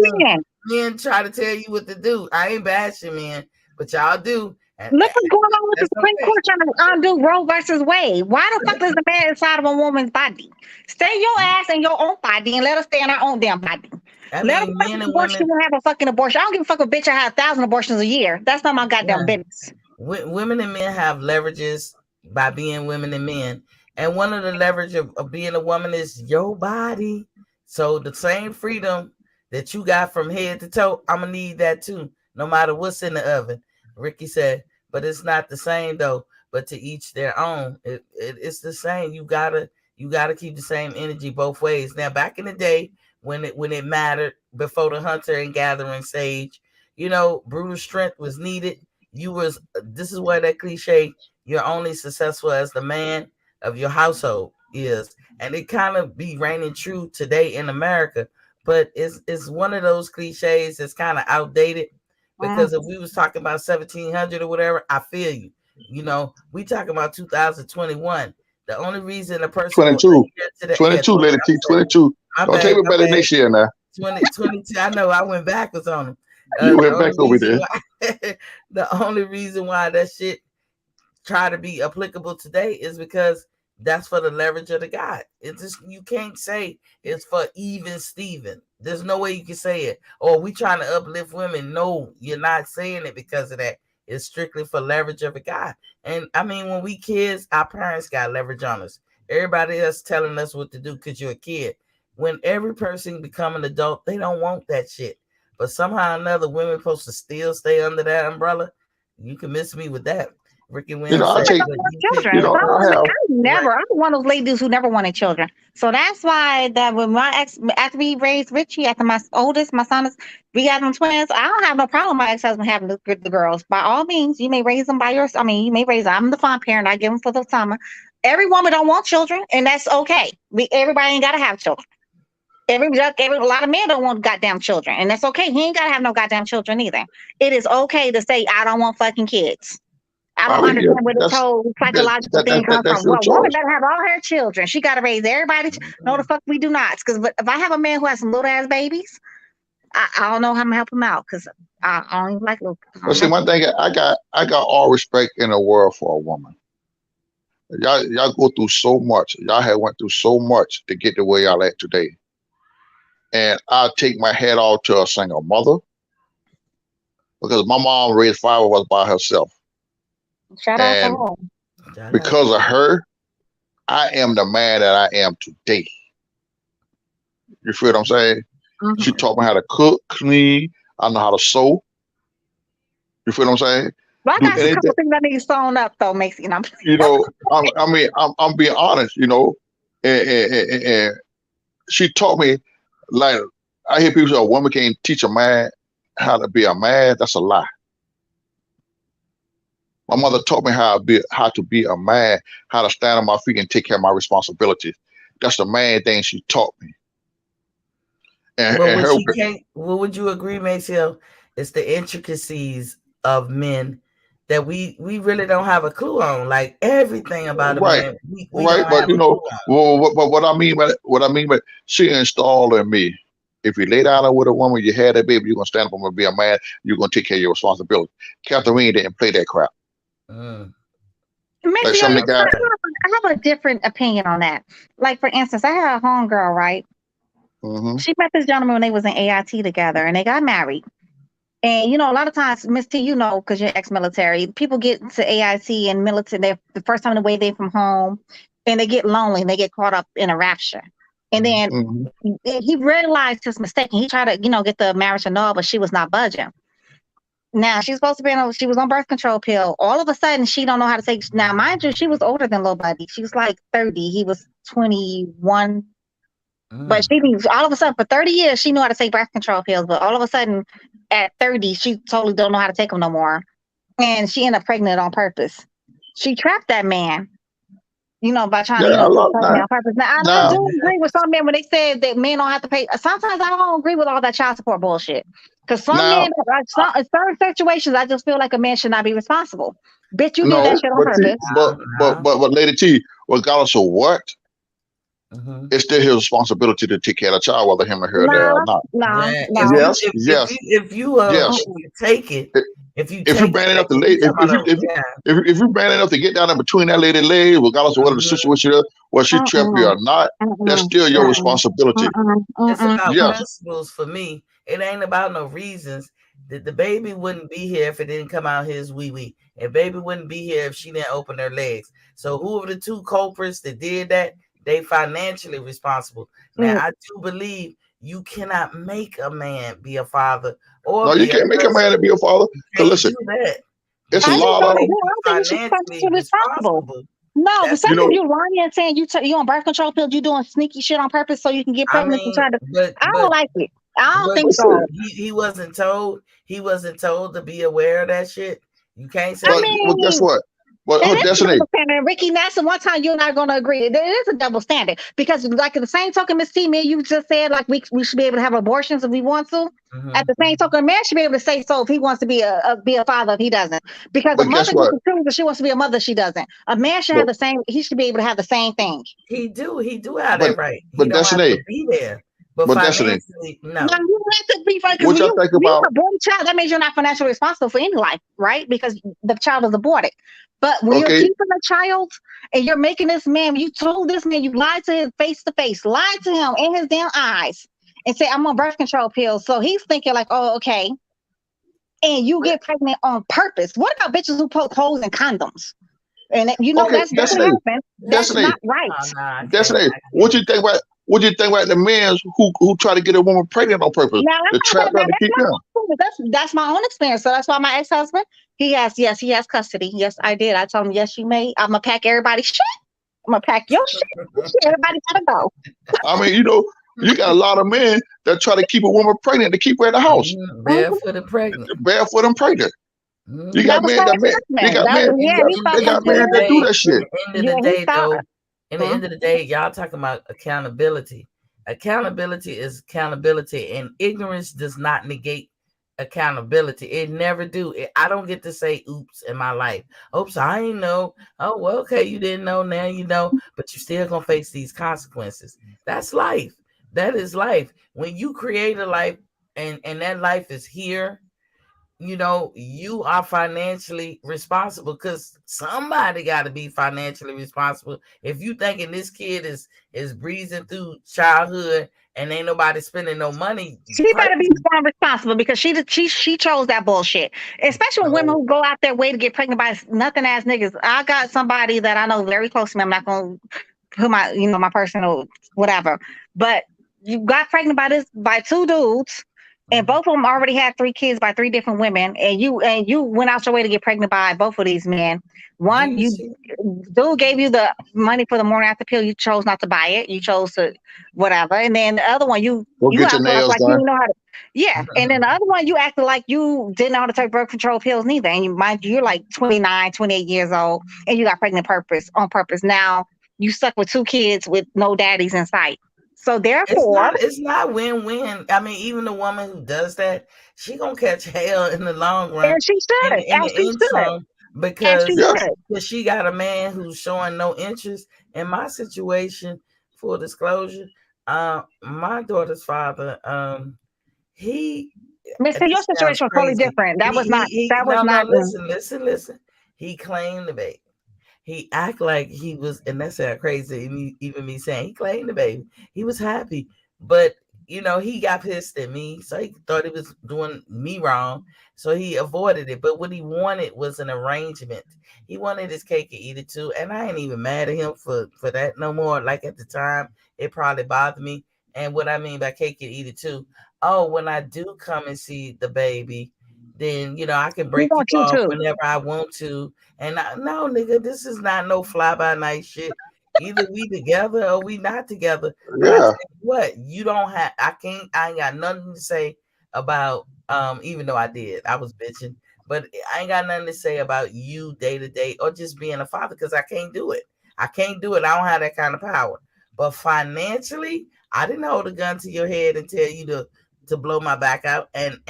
A: men try to tell you what to do. I ain't bashing men, but y'all do. And
F: look what's going on with the Supreme Court trying to undo Roe versus Wade. Why the fuck is the man inside of a woman's body? Stay your ass in your own body and let us stay in our own damn body. Let us fucking abortion and have a fucking abortion. I don't give a fuck if a bitch I have 1,000 abortions a year. That's not my goddamn business.
A: Women and men have leverages by being women and men. And one of the leverage of being a woman is your body. So the same freedom that you got from head to toe, I'm going to need that too, no matter what's in the oven. Ricky said, but it's not the same though, but to each their own. It's the same. You gotta keep the same energy both ways. Now, back in the day when it mattered, before the hunter and gathering stage, brutal strength was needed. This is where that cliche, you're only successful as the man of your household is. And it kind of be reigning true today in America. But it's one of those cliches that's kind of outdated. Because if we was talking about 1700 or whatever, I feel you. We talking about 2021. The only reason a person will
H: 22.
A: adhere to that,
H: 22,
A: 20,
H: Lady
A: I'm
H: T,
A: sorry.
H: 22. Don't take me
A: My
H: better
A: bad.
H: next year now.
A: 22. I know I went backwards on them.
H: You
A: The
H: went
A: only
H: back over
A: reason
H: there.
A: why, the only reason why that shit try to be applicable today is because that's for the leverage of the God. It's just, you can't say it's for even Steven. There's no way you can say it. Or we trying to uplift women. No, you're not saying it because of that. It's strictly for leverage of a guy. And I mean, when we kids, our parents got leverage on us. Everybody else telling us what to do because you're a kid. When every person become an adult, they don't want that shit. But somehow or another, women supposed to still stay under that umbrella. You can miss me with that. Ricky Williams
H: I
A: said,
H: take,
A: but you pick
F: children.
A: one
F: So
H: I
A: person.
H: have,
F: I'm one of those ladies who never wanted children. So that's why that when my ex, after we raised Richie, after my oldest, my son is, we got them twins. I don't have no problem with my ex-husband having the girls. By all means, you may raise them by yourself. I mean, you may raise them. I'm the fond parent. I give them for the summer. Every woman don't want children, and that's okay. Everybody ain't got to have children. A lot of men don't want goddamn children, and that's okay. He ain't got to have no goddamn children either. It is okay to say, I don't want fucking kids. I don't
H: yeah,
F: understand where this whole psychological thing comes
H: that's
F: from.
H: your
F: Well, woman
H: choice.
F: gotta have all her children. She gotta raise everybody. No, the fuck we do not. But if I have a man who has some little ass babies, I don't know how I'm gonna help him out because I don't even like little.
H: But see, one thing I got all respect in the world for a woman. Y'all go through so much. Y'all have went through so much to get to where y'all at today. And I take my hat off to a single mother because my mom raised 5 of us by herself.
F: Shout out to
H: And
F: her.
H: because of her, I am the man that I am today. You feel what I'm saying?
F: Mhm.
H: She taught me how to cook, clean. I know how to sew. You feel what I'm saying?
F: Well, I
H: Do
F: got a
H: anything.
F: couple things I need sewn up though, makes you know.
H: I'm being honest. And she taught me, like, I hear people say a woman can't teach a man how to be a man. That's a lie. My mother taught me how to be a man, how to stand on my feet and take care of my responsibilities. That's the main thing she taught me. And
A: Well, would you agree, Maceo? It's the intricacies of men that we really don't have a clue on. Like everything about a
H: right,
A: man, we
H: right.
A: don't
H: But
A: have a clue on.
H: but what I mean by she installed in me. If you lay down with a woman, you had that baby, you're gonna stand up and be a man. You're gonna take care of your responsibility. Catherine didn't play that crap. Like some of the guys.
F: I have a different opinion on that. Like for instance, I had a homegirl, right?
H: Mm-hmm.
F: She met this gentleman when they was in AIT together, and they got married. And a lot of times, Miss T, because you're ex-military, people get to AIT and military. They're the first time away they from home, and they get lonely and they get caught up in a rapture. And then he realized his mistake, and he tried to, get the marriage annulled, but she was not budging. Now she's supposed to be she was on birth control pill. All of a sudden, she don't know how to take. Now, mind you, she was older than Lil Buddy. She was like 30. He was 21. But she all of a sudden for 30 years she knew how to take birth control pills, but all of a sudden at 30 she totally don't know how to take them no more, and she ended up pregnant on purpose. She trapped that man, by trying to pregnant on purpose. Now I do agree with some men when they said that men don't have to pay. Sometimes I don't agree with all that child support bullshit because some men, in certain situations, I just feel like a man should not be responsible. Bitch, you did that shit on purpose.
H: But Lady T, regardless of what. It's still his responsibility to take care of the child, whether him or her there or not. Yes.
A: If you take it, if you
H: man enough to if you man enough to get down in between that lady legs, regardless of whether the situation is, whether she trapped you or not, that's still your responsibility.
A: It's about principles for me. It ain't about no reasons. The baby wouldn't be here if it didn't come out his wee. And baby wouldn't be here if she didn't open her legs. So who are the two culprits that did that? They financially responsible. Now, I do believe you cannot make a man be a father. Or
H: you can't make a man be a father. Because listen, it's a lot of
F: financially responsible. No, but something you're lying and saying you on birth control pills, you doing sneaky shit on purpose so you can get pregnant and try to. I don't like it. I don't think so.
A: He wasn't told. He wasn't told to be aware of that shit. You can't say.
H: Well, guess what? But
F: It
H: her
F: is a
H: Destiny.
F: double standard, Ricky. That's the one time you're not going to agree. It is a double standard because, like, at the same token, Miss T, me, you just said like we should be able to have abortions if we want to. At the same token, a man should be able to say so if he wants to be a father if he doesn't. Because a
H: But guess
F: mother can
H: what?
F: choose if she wants to be a mother, she doesn't. A man should have
H: But
F: the same. He should be able to have the same thing.
A: He do have
H: but
A: that right. He
H: but
A: don't have to
H: Destiny.
A: be there, but
H: But Destiny.
A: financially,
F: No,
A: no.
F: you have to be right because
H: What
F: when
H: y'all
F: you
H: think
F: when you
H: about?
F: abort a child, that means you're not financially responsible for any life, right? Because the child is aborted. But when you're
H: Okay,
F: keeping a child and you're making this man, you told this man, you lied to him face to face, lied to him in his damn eyes, and say, I'm on birth control pills. So he's thinking like, oh, okay. And you get pregnant on purpose. What about bitches who poke holes in condoms? And
H: okay,
F: that's what
H: Destiny.
F: happened. That's
H: Destiny.
F: not right.
A: Oh, no, I
H: Destiny.
A: can't.
H: What you think about? What do you think about the men who try to get a woman pregnant on purpose
F: Now
H: to trap her to
F: that's
H: keep
F: my
H: them?
F: own experience. That's my own experience. So that's why my ex-husband, he has custody. Yes, I did. I told him, yes, you may. I'm gonna pack everybody's shit. I'm gonna pack your shit. Everybody gotta go.
H: I mean, you got a lot of men that try to keep a woman pregnant to keep her in the house,
A: Barefoot and pregnant.
H: barefoot and pregnant. You
F: That
H: got
F: was
H: men
F: so
H: that men. They got men.
F: excitement. Yeah, he
H: They
F: thought
H: got
F: that
H: men that do that
A: In
H: shit.
A: the end of the
F: he
A: day,
F: thought.
A: though, in the end of the day, y'all talking about accountability. Accountability is accountability, and ignorance does not negate accountability. It never do. I don't get to say oops in my life. Oops, I ain't know. Oh, well, okay, you didn't know, now you know, but you still gonna face these consequences. That's life. That is life. When you create a life and that life is here, you are financially responsible because somebody got to be financially responsible. If you thinking this kid is breezing through childhood and ain't nobody spending no money,
F: She better be responsible because she chose that bullshit. Especially when women who go out their way to get pregnant by nothing ass niggas. I got somebody that I know very close to me. I'm not gonna put my personal whatever, but you got pregnant by two dudes. And both of them already had 3 kids by 3 different women, and you went out your way to get pregnant by both of these men. One, dude gave you the money for the morning after pill. You chose not to buy it. You chose to whatever. And then the other one, you
H: get your nails
F: like
H: done.
F: you know how to. Yeah, and then the other one, you acted like you didn't know how to take birth control pills neither. And you're like 29, 28 years old, and you got pregnant on purpose. Now you stuck with 2 kids with no daddies in sight. So therefore,
A: it's not win-win. I mean, even the woman who does that, she gonna catch hell in the long run.
F: And she should.
A: In the interim, because she got a man who's showing no interest. In my situation, full disclosure, my daughter's father, he.
F: Mr. Your situation was totally different. That was not.
A: Listen. He claimed the baby. He act like he was, and that sound crazy. Even me saying he claimed the baby, he was happy, but he got pissed at me, so he thought he was doing me wrong, so he avoided it. But what he wanted was an arrangement. He wanted his cake and eat it too, and I ain't even mad at him for that no more. Like at the time, it probably bothered me. And what I mean by cake and eat it too, when I do come and see the baby, then I can break you off whenever I want to. And no, nigga, this is not no fly by night shit. Either we together or we not together. But I tell you what, you don't have. I ain't got nothing to say about. Even though I was bitching, but I ain't got nothing to say about you day to day or just being a father because I can't do it. I don't have that kind of power. But financially, I didn't hold a gun to your head and tell you to blow my back out, and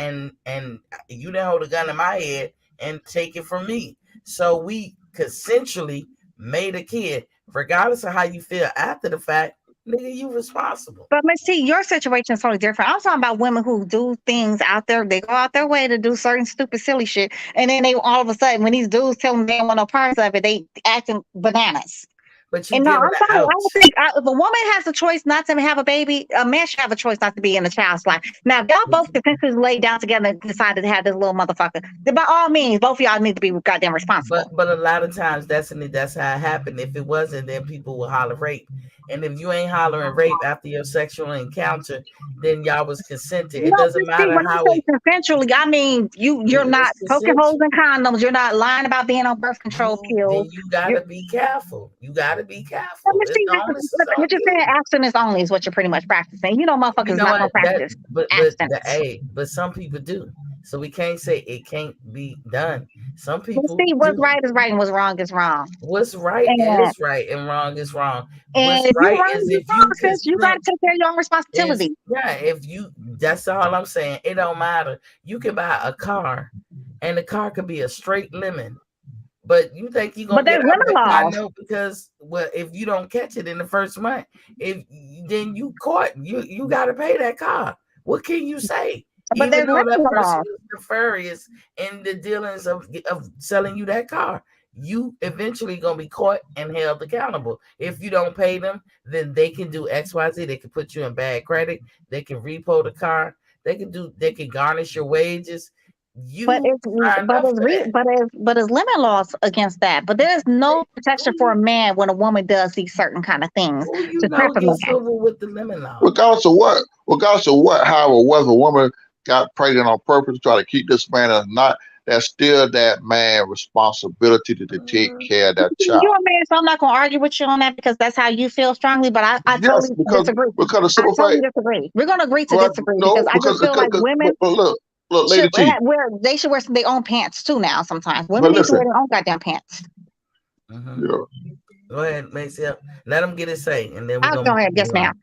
A: you didn't hold a gun in my head and take it from me. So we consensually made a kid, regardless of how you feel after the fact. Nigga, you responsible.
F: But see, your situation is totally different. I'm talking about women who do things out there. They go out their way to do certain stupid, silly shit, and then they all of a sudden, when these dudes tell them they don't want no parts of it, they acting bananas.
A: But I'm sorry.
F: I don't think if a woman has a choice not to have a baby, a man should have a choice not to be in a child's life. Now, if y'all both consensually laid down together and decided to have this little motherfucker, then by all means, both of y'all need to be goddamn responsible.
A: But a lot of times, that's how it happened. If it wasn't, then people will holler rape. And if you ain't hollering rape after your sexual encounter, then y'all was consented. It doesn't matter how
F: it consensually. I mean, you're not poking holes in condoms. You're not lying about being on birth control pills.
A: Then you gotta be careful. You gotta be careful.
F: What you're saying, abstinence only is what you're pretty much practicing. Motherfuckers not gonna practice.
A: But some people do. So we can't say it can't be done. Some
F: But
A: people
F: see, what's
A: do.
F: right is right and what's wrong is wrong.
A: What's right
F: And
A: is right and wrong is wrong.
F: and
A: What's
F: if you're
A: right
F: wrong,
A: is
F: you're
A: if
F: wrong,
A: you
F: sis. You got to
A: consent
F: take care of your own
A: is
F: responsibility.
A: if you that's all I'm saying. It don't matter. You can buy a car and the car could be a straight lemon. But you think you're
F: But
A: gonna get
F: there's
A: out of
F: lemon
A: that car?
F: laws.
A: No, because well, if you don't catch it in the first month, if then you caught, you gotta pay that car. What can you say?
F: But
A: Even
F: there's
A: though that
F: lemon
A: person
F: laws.
A: is nefarious in the dealings of selling you that car, you eventually gonna be caught and held accountable. If you don't pay them, then they can do XYZ. They can put you in bad credit. They can repo the car. They can garnish your wages.
F: But
A: You signed up for that.
F: but it's lemon laws against that. But there's no protection for a man when a woman does these certain kind of things
A: Who you
F: to trip
A: know
F: a
A: gets
F: man.
A: over with the lemon law?
H: Regardless of what, however, whether a woman got pregnant on purpose to try to keep this man or not, that's still that man's responsibility to take care of that child.
F: You're a man, so I'm not gonna argue with you on that because that's how you feel strongly. But I
H: Yes,
F: totally disagree.
H: because the
F: I
H: simple
F: totally
H: fact,
F: disagree. We're gonna agree to
H: well,
F: disagree because
H: no,
F: I just feel like women
H: but look,
F: should
H: Lady T,
F: they should wear their own pants too now. Sometimes women
H: but
F: need to wear
H: listen,
F: their own goddamn pants.
A: Mm-hmm.
H: yeah,
A: Go ahead, Maceo. Let him get it say, and then we're
F: I'll
A: gonna
F: go ahead, yes,
A: move on.
F: ma'am.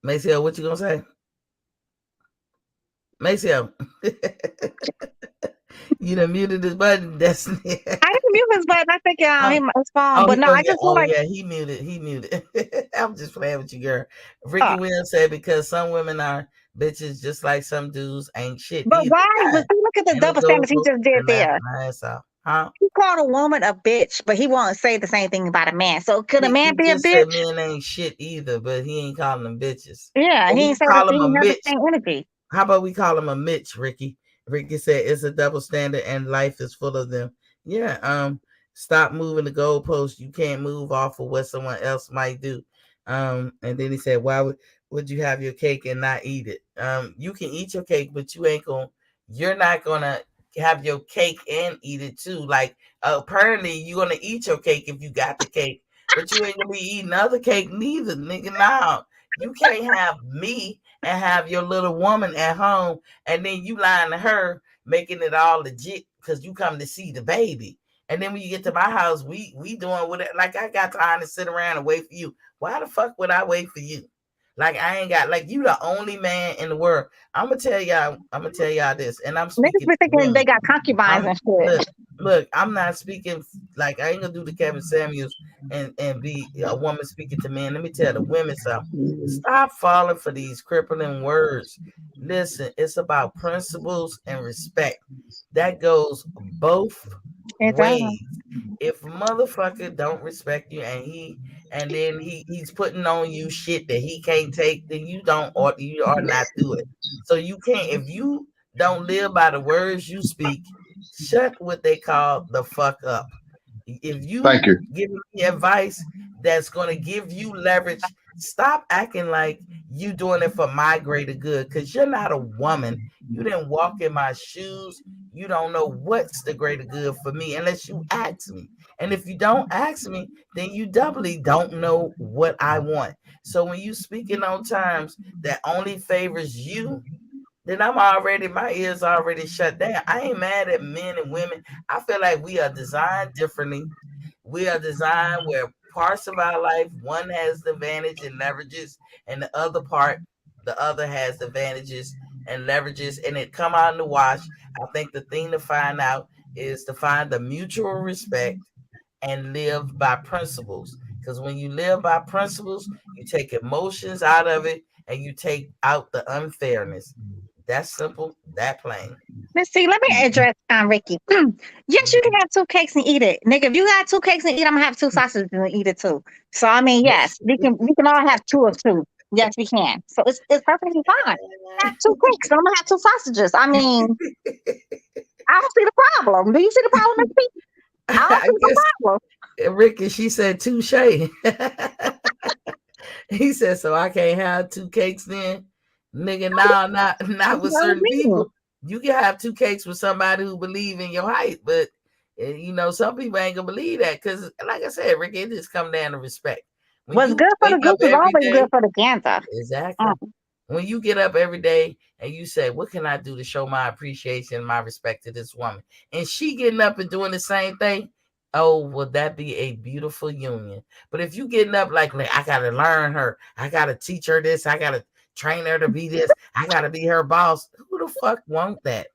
A: Maceo, what you gonna say? Maceo, you done muted this button, Destiny.
F: I didn't mute his button. I think his phone. But no, I just feel like
A: He muted. He muted. I'm just playing with you, girl. Ricky Williams said because some women are bitches, just like some dudes ain't shit
F: but
A: either.
F: why?
A: Yeah.
F: But see, look at the
A: And
F: double standards he just did there.
A: my ass off. Huh?
F: He called a woman a bitch, but he won't say the same thing about a man. So could a man
A: He
F: be a
A: just said
F: bitch?
A: men ain't shit either, but he ain't calling them bitches.
F: Yeah,
A: But
F: he
A: we
F: ain't say
A: call
F: that.
A: him
F: He
A: a
F: have the
A: Mitch.
F: same energy.
A: How about we call him a Mitch, Ricky? Ricky said it's a double standard and life is full of them. Yeah, stop moving the goalpost. You can't move off of what someone else might do. And then he said, why would you have your cake and not eat it? You can eat your cake, but you're not gonna have your cake and eat it too. Like apparently you're gonna eat your cake if you got the cake, but you ain't gonna be eating other cake neither, nigga. Now you can't have me and have your little woman at home, and then you lying to her, making it all legit because you come to see the baby. And then when you get to my house, we doing whatever. Like I got time to sit around and wait for you. Why the fuck would I wait for you? Like I ain't got like you the only man in the world. I'm gonna tell y'all this, and I'm
F: Niggas
A: speaking
F: be
A: to
F: thinking they
A: women.
F: got concubines and shit.
A: Look, I'm not speaking like I ain't gonna do the Kevin Samuels and be a woman speaking to men. Let me tell the women something. Stop falling for these crippling words. Listen, it's about principles and respect. That goes both ways. If a motherfucker don't respect you and then he's putting on you shit that he can't take, then you ought not do it. So you can't if you don't live by the words you speak, shut what they call the fuck up. If you
H: thank you.
A: give me advice that's gonna give you leverage, stop acting like you doing it for my greater good because you're not a woman. You didn't walk in my shoes. You don't know what's the greater good for me unless you ask me. And if you don't ask me, then you doubly don't know what I want. So when you speaking on terms that only favors you, then my ears already shut down. I ain't mad at men and women. I feel like we are designed differently. We are designed where parts of our life, one has the advantage and leverages, and the other has the advantages and leverages, and it come out in the wash. I think the thing to find out is to find the mutual respect and live by principles. Because when you live by principles, you take emotions out of it and you take out the unfairness. That's simple, that plain.
F: Let's see. Let me address Ricky. Yes, you can have two cakes and eat it, nigga. If you got two cakes and eat, I'm gonna have two sausages and eat it too. So I mean, yes, we can all have two of two. Yes, we can. So it's perfectly fine. Have two cakes. I'm gonna have two sausages. I mean, I don't see the problem. Do you see the problem, Ricky? I don't
A: I
F: see the
A: guess
F: problem.
A: Ricky, she said touche. He said, so I can't have two cakes then? Nigga, not with
F: What do
A: certain
F: you mean?
A: people. You can have two cakes with somebody who believe in your height, but some people ain't gonna believe that because, like I said, Ricky, it just come down to respect. When
F: What's
A: you
F: good for the
A: wake up
F: goose is
A: every
F: always
A: day,
F: good for the gander.
A: exactly. When you get up every day and you say, what can I do to show my appreciation and my respect to this woman? And she getting up and doing the same thing. Oh, will that be a beautiful union? But if you getting up like I got to learn her, I got to teach her this, I got to train her to be this, I got to be her boss. Who the fuck want that?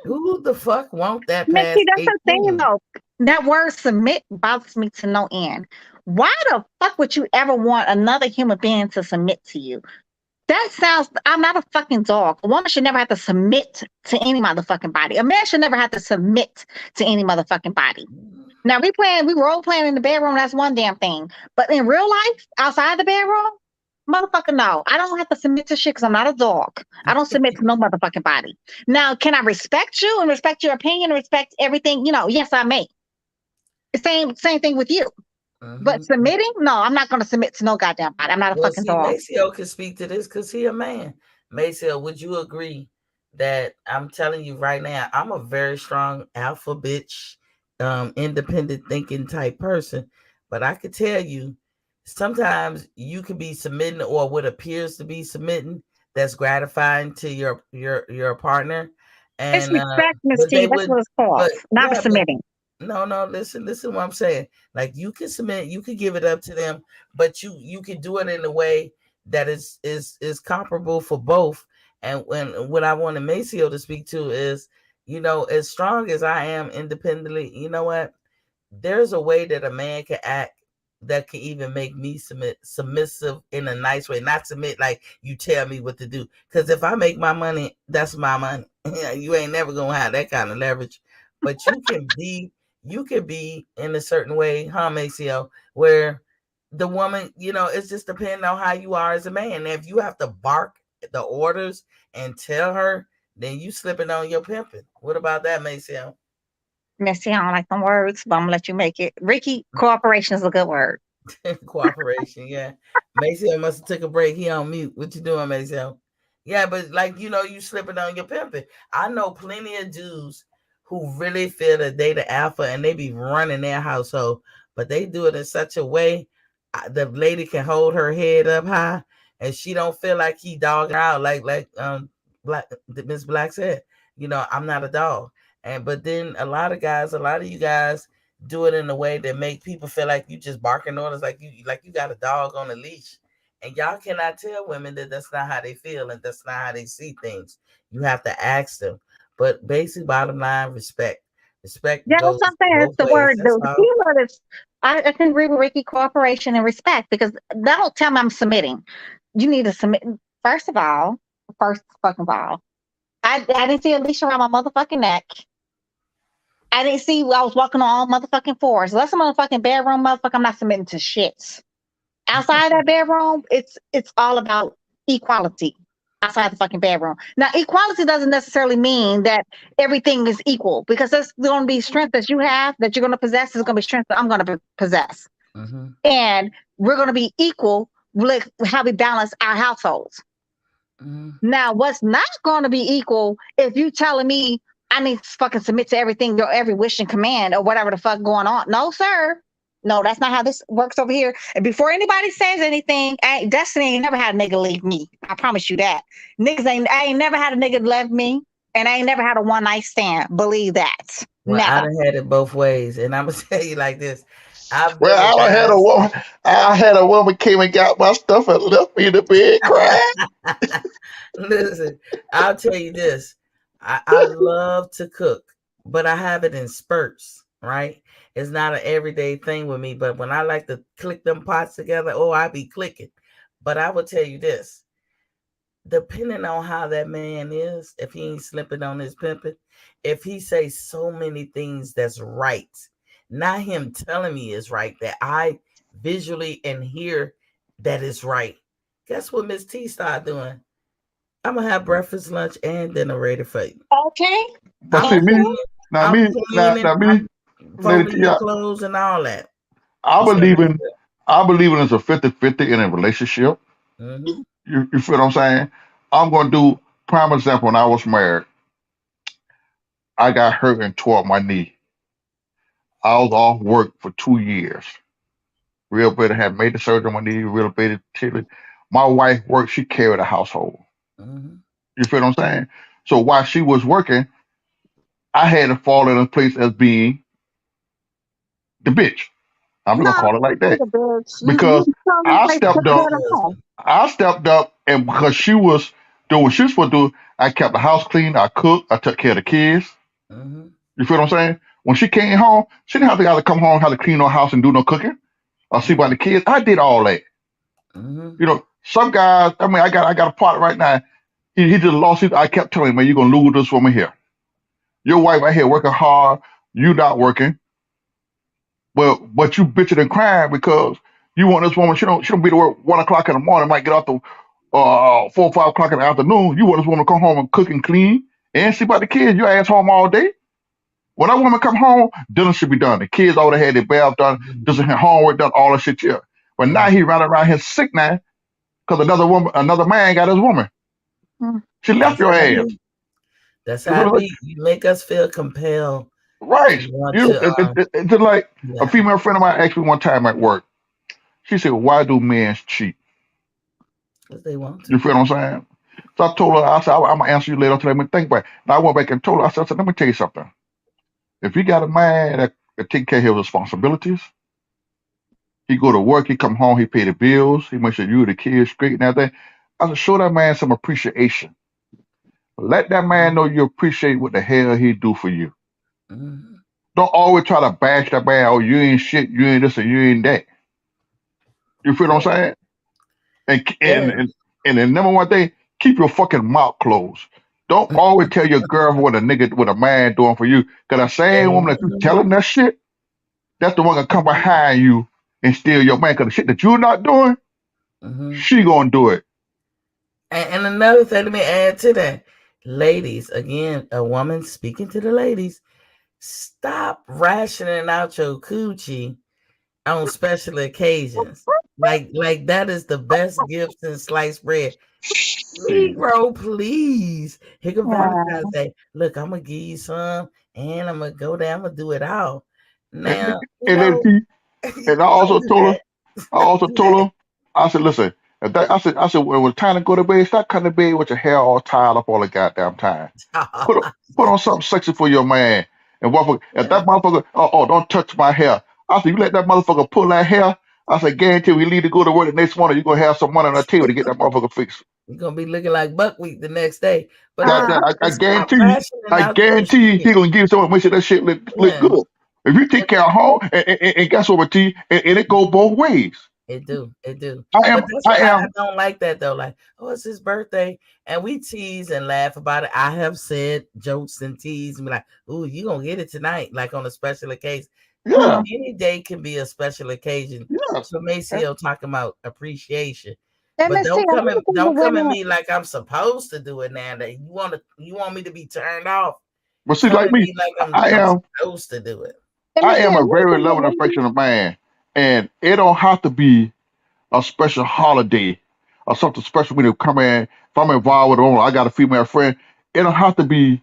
A: Who the fuck want that
F: Mickey,
A: past
F: that's the thing
A: 18?
F: though. That word submit bothers me to no end. Why the fuck would you ever want another human being to submit to you? That sounds, I'm not a fucking dog. A woman should never have to submit to any motherfucking body. A man should never have to submit to any motherfucking body. Now we role playing in the bedroom, that's one damn thing. But in real life, outside the bedroom, motherfucker, no. I don't have to submit to shit because I'm not a dog. I don't submit to no motherfucking body. Now, can I respect you and respect your opinion and respect everything? Yes, I may. Same thing with you. But submitting? No, I'm not going to submit to no goddamn body. I'm not a
A: Well,
F: fucking
A: see,
F: dog.
A: Maceo can speak to this because he a man. Maceo, would you agree that I'm telling you right now, I'm a very strong alpha bitch, independent thinking type person. But I could tell you, sometimes you could be submitting or what appears to be submitting that's gratifying to your partner.
F: It's
A: And
F: respect, Miss
A: but
F: T.
A: they
F: That's
A: would
F: what it's called.
A: but
F: Not
A: yeah, but
F: submitting.
A: no, listen what I'm saying. Like you can submit, you can give it up to them, but you can do it in a way that is comparable for both. And what I wanted Maceo to speak to is, as strong as I am independently, you know what? There's a way that a man can act that can even make me submissive in a nice way. Not submit like you tell me what to do. Because if I make my money, that's my money. You ain't never gonna have that kind of leverage. But you can be in a certain way, huh, Maceo, where the woman, it's just depending on how you are as a man. And if you have to bark the orders and tell her, then you slipping on your pimping. What about that, Maceo?
F: Miss T, I don't like them words, but I'm gonna let you make it. Ricky, cooperation is a good word.
A: Cooperation, yeah. Maceo must have took a break. He on mute. What you doing, Maceo? Yeah, but like you slipping on your pimping. I know plenty of dudes who really feel that they the alpha and they be running their household, but they do it in such a way the lady can hold her head up high and she don't feel like he dogging her out like Black Miss Black said. I'm not a dog. But then a lot of you guys do it in a way that make people feel like you just barking orders like you got a dog on a leash. And y'all cannot tell women that that's not how they feel and that's not how they see things. You have to ask them. But basic bottom line, respect. Respect
F: Yeah, that's
A: goes
F: what I'm saying. It's
A: both
F: the
A: ways.
F: word.
A: That's
F: The
A: all.
F: key word is, I can agree with Ricky, cooperation and respect, because that don't tell me I'm submitting. You need to submit. First of all, I didn't see a leash around my motherfucking neck. I didn't see I was walking on all motherfucking fours. Unless I'm in a fucking bedroom, motherfucker, I'm not submitting to shit. Outside that bedroom, it's all about equality. Outside the fucking bedroom. Now, equality doesn't necessarily mean that everything is equal, because there's going to be strength that you have that you're going to possess. There's going to be strength that I'm going to possess, and we're going to be equal with how we balance our households. Now, what's not going to be equal if you telling me I need to fucking submit to everything, your every wish and command, or whatever the fuck going on? No, sir. No, that's not how this works over here. And before anybody says anything, Destiny ain't never had a nigga leave me. I promise you that. I ain't never had a nigga left me, and I ain't never had a one night stand. Believe that.
A: Well, I
F: Never.
A: done had it both ways. And I'm gonna tell you like this. I've been
H: Well,
A: with
H: I done had a
A: guys.
H: woman. I had a woman came and got my stuff and left me in the bed crying.
A: Listen, I'll tell you this. I love to cook, but I have it in spurts, right? It's not an everyday thing with me, but when I like to click them pots together, I be clicking. But I will tell you this, depending on how that man is, if he ain't slipping on his pimping, if he say so many things that's right, not him telling me is right, that I visually and hear that is right. Guess what Miss T started doing? I'm gonna have breakfast, lunch, and dinner ready for you.
F: Okay.
H: But see
A: I'm
H: me,
A: cleaning,
H: now
A: I'm
H: me,
A: cleaning,
H: now me,
A: I'm
H: Lady
A: folding
H: T,
A: your clothes and all that.
H: I
A: So,
H: believe in I believe in it's a 50-50 in a relationship.
A: mm-hmm.
H: You feel what I'm saying? I'm gonna do prime example. When I was married, I got hurt and tore up my knee. I was off work for 2 years. Real bad, had made the surgery on my knee, real bad, My wife worked, she carried a household.
A: Mm-hmm.
H: You feel what I'm saying? So while she was working, I had to fall in a place as being the bitch. I'm
F: No,
H: gonna call it like
F: you're
H: that
F: the bitch. You
H: because
F: tell me
H: I
F: place to
H: stepped
F: take
A: That's
F: care
H: up.
F: of the
A: the
F: home.
A: husband.
H: I stepped up, and because she was doing what she was supposed to do, I kept the house clean. I cooked. I took care of the kids.
A: Mm-hmm.
H: You feel what I'm saying? When she came home, she didn't have to come home, have to clean her house and do no cooking or see about the kids. I did all that.
A: Mm-hmm.
H: You know, some guys. I mean, I got a partner right now. He just lost his. I kept telling him, man, you're gonna lose this woman here. Your wife out here working hard. You not working, but you bitching and crying because you want this woman. She don't be to work 1 o'clock in the morning. Might get off the 4 or 5 o'clock in the afternoon. You want this woman to come home and cook and clean and see about the kids. Your ass home all day. When that woman come home, dinner should be done. The kids already had their bath done, just her homework done, all that shit here. But now
A: Yeah.
H: he running around here sick now because another man got his woman.
F: Mm.
H: She left
A: That's
H: your
A: how I
H: ass.
A: be. That's
H: You
A: how I
H: feel like,
A: be. You make us feel compelled to
H: right.
A: want
H: You know,
A: to
H: it's just like a
A: yeah.
H: female friend of mine asked me one time at work. She said, "Why do men cheat?"
A: Because they want
H: You
A: to.
H: feel what I'm saying? So I told her, I said, I'm gonna answer you later today. Let me think about it. And I went back and told her, I said, let me tell you something. If you got a man that take care of his responsibilities, he go to work, he come home, he pay the bills, he make sure you and the kids straight and everything. I said, show that man some appreciation. Let that man know you appreciate what the hell he do for you.
A: Mm-hmm.
H: Don't always try to bash that man. Oh, you ain't shit, you ain't this, or you ain't that. You feel what
A: Yeah.
H: I'm saying? And and
A: Yeah.
H: and, and the number one thing, keep your fucking mouth closed. Don't always tell your girl what a man doing for you. Cause that same woman that you
A: Mm-hmm.
H: telling that shit, that's the one gonna come behind you and steal your man. Cause the shit that you're not doing,
A: Mm-hmm.
H: she gonna do it.
A: And another thing, let me add to that. Ladies, again, a woman speaking to the ladies, stop rationing out your coochie on special occasions. Like that is the best gift since sliced bread.
H: Shit.
A: Negro, please. Here come
F: Yeah.
A: Valentine's Day. Look, I'm gonna give you some, and I'm gonna go there. I'm gonna do it all.
H: And,
A: Now,
H: and then and
A: don't do that.
H: I
A: Don't
H: also
A: do
H: told
A: that.
H: her, I said, listen, I said, when it was time to go to bed, stop coming to bed with your hair all tied up all the goddamn time. Put put on something sexy for your man. And motherfucker, if that motherfucker, don't touch my hair. I said, you let that motherfucker pull that hair. I said, guarantee we leave to go to work the next morning, you're gonna have some money on the table to get that motherfucker fixed.
A: You're gonna be looking like buckwheat the next day. But
H: God,
F: Uh,
A: listen,
H: I
A: stop
H: guarantee you,
A: rationing out your
H: he
A: shit.
H: gonna give you someone make sure that shit look
A: Yeah,
H: good. If you take care of home, and guess what, T, and it go both ways.
A: it do.
H: I
A: But
H: am,
A: that's
H: I
A: what I
H: am,
A: don't like that though. Like, oh, it's his birthday, and we tease and laugh about it. I have said jokes and tease and be like, "Ooh, you gonna get it tonight?" Like on a special occasion.
H: yeah,
A: Any day can be a special occasion.
H: yeah.
A: So Maceo talking about appreciation.
F: and
A: But
F: Miss T, another thing with
A: don't come at
F: women,
A: me like I'm supposed to do it now. That you want me to be turned off.
H: But see,
A: Come
H: like
A: at
H: me,
A: me like
H: I
A: I'm
H: am,
A: supposed to do it.
F: and
H: I
F: Miss T,
H: am a
F: another
H: very
F: thing with
H: loving,
F: women,
H: affectionate man, and it don't have to be a special holiday or something special when you come in. If I'm involved with a woman, I got a female friend. It don't have to be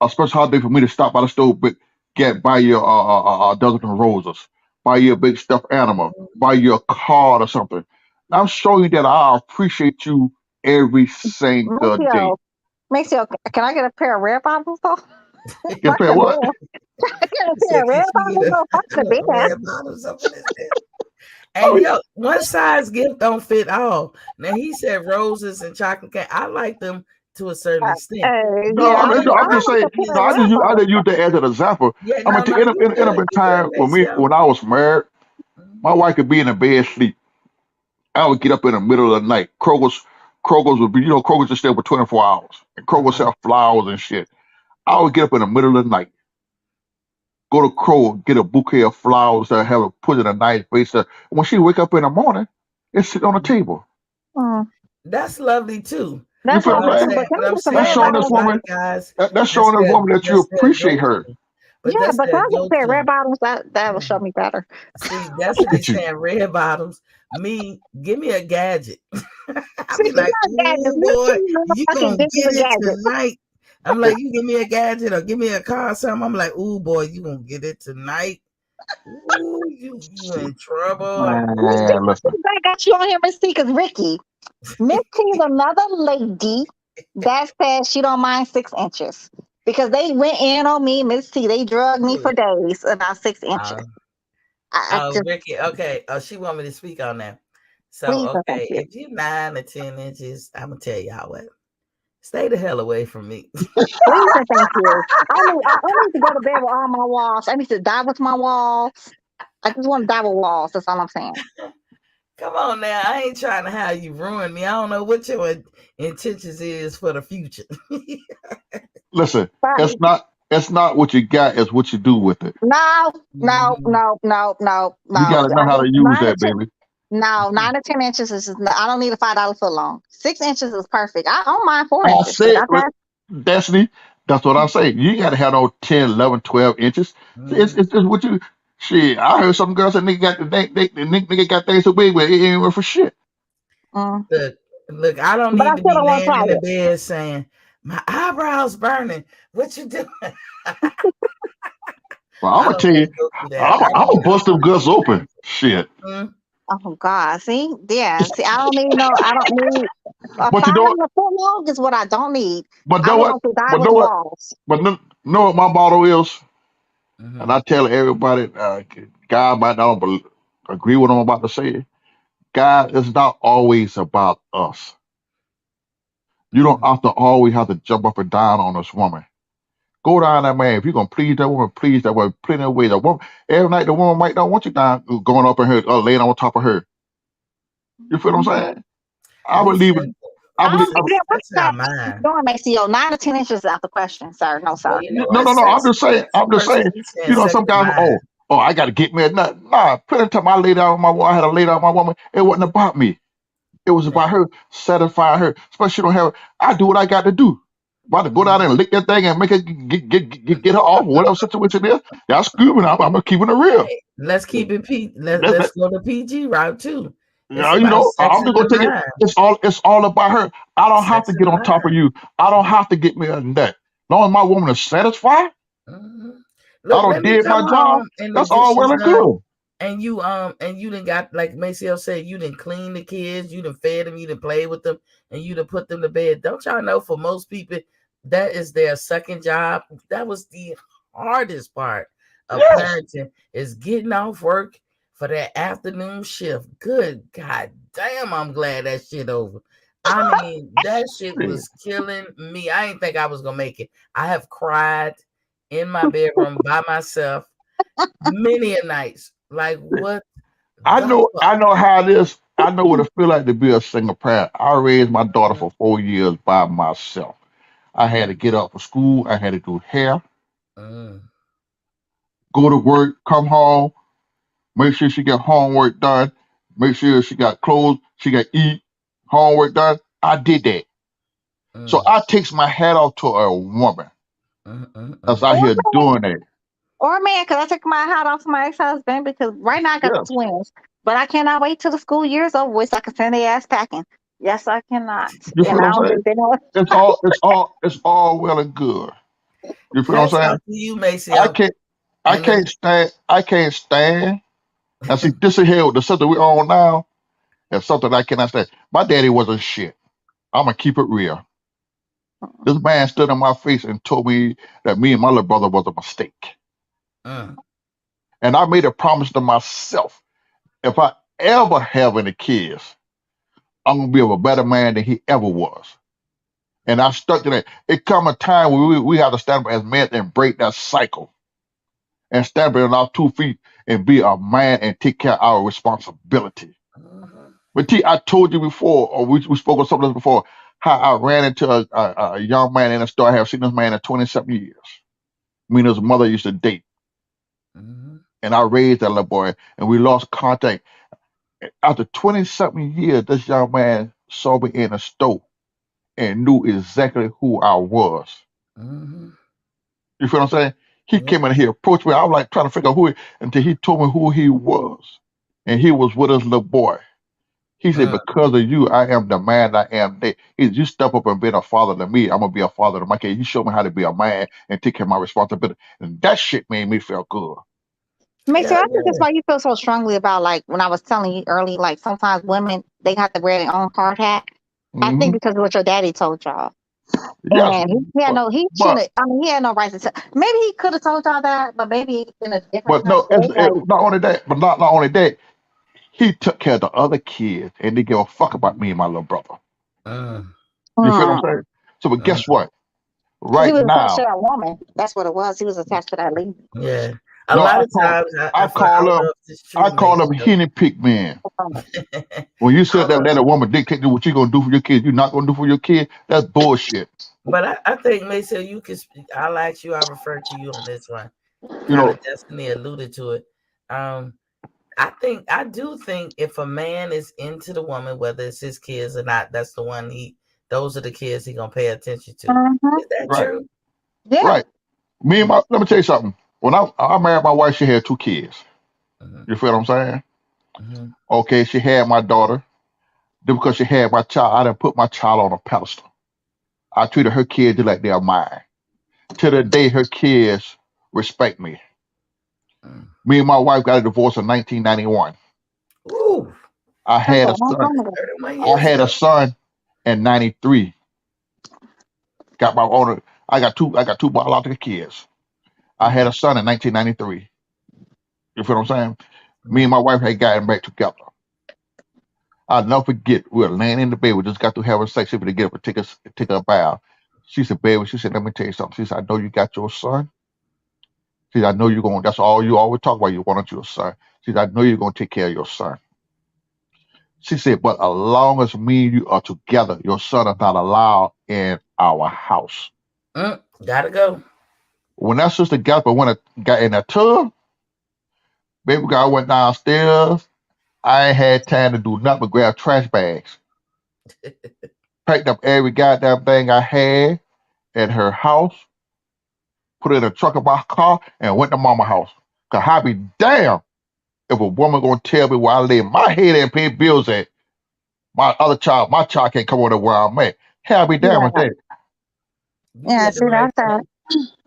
H: a special holiday for me to stop by the store, but buy you a dozen of roses, buy you a big stuffed animal, buy you a card or something. I'm showing you that I appreciate you every single day.
F: Maceo, Maceo, can I get a pair of red bottoms though?
H: You
F: Fuck
H: pay
F: the
H: what?
F: bear. I get a
A: He
F: pair
A: said,
F: of
A: "Can
F: red
A: she
F: bottoms
A: get
F: though? Fuck the
A: a
F: bear.
A: red bottoms up in this bitch?"
H: I
A: And
H: mean,
A: yo, one size gift don't fit all. Now he said roses and chocolate cake. I like them to a certain extent.
H: no,
A: But
F: Yeah,
H: I mean, no,
F: I
H: I'm just
F: like
H: saying.
F: a
A: is
F: pair
H: No,
F: of red
H: I
F: bottoms.
H: just use that as an example.
A: yeah,
H: I mean,
A: no,
H: in a time
A: you good,
H: for me
A: Maceo.
H: when I was married, my wife could be in a bed sleep. I would get up in the middle of the night. Kroger's would be, Kroger's just there for 24 hours. And Kroger
A: Uh-huh.
H: sell flowers and shit. I would get up in the middle of the night, go to Kroger, get a bouquet of flowers that have it put in a nice vase. When she wake up in the morning, it sit on the table.
F: Mm.
A: That's lovely too.
H: You
F: That's
H: feel
A: But
H: what
F: lovely
H: I'm
A: I'm
F: too,
H: saying?
F: but
A: saying,
F: can
A: but
F: I
A: I'm
F: get some
H: That's
A: saying
F: red
H: showing
A: like
H: this
A: a
F: bottoms?
A: lot
H: woman.
A: of guys,
H: That's
A: that's
H: showing this
A: their
H: woman that you
A: that's their
H: appreciate
A: go
H: her.
A: to. But
F: Yeah,
A: that's
F: but can
A: their
F: I get a
A: go
F: pair of red
A: to.
F: bottoms? That will show me better.
A: See, that's what
H: Look
A: they
H: at you.
A: saying. Red bottoms. Me, give me a gadget. I
F: See,
A: be
F: you
A: like,
F: got gadgets.
A: ooh,
F: Miss
A: boy,
F: T,
A: you
F: motherfucking
A: gonna
F: bitches
A: get
F: with
A: it
F: gadgets.
A: tonight. I'm like, you give me a gadget or give me a car or something. I'm like, ooh, boy, you gonna get it tonight. Ooh, you
H: See,
A: in trouble.
F: Miss T,
H: man, listen.
F: I got you on here, Miss T, because Ricky. Miss T is another lady that says she don't mind 6 inches because they went in on me, Miss T. They drugged me for days about 6 inches.
A: Uh,
F: I just
A: Ricky. Okay. Oh, she want me to speak on that. So,
F: please, and thank
A: okay,
F: you.
A: if you 9 or 10 inches, I'm gonna tell y'all what. Stay the hell away from me.
F: Please and thank you. I need to go to bed with all my walls. I need to die with my walls. I just want to die with walls. That's all I'm saying.
A: Come on now. I ain't trying to have you ruin me. I don't know what your intentions is for the future.
H: Listen,
F: But
H: it's not what you got, it's what you do with it.
F: no, no,
A: Mhm.
F: no, no, no,
H: You
F: no.
H: got to know how to use
F: Nine to
H: that,
F: ten.
H: baby.
F: No, 9 to 10 inches is just. I don't need a $5 foot long. 6 inches is perfect. I don't mind four
H: I
F: inches, but
H: said,
F: okay.
H: Destiny, that's what I say. You got to have no 10, 11, 12 inches. It's just what you. Shit, I heard some girls say nigga got nigga got things so big, but it ain't worth for shit.
F: Mm.
A: Look, I don't
F: But I
A: need to
F: still
A: be
F: don't want to
A: laying
F: try
A: in the
F: it.
A: bed saying my eyebrows burning. What you doing?
H: Well, I'm
A: I
H: gonna
A: don't
H: tell
A: want
H: you,
A: to go through that.
H: I'm gonna bust them guts open. Shit,
A: Mm,
F: Oh God, see, yeah, see, I don't need no. I don't need a
H: but you
F: five
H: know what?
F: and a foot long is what I don't need.
H: But
F: I
H: know what?
F: want to die
H: But
F: with
H: know what?
F: walls.
H: But know what my motto is, and
A: mhm,
H: I tell everybody, God might not agree with what I'm about to say. God is not always about us. You don't
A: mhm,
H: have to always have to jump up and down on this woman. Go down that man. If you're gonna please that woman, please that woman. Plenty of ways. The woman every night the woman might not want you down going up in her or laying on top of her. You feel what I'm saying? I
A: Be
H: believe it.
A: simple.
H: I
F: I
A: Be
H: believe.
F: don't
A: simple.
F: care what
A: That's
F: size
A: not
F: you're
A: mine.
F: doing, Maceo. 9 to 10 inches is out the question, sir. No,
A: Well,
F: sir.
A: you know
H: No,
A: what?
H: no, no. I'm
A: Sex,
H: just saying.
A: sex
H: I'm just
A: first.
H: saying.
A: You saying
H: You know,
A: sex
H: some
A: is
H: guys.
A: mine.
H: I got to get me a nut. Nah, plenty of time I laid down with my. I had to lay down with my woman. It wasn't about me. It was
A: Man,
H: about her satisfying her. Especially she don't have. I do what I got to do. About to go down there
A: mhm.
H: and lick that thing and make her get her off, whatever situation it is. Y'all screaming. I'm keeping it real.
A: Hey, let's keep it P.
H: That,
A: Let's go the PG route too. It's
H: yeah, you
A: about
H: know,
A: sex
H: I'm
A: in
H: just gonna
A: the
H: take it.
A: mind.
H: It's all about her. I don't have
A: Sex
H: to
A: in
H: get
A: the
H: on top of
A: mind.
H: you. I don't have to get me a nut. Long as my woman is satisfied,
A: Mhm.
H: I
A: Look,
H: don't
A: let me
H: did my
A: come
H: job.
A: home and the
H: That's all well
A: dishes
H: and
A: done.
H: good.
A: And you done got, like Maceo said, you done clean the kids, you done fed them, you done played with them, and you done put them to bed. Don't y'all know, for most people, that is their second job. That was the hardest part of
H: Yes.
A: parenting, is getting off work for that afternoon shift. Good God damn, I'm glad that shit over. I mean, that shit was killing me. I didn't think I was gonna make it. I have cried in my bedroom by myself many a nights. Like, what the fuck?
H: I know how it is. I know what it feel like to be a single parent. I raised my daughter for 4 years by myself. I had to get up for school. I had to do hair,
A: Mm,
H: go to work, come home, make sure she got homework done, make sure she got clothes, she got eat, homework done. I did that. So
A: mm,
H: I takes my hat off to a woman that's out
F: Or
H: here
F: man,
H: doing that.
F: or man, because I took my hat off to my ex-husband because right now I got the
H: Yes.
F: twins, but I cannot wait till the school year's over with so I can send their ass packing. Yes, I cannot,
H: You
F: and
H: feel
F: I
H: what I'm
F: don't
H: saying?
F: think they know.
H: It's all well and good. You feel what I'm
A: let's
H: saying?
A: talk to you,
H: I
A: Maceo.
H: can't I
A: And let
H: can't stand I can't stand and see this is here the something we on now is something I cannot stand. My daddy wasn't shit. I'm gonna keep it real. This man stood in my face and told me that me and my little brother was a mistake.
A: mm,
H: And I made a promise to myself, if I ever have any kids, I'm gonna be a better man than he ever was. And I stuck to that. It come a time where we have to stand up as men and break that cycle and stand up on our 2 feet and be a man and take care of our responsibility.
A: mhm,
H: But T, I told you before, or we spoke of something before, how I ran into a young man in a store. I have seen this man in 27 years. Me and his mother used to date.
A: mhm,
H: And I raised that little boy, and we lost contact. After 20 something years, this young man saw me in a store and knew exactly who I was.
A: mhm.
H: You feel what I'm saying? He
A: Yeah.
H: came in here, approached me. I was like trying to figure out until he told me who he was. And he was with his little boy. He said,
A: Mm,
H: because of you, I am the man I am today. He said, you step up and be a father to me. I'm going to be a father to my kids. You show me how to be a man and take care of my responsibility. And that shit made me feel good.
F: Mason,
A: Hell
F: I think that's
A: yeah.
F: why you feel so strongly about like when I was telling you early, like sometimes women they have to wear their own hard hat. I think
H: Hmm.
F: because of what your daddy told y'all.
H: Yes,
F: And he had
H: but
F: no, he
H: but
F: shouldn't. I mean, he had no right to tell. Maybe he could have told y'all that, but maybe in a different
H: but
F: time.
H: no,
F: But it's like,
H: not only that, but not only that, he took care of the other kids, and they give a fuck about me and my little brother.
A: Mm,
H: You feel what
F: hmm,
H: I'm saying? So, but
A: mm,
H: guess what?
F: because he
H: Right
F: was attached to
H: now,
F: that woman. That's what it was. He was attached to that lady.
A: yeah. A
H: no,
A: lot of times,
H: I
A: I
H: call
A: don't know
H: him,
A: if it's true, Maceo.
H: Henny Pick Man.
F: Um,
A: I
H: When you said
A: don't
H: that
A: know,
H: let a woman dictate to what you gonna do for your kids, you're not gonna do for your kid. That's bullshit.
A: but I think Maceo, you can speak. I'll ask you. I refer to you on this one.
H: You
A: Kind of
H: know,
A: Destiny alluded to it. Um, I do think if a man is into the woman, whether it's his kids or not, that's the one those are the kids he gonna pay attention to.
F: mhm.
A: Is that
H: right,
A: true?
F: Yeah.
H: right. Let me tell you something. When I married my wife, she had 2 kids.
A: Mm-hmm,
H: You feel what I'm saying?
A: mm-hmm,
H: Okay, she had my daughter. Then because she had my child, I didn't put my child on a pedestal. I treated her kids just like they're mine. To the day her kids respect me.
A: mm.
H: Me and my wife got a divorce in 1991.
A: Ooh,
H: I
F: That's a
H: had a
F: long
H: son.
F: time ago.
A: 31
H: I
A: years
H: had a
A: ago.
H: son in '93. Got my own. I got two. I got 2 biological kids. I had a son in 1993. You feel what I'm saying? Me and
A: Mm-hmm.
H: my wife had gotten back together. I'll never forget. We were laying in the bed. We just got to having sex. She would get up and take a bath. She said, "Baby," she said, "Let me tell you something." She said, "I know you got your son." She said, "I know you're going. That's all you always talk about. You wanted your son." She said, "I know you're going to take care of your son." She said, "But as long as me and you are together, your son is not allowed in our house."
A: Gotta go.
H: When that sister got up and got in that tub, baby girl went downstairs. I ain't had time to do nothing but grab trash bags, packed up every goddamn thing I had at her house, put it in the trunk of my car, and went to mama's house. Cause I be damn if a woman gonna tell me where I lay my head and pay bills at. My child can't come over where I'm at. Hell, I be damn with
F: Yeah.
H: that.
A: You
F: Yeah.
A: did the
F: See,
A: right thing.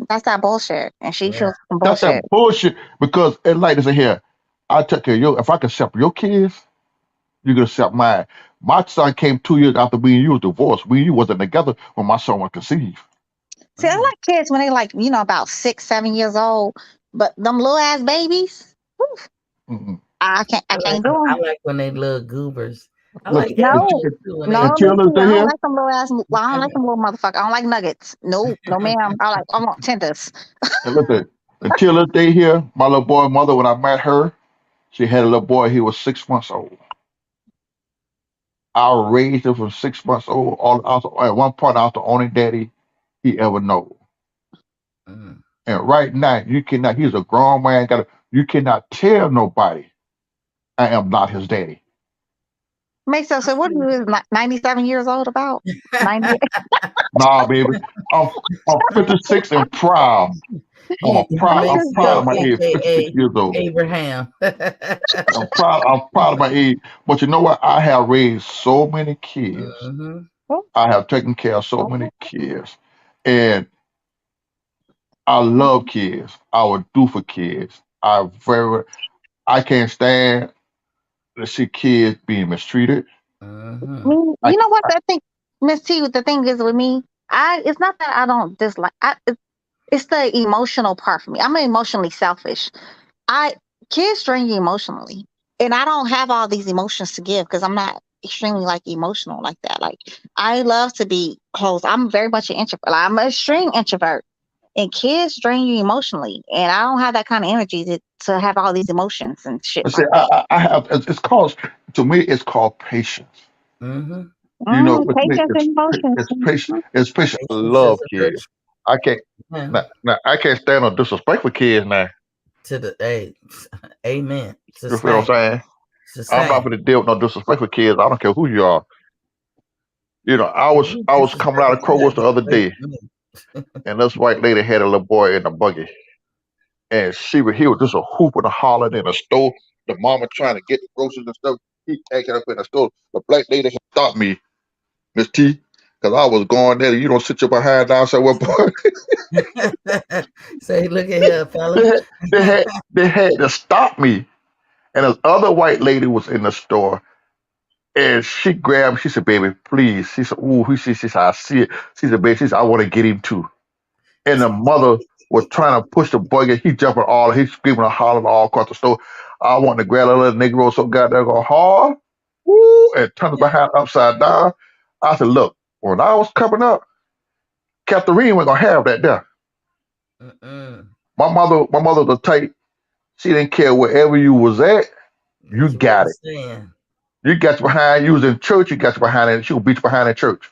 F: that's that bullshit, and she
A: Yeah.
F: feels some
H: That's that
F: bullshit.
H: bullshit. Because it's like this here. I took care of you. If I can accept your kids, you can accept mine. My son came 2 years after me and you was divorced. Me and you wasn't together when my son was conceived.
F: See, I
A: Mm.
F: like kids when they like about 6, 7 years old, but them little ass babies,
H: Mm-mm.
F: I can't do
A: I
F: them.
A: like when they little goobers. I like
H: Listen,
A: every
F: No,
A: kid too when they
F: no,
H: until
F: me
H: this
F: too.
H: day
F: I don't
H: here,
F: like them little ass. I don't like them little motherfucker. I don't like nuggets. No, no, ma'am. I want tenders.
H: and listen, until this day here, my little boy mother, when I met her, she had a little boy. He was 6 months old. I raised him from 6 months old. At one point, I was the only daddy he ever know.
A: Mm.
H: And right now, you cannot. He's a grown man. You cannot tell nobody I am not his daddy.
F: Makes sense.
A: I
F: So what are
A: feel
F: you 97 years old about? 98.
H: Nah, baby, I'm I'm 56 and proud. I'm proud of
A: Maceo,
H: my age. 56
A: aka
H: years old.
A: Abraham.
H: I'm proud. I'm proud of my age. But you know what? I have raised so many kids.
A: Hmm.
H: I have taken care of so many kids, and I love kids. I would do for kids. I can't stand to see kids being mistreated.
A: Hmm.
H: I
F: You know what? I think Miss T. The thing is with me, it's not that I don't dislike. It's the emotional part for me. I'm emotionally selfish. I Kids drain you emotionally, and I don't have all these emotions to give because I'm not extremely like emotional like that. Like I love to be close. I'm very much an introvert. Like, I'm an extreme introvert, and kids drain you emotionally, and I don't have that kind of energy to have all these emotions and shit
H: say
F: like that.
H: I have. It's called to me. It's called patience.
A: Hmm.
H: You know, with me,
F: Patience and emotions.
H: it's patient. It's patient. I
A: Patience is
H: love
A: a
H: kids.
A: virtue.
H: I can't.
A: Yeah.
H: Now, I can't stand no disrespectful kids. Now,
A: To the hey, amen. It's the
H: you feel what
A: same.
H: I'm saying?
A: It's the
H: I'm not
A: same.
H: going to deal with no disrespectful kids. I don't care who you are. You know,
A: If you
H: I was coming out
A: disrespectful,
H: of
A: you gotta
H: Kroger's the
A: get
H: other
A: away
H: day,
A: from me.
H: and this white lady had a little boy in a buggy, and he was just a hooping and hollering in a store. The mama trying to get the groceries and stuff. He acting up in the store. The black lady had stopped me, Miss T, because I was going there. You don't sit your behind down. I said, "Well, boy,
A: Say, look at here, fella.
H: They had, they had to stop me. And this other white lady was in the store, and she grabbed. She said, "Baby, please." She said, "Ooh." She said, "I see it." She said, "Baby," she said, "I want to get him too." And the mother was trying to push the buggy. He jumping all. He's screaming and hollering all across the store. I want to grab a little Negro so goddamn go hard. Woo! And turn the behind upside down. I said, "Look, when I was coming up, Catherine wasn't gonna have that there.
A: Mm-mm.
H: My mother was tight. She didn't care wherever you was at. You
A: Get you where
H: got
A: you
H: it.
A: stand.
H: You got you behind. You was in church. You got you behind it. She will beat you behind in church.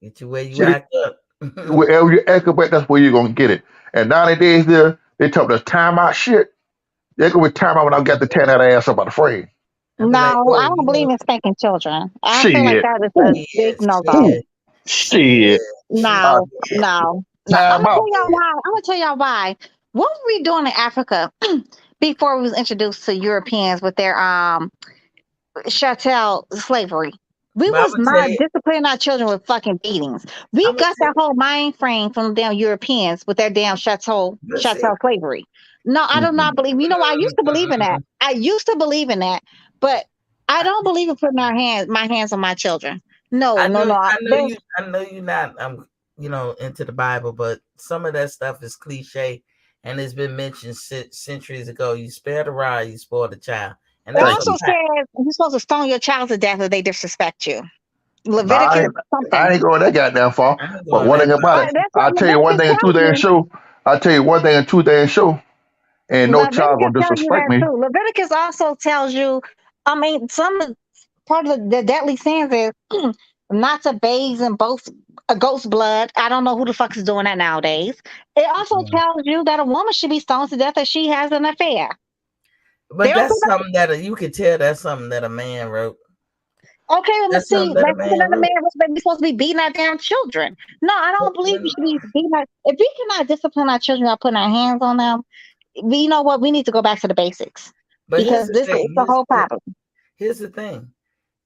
A: Get you where you
H: She didn't,
A: act up.
H: wherever you ask about, that's where you're gonna get it. And nowadays, they talk the timeout shit. They're gonna be time out when I got to tear that ass up out the frame.
A: I be like,
F: No,
A: yo,
F: I don't believe in spanking children. I feel like
H: Shit.
F: that is a
H: Who?
F: big
A: shit,
H: Who?
F: no-go.
H: Shit. Uh,
F: No, no, no. I'm
H: time
F: gonna tell
H: out.
F: y'all why. I'm gonna tell y'all why. What were we doing in Africa before we was introduced to Europeans with their chattel slavery? We
A: But I'm
F: was
A: gonna tell
F: not
A: you,
F: disciplining our children with fucking beatings. We
A: I'm gonna
F: got
A: tell
F: that whole mind frame from damn Europeans with their damn
A: but see,
F: chattel slavery. No, I do not believe. You know, I used to believe in that. I used to believe in that, but I don't believe in putting my hands on my children. No,
A: I
F: no,
A: know,
F: no. There's
A: I know you not, into the Bible, but some of that stuff is cliche, and it's been mentioned centuries ago. You spare the rod, you spoil the child, and
F: It
A: that's
H: Thank
A: a
F: also
H: you.
A: fact.
F: says you're supposed to stone your child to death if they disrespect you.
H: No, I
F: Leviticus
H: ain't, I
F: something.
H: ain't going that goddamn far.
A: I ain't
H: But
A: going
H: one
A: that
H: thing about
A: far.
H: it,
F: That's what
H: I'll tell you one
F: Leviticus
H: thing and two
F: tells
H: things
F: you.
H: show. I'll tell you one thing and two things show. Ain't no child
F: Leviticus
H: gonna
F: tells you
H: disrespect
F: that
H: me.
F: too. Leviticus also tells you, I mean, part of the deadly sins is not to bathe in both a goat's blood. I don't know who the fuck is doing that nowadays. It also
A: Mm.
F: tells you that a woman should be stoned to death if she has an affair. They
A: But
F: don't
A: that's
F: say
A: something that you can tell. That's something that a man wrote.
F: okay, but
A: That's
F: see,
A: something that a
F: that's
A: man
F: another
A: wrote.
F: man husband. We're supposed to be beating our damn children. No, I
A: But
F: don't believe we
A: when,
F: should be beating our. If we cannot discipline our children by putting our hands on them, you know what? We need to go back to the basics
A: but here's
F: because
A: the
F: this is
A: thing.
F: the whole problem.
A: Here's the thing.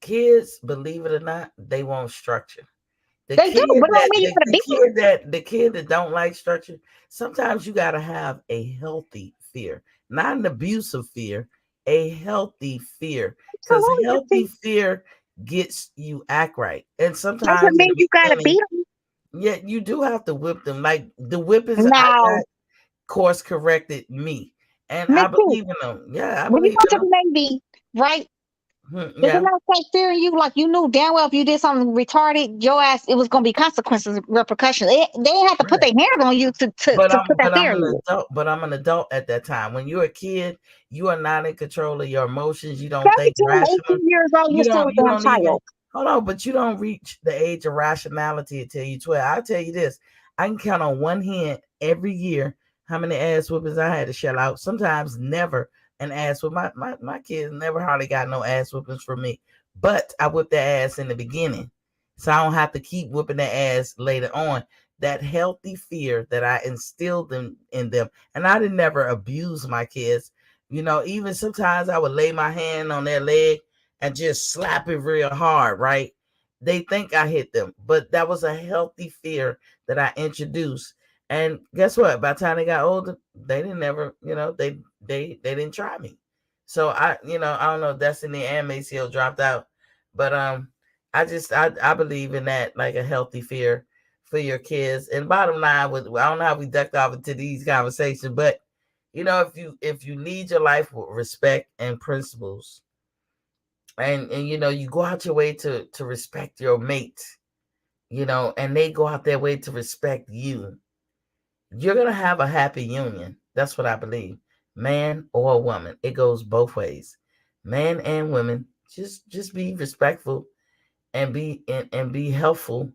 A: Kids, believe it or not, they want structure.
F: They do, but don't mean you gotta beat them.
A: The kid that don't like structure, sometimes you gotta have a healthy fear, not an abusive fear, a healthy fear. Because
F: Absolutely, but see,
A: healthy fear gets you act right. And
F: doesn't
A: sometimes in
F: mean
A: the
F: you gotta
A: beginning,
F: beat them.
A: yeah, you do have to whip them. Like the whippings I
F: Now,
A: got course corrected me. And
F: me
A: I
F: too.
A: believe in them. Yeah, I
F: When you
A: believe
F: go
A: in
F: to
A: them.
F: the Navy, right? Did they
A: Yeah.
F: not start fearing you like you knew damn well if you did something retarded, your ass it was gonna be consequences, repercussions. They didn't have to put
A: Right.
F: their hands on you to put that fear in you.
A: But I'm an adult at that time. When you're a kid, you are not in control of your emotions. You don't think
F: 17,
A: rational.
F: 18 years old, you're still a
A: You
F: damn
A: don't even
F: child.
A: hold on, but you don't reach the age of rationality until you're 12. I'll tell you this. I can count on one hand every year how many ass whoopings I had to shell out. Sometimes never an ass whoop. My kids never hardly got no ass whoopings from me. But I whipped their ass in the beginning. So I don't have to keep whipping their ass later on. That healthy fear that I instilled in them. And I didn't never abuse my kids. Even sometimes I would lay my hand on their leg and just slap it real hard, right? They think I hit them, but that was a healthy fear that I introduced. And guess what? By the time they got older, they didn't ever, they didn't try me. So I don't know if Destiny and Maceo dropped out, but I believe in that, like a healthy fear for your kids. And bottom line, with I don't know how we ducked off into these conversations, but if you lead your life with respect and principles, and you go out your way to respect your mate, and they go out their way to respect you, you're gonna have a happy union. That's what I believe. Man or woman, it goes both ways. Man and women, just be respectful and be helpful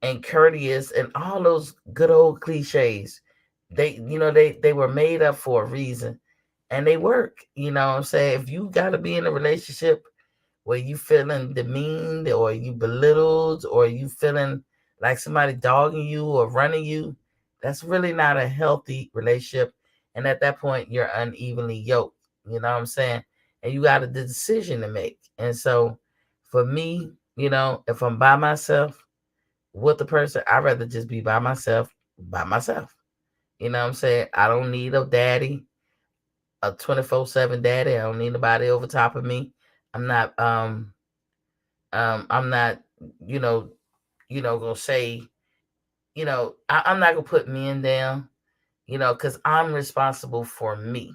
A: and courteous and all those good old cliches. They were made up for a reason, and they work. You know what I'm saying? If you got to be in a relationship where you feeling demeaned or you belittled or you feeling like somebody dogging you or running you, that's really not a healthy relationship. And at that point, you're unevenly yoked. You know what I'm saying? And you got a decision to make. And so for me, if I'm by myself with the person, I'd rather just be by myself, You know what I'm saying? I don't need a daddy, a 24/7 daddy. I don't need nobody over top of me. I'm not I'm not, you know, gonna say, I'm not gonna put men down, because I'm responsible for me.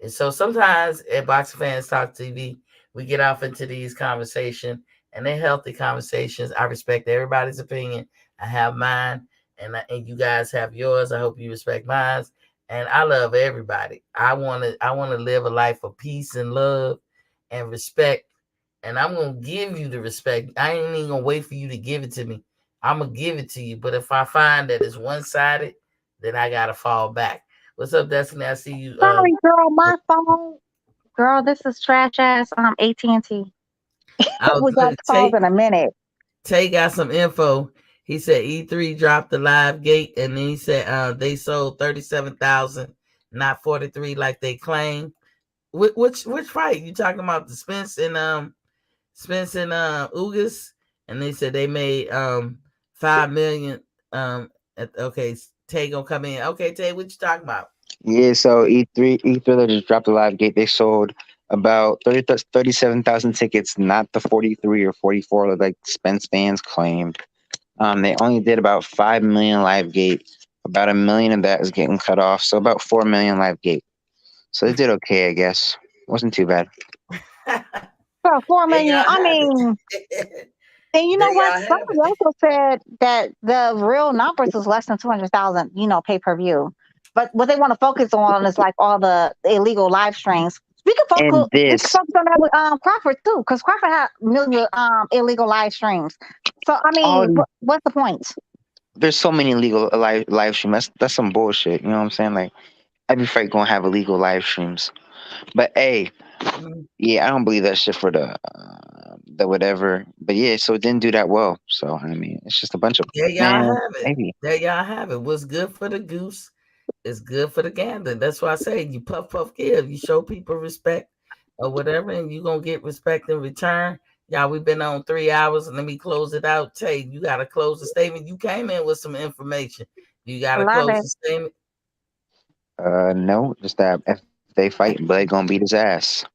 A: And so sometimes at Boxing Fans Talk TV, we get off into these conversations, and they're healthy conversations. I respect everybody's opinion. I have mine, and you guys have yours. I hope you respect mine. And I love everybody. I want to live a life of peace and love and respect. And I'm gonna give you the respect. I ain't even gonna wait for you to give it to me. I'm gonna give it to you. But if I find that it's one sided, then I gotta fall back. What's up, Destiny? I see you.
F: Sorry, girl, my phone. Girl, this is trash ass AT&T.
A: I
F: We
A: was
F: got calls
A: Tay.
F: in a minute.
A: Tay got some info. He said E3 dropped the live gate, and then he said they sold 37,000, not 43 like they claim. Which fight you talking about? The Spence and Ugas, and they said they made 5 million. Okay, Tay gonna come in. Okay, Tay, what you talking about?
E: Yeah, so E3 that just dropped the live gate. They sold about 37,000 tickets, not the 43 or 44 like Spence fans claimed. They only did about 5 million live gate. About 1 million of that is getting cut off, so about 4 million live gate. So they did okay, I guess. Wasn't too bad.
F: So 4 million.
A: There y'all
F: I
A: have
F: mean,
A: it.
F: and you know
A: There
F: what?
A: y'all have
F: Somebody
A: it.
F: also said that the real numbers is less than 200,000. Pay per view. But what they want to focus on is like all the illegal live streams. We can focus.
E: And
F: We can
E: this,
F: focus on that with Crawford too, because Crawford had million illegal live streams. So I
E: all
F: mean,
E: these,
F: what's the point?
E: there's so many illegal live stream. That's some bullshit. You know what I'm saying? Like every fight gonna have illegal live streams. But hey,
A: Mhm.
E: yeah, I don't believe that shit for the whatever. But yeah, so it didn't do that well. So I mean, it's just a bunch of
A: There y'all
E: man,
A: have it.
E: maybe.
A: There y'all have it. What's good for the goose is good for the gander. That's why I say you puff puff give. You show people respect or whatever, and you gonna get respect in return. Y'all, we've been on 3 hours, and let me close it out. Tay, you gotta close the statement. You came in with some information. You
F: I
A: gotta
F: love
A: close
F: it.
A: the statement.
E: No, just that if they fight, Blake gonna beat his ass.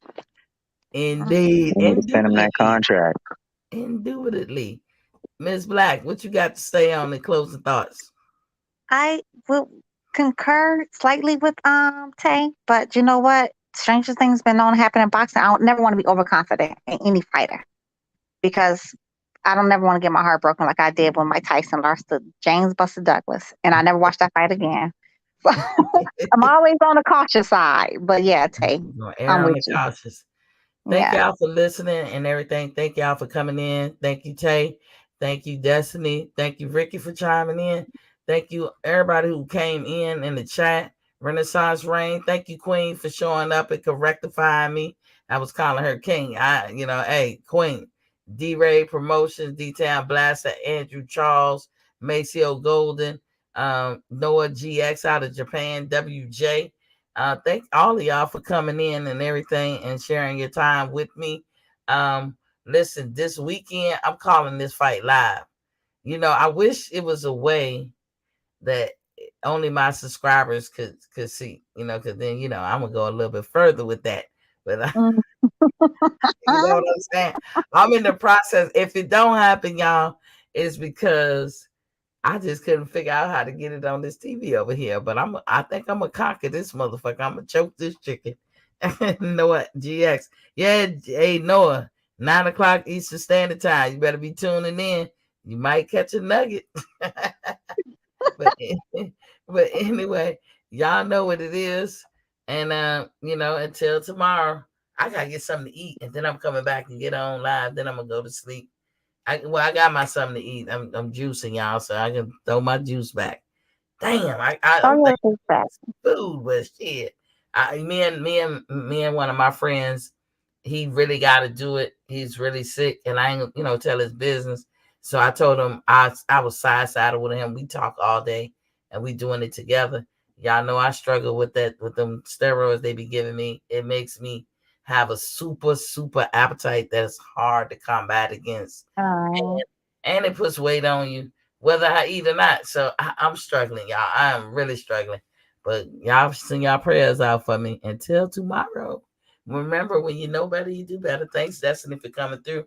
A: Indeed,
E: They need to send him that
A: indubitably,
E: contract.
A: indubitably. Miss Black, what you got to say on the closing thoughts?
F: I will concur slightly with Tay, but you know what? Stranger things been known to happen in boxing. I don't never want to be overconfident in any fighter because I don't never want to get my heart broken like I did when Mike Tyson lost to James Buster Douglas, and I never watched that fight again. So I'm always on the cautious side. But yeah, Tay,
A: We're gonna err
F: I'm
A: on
F: with
A: the
F: you.
A: cautious. Thank
F: Yeah.
A: y'all for listening and everything. Thank y'all for coming in. Thank you, Tay. Thank you, Destiny. Thank you, Ricky, for chiming in. Thank you, everybody who came in the chat. Renaissance Rain. Thank you, Queen, for showing up and rectifying me. I was calling her King. Hey, Queen. D-Ray Promotions, D-Town Blaster, Andrew Charles, Maceo Golden, Noah GX out of Japan, WJ. Thank all of y'all for coming in and everything and sharing your time with me. Listen, this weekend I'm calling this fight live. I wish it was a way that only my subscribers could see. Because then I'm gonna go a little bit further with that. But
F: Mm.
A: you know what I'm saying? I'm in the process. If it don't happen, y'all, it's because I just couldn't figure out how to get it on this TV over here. But I think I'm gonna conquer this motherfucker. I'm gonna choke this chicken. Noah GX. Yeah, hey Noah, 9 o'clock Eastern Standard Time. You better be tuning in. You might catch a nugget. but but anyway, y'all know what it is. And until tomorrow, I gotta get something to eat, and then I'm coming back and get on live. Then I'm gonna go to sleep. I got my something to eat. I'm juicing y'all, so I can throw my juice back. Damn, I'm
F: Oh,
A: thinking
F: yes, it's that.
A: food, but shit. Me and one of my friends, he really got to do it. He's really sick, and I ain't tell his business. So I told him I was side saddle with him. We talk all day, and we doing it together. Y'all know I struggle with that with them steroids they be giving me. It makes me have a super appetite that's hard to combat against,
F: Oh,
A: and it puts weight on you whether I eat or not. So I'm struggling, y'all. I am really struggling. But y'all send y'all prayers out for me until tomorrow. Remember, when you know better, you do better. Thanks, Destiny, for coming through.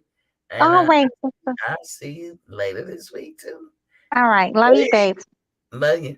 A: And
F: All right, sister.
A: I'll see you later this week too.
F: All right. Love you, babes.
A: Love you.